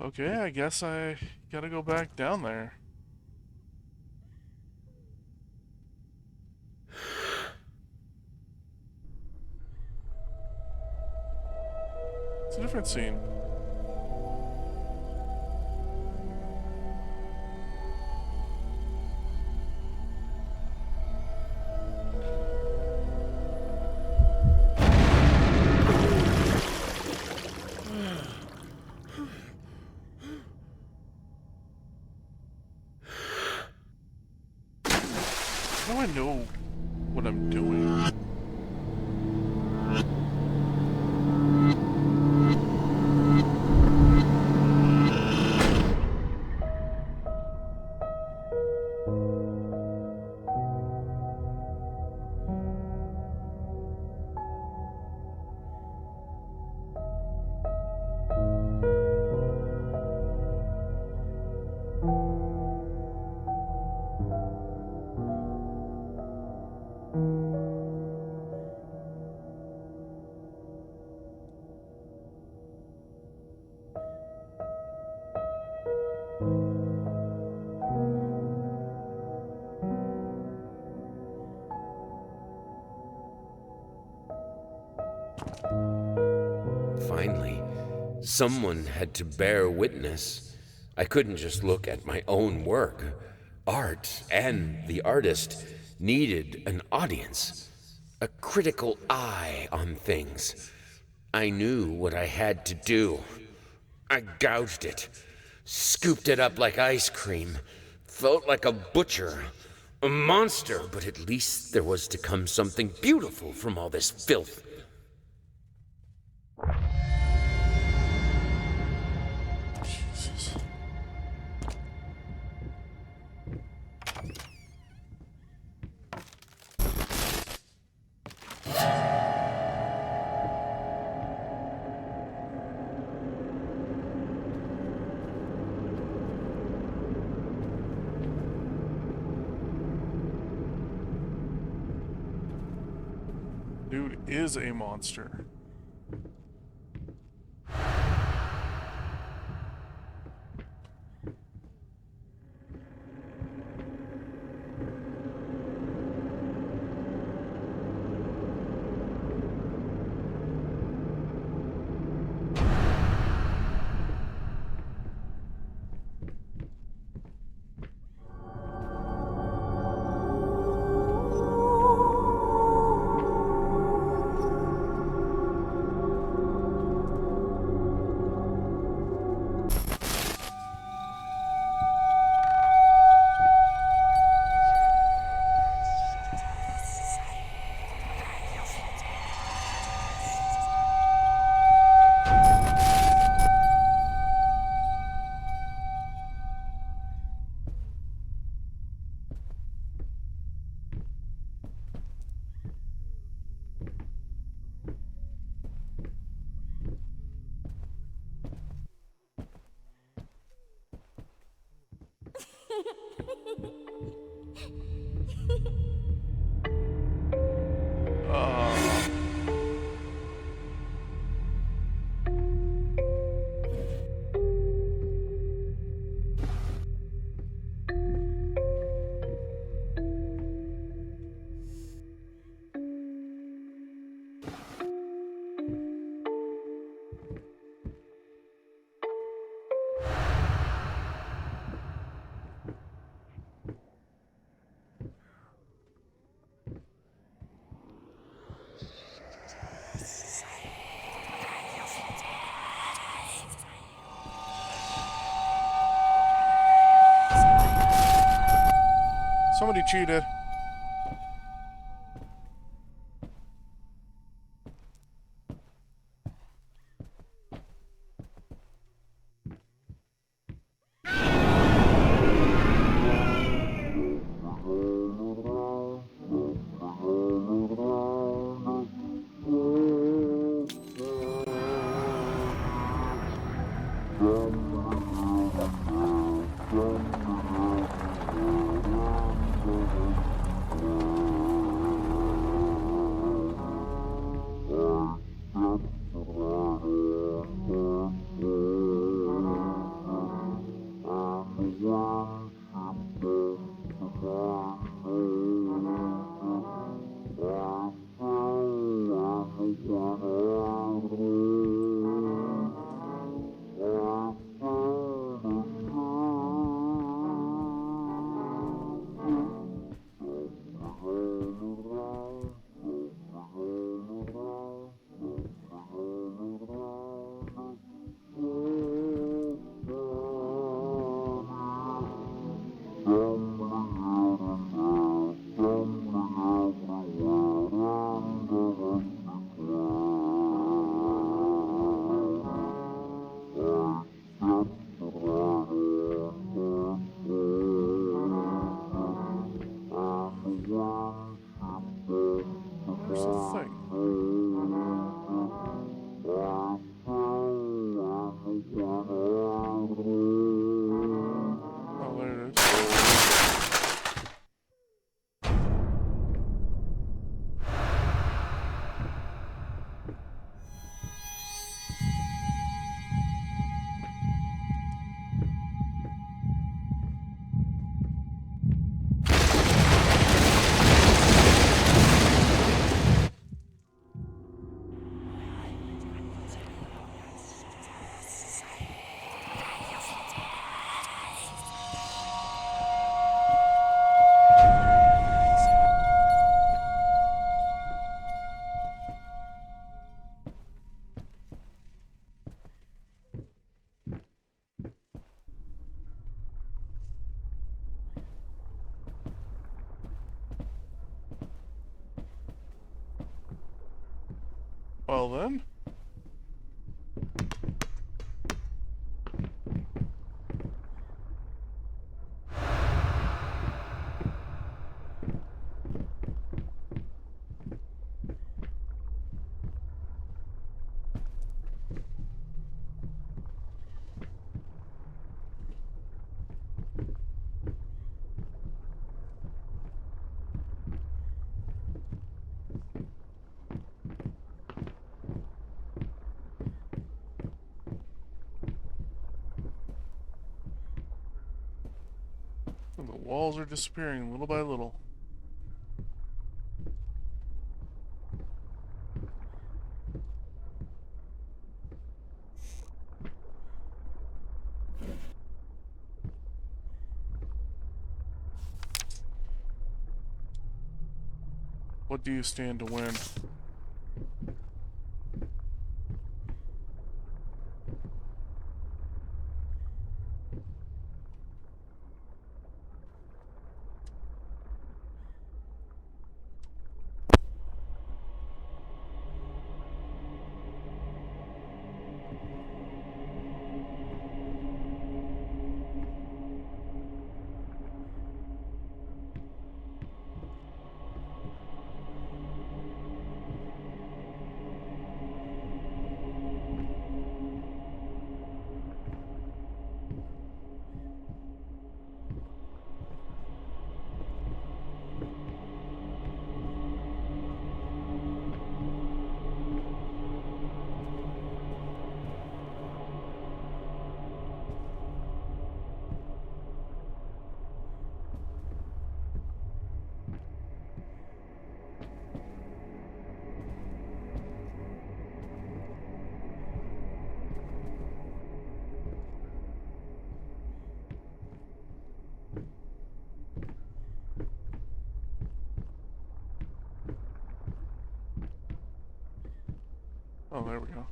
Okay, I guess I gotta go back down there. It's a different scene. How do I know what I'm doing? Finally, someone had to bear witness. I couldn't just look at my own work. Art and the artist needed an audience, a critical eye on things. I knew what I had to do. I gouged it, scooped it up like ice cream, felt like a butcher, a monster, but at least there was to come something beautiful from all this filth. Dude is a monster. Somebody cheated. Well then. And the walls are disappearing little by little. What do you stand to win? Oh, there we go.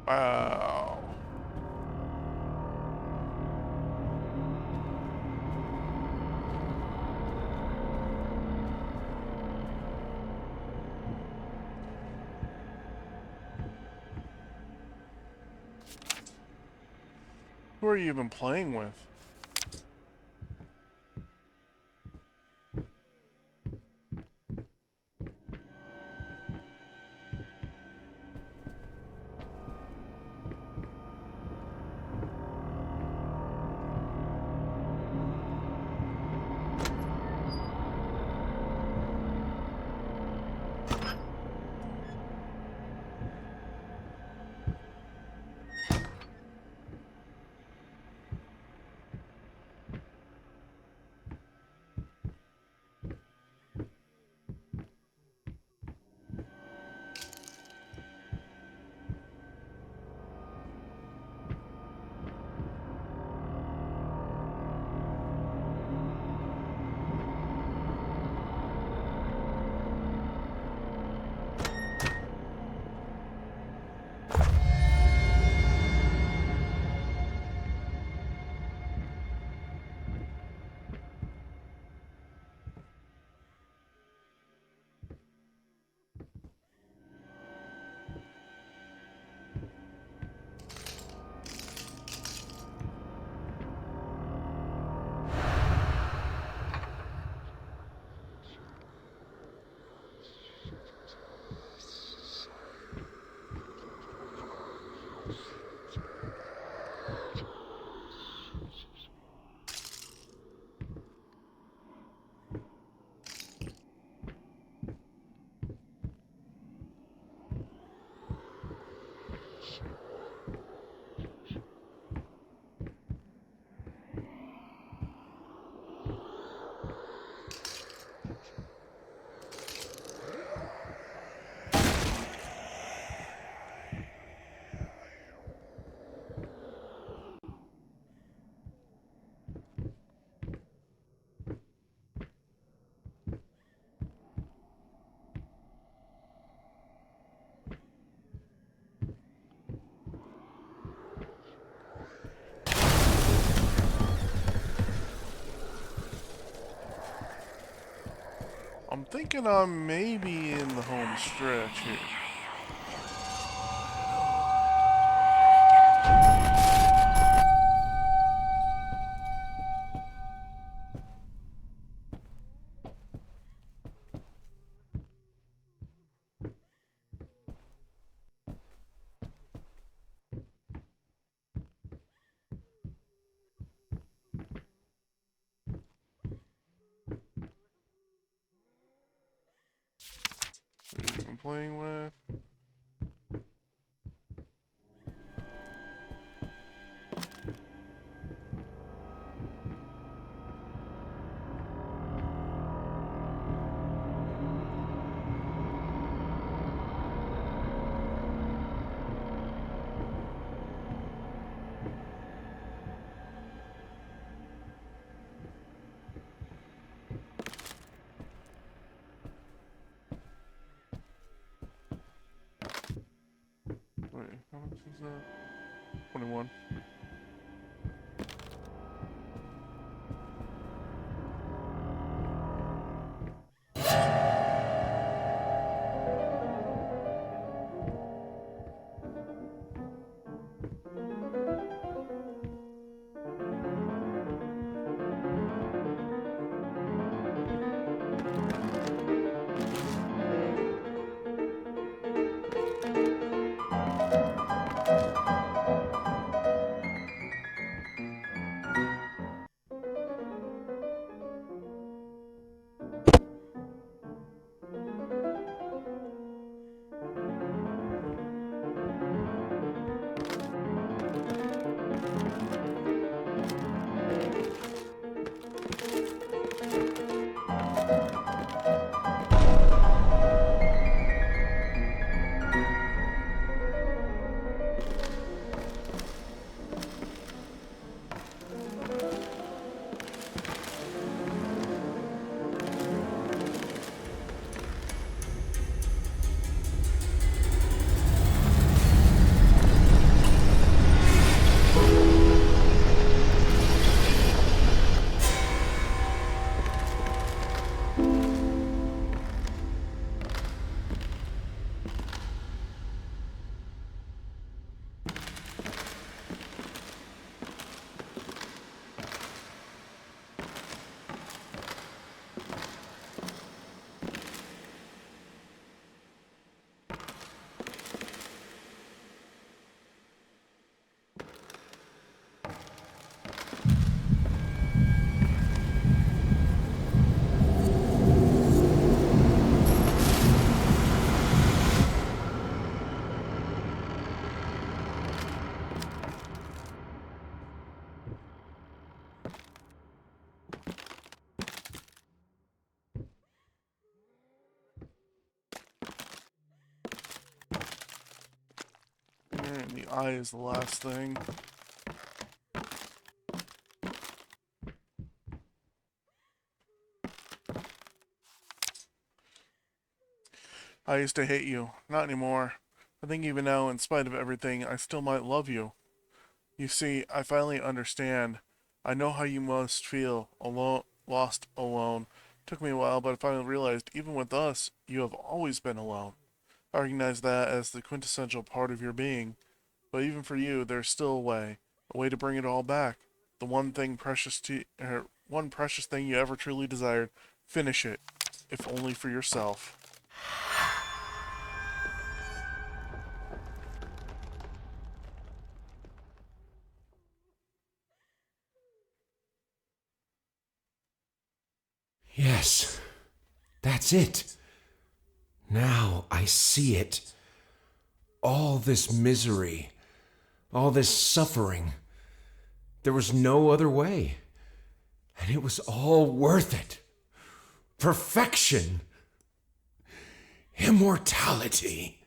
Wow. Who are you even playing with? I'm thinking I'm maybe in the home stretch here. Who I'm playing with. Wait, how much is that? 21. And the eye is the last thing. I used to hate you. Not anymore. I think even now, in spite of everything, I still might love you. You see, I finally understand. I know how you must feel, alone, lost alone. Took me a while, but I finally realized, even with us, you have always been alone. I recognize that as the quintessential part of your being. But even for you, there's still a way to bring it all back. The one precious thing you ever truly desired. Finish it, if only for yourself. Yes, that's it. Now I see it. All this misery, all this suffering. There was no other way. And it was all worth it. Perfection. Immortality.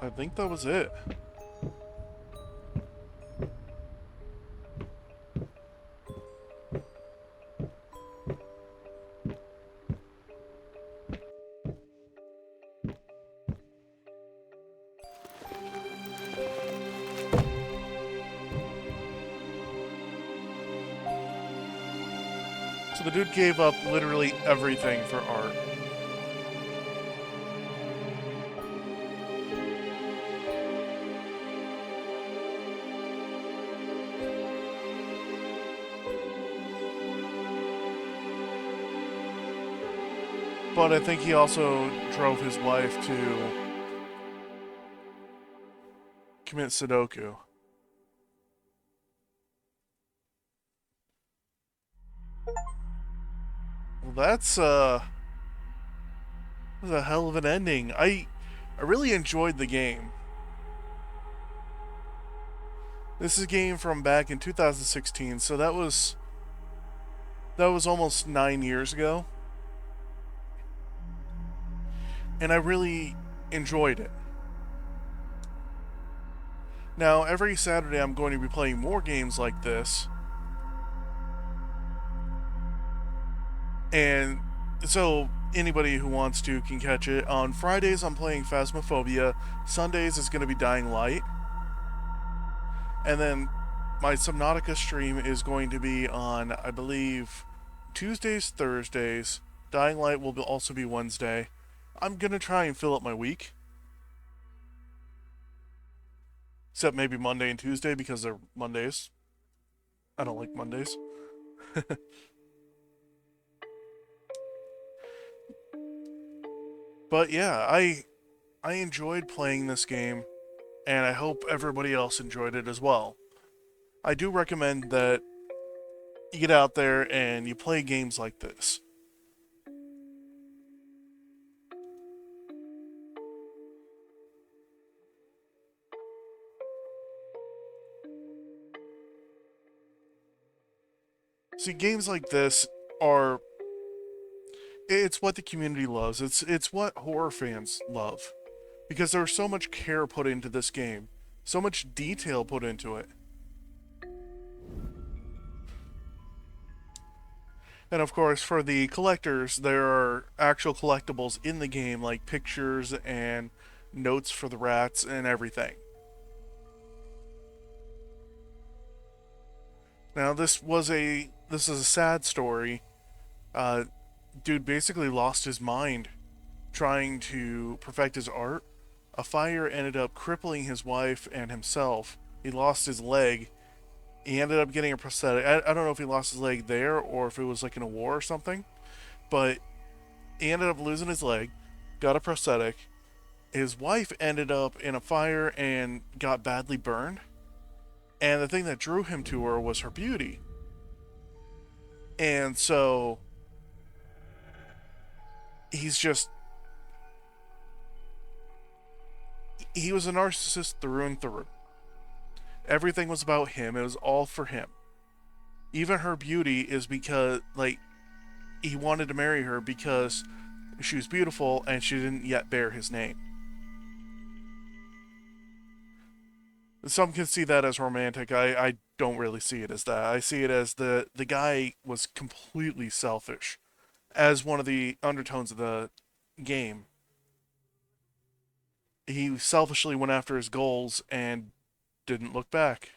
I think that was it. So the dude gave up literally everything for art. But I think he also drove his wife to commit Sudoku. Well, that's a hell of an ending. I really enjoyed the game. This is a game from back in 2016, so that was almost 9 years ago. And I really enjoyed it. Now, every Saturday I'm going to be playing more games like this. And so anybody who wants to can catch it. On Fridays I'm playing Phasmophobia. Sundays is going to be Dying Light. And then my Subnautica stream is going to be on, I believe, Tuesdays, Thursdays. Dying Light will also be Wednesday. I'm going to try and fill up my week. Except maybe Monday and Tuesday because they're Mondays. I don't like Mondays. But yeah, I enjoyed playing this game, and I hope everybody else enjoyed it as well. I do recommend that you get out there and you play games like this. See, games like this are... it's what the community loves. It's what horror fans love. Because there's so much care put into this game. So much detail put into it. And of course, for the collectors, there are actual collectibles in the game, like pictures and notes for the rats and everything. Now, this is a sad story. Dude basically lost his mind trying to perfect his art. A fire ended up crippling his wife and himself. He lost his leg. He ended up getting a prosthetic. I don't know if he lost his leg there or if it was like in a war or something. But he ended up losing his leg, got a prosthetic. His wife ended up in a fire and got badly burned. And the thing that drew him to her was her beauty. And so he was a narcissist through and through. Everything was about him. It was all for him. Even her beauty is because, like, he wanted to marry her because she was beautiful and she didn't yet bear his name. Some can see that as romantic. I don't really see it as that. I see it as the guy was completely selfish, as one of the undertones of the game. He selfishly went after his goals and didn't look back.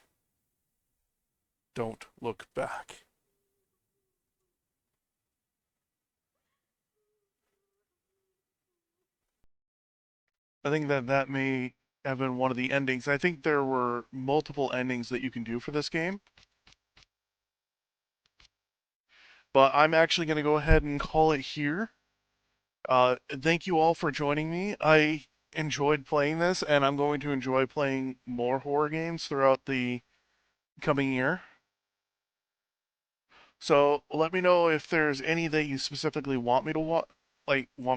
Don't look back. I think that may have been one of the endings. I think there were multiple endings that you can do for this game. But I'm actually going to go ahead and call it here. Thank you all for joining me. I enjoyed playing this, and I'm going to enjoy playing more horror games throughout the coming year. So let me know if there's any that you specifically want me to want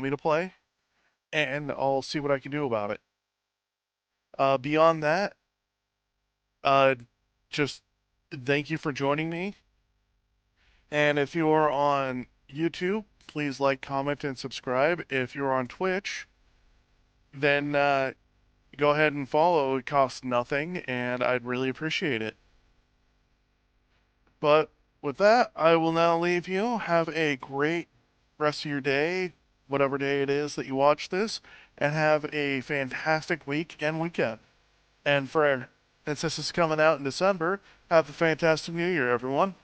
me to play, and I'll see what I can do about it. Beyond that, uh, just thank you for joining me. And if you are on YouTube, please like, comment, and subscribe. If you're on Twitch, then go ahead and follow. It costs nothing, and I'd really appreciate it. But with that, I will now leave you. Have a great rest of your day, whatever day it is that you watch this, and have a fantastic week and weekend. And since this is coming out in December, have a fantastic New Year, everyone.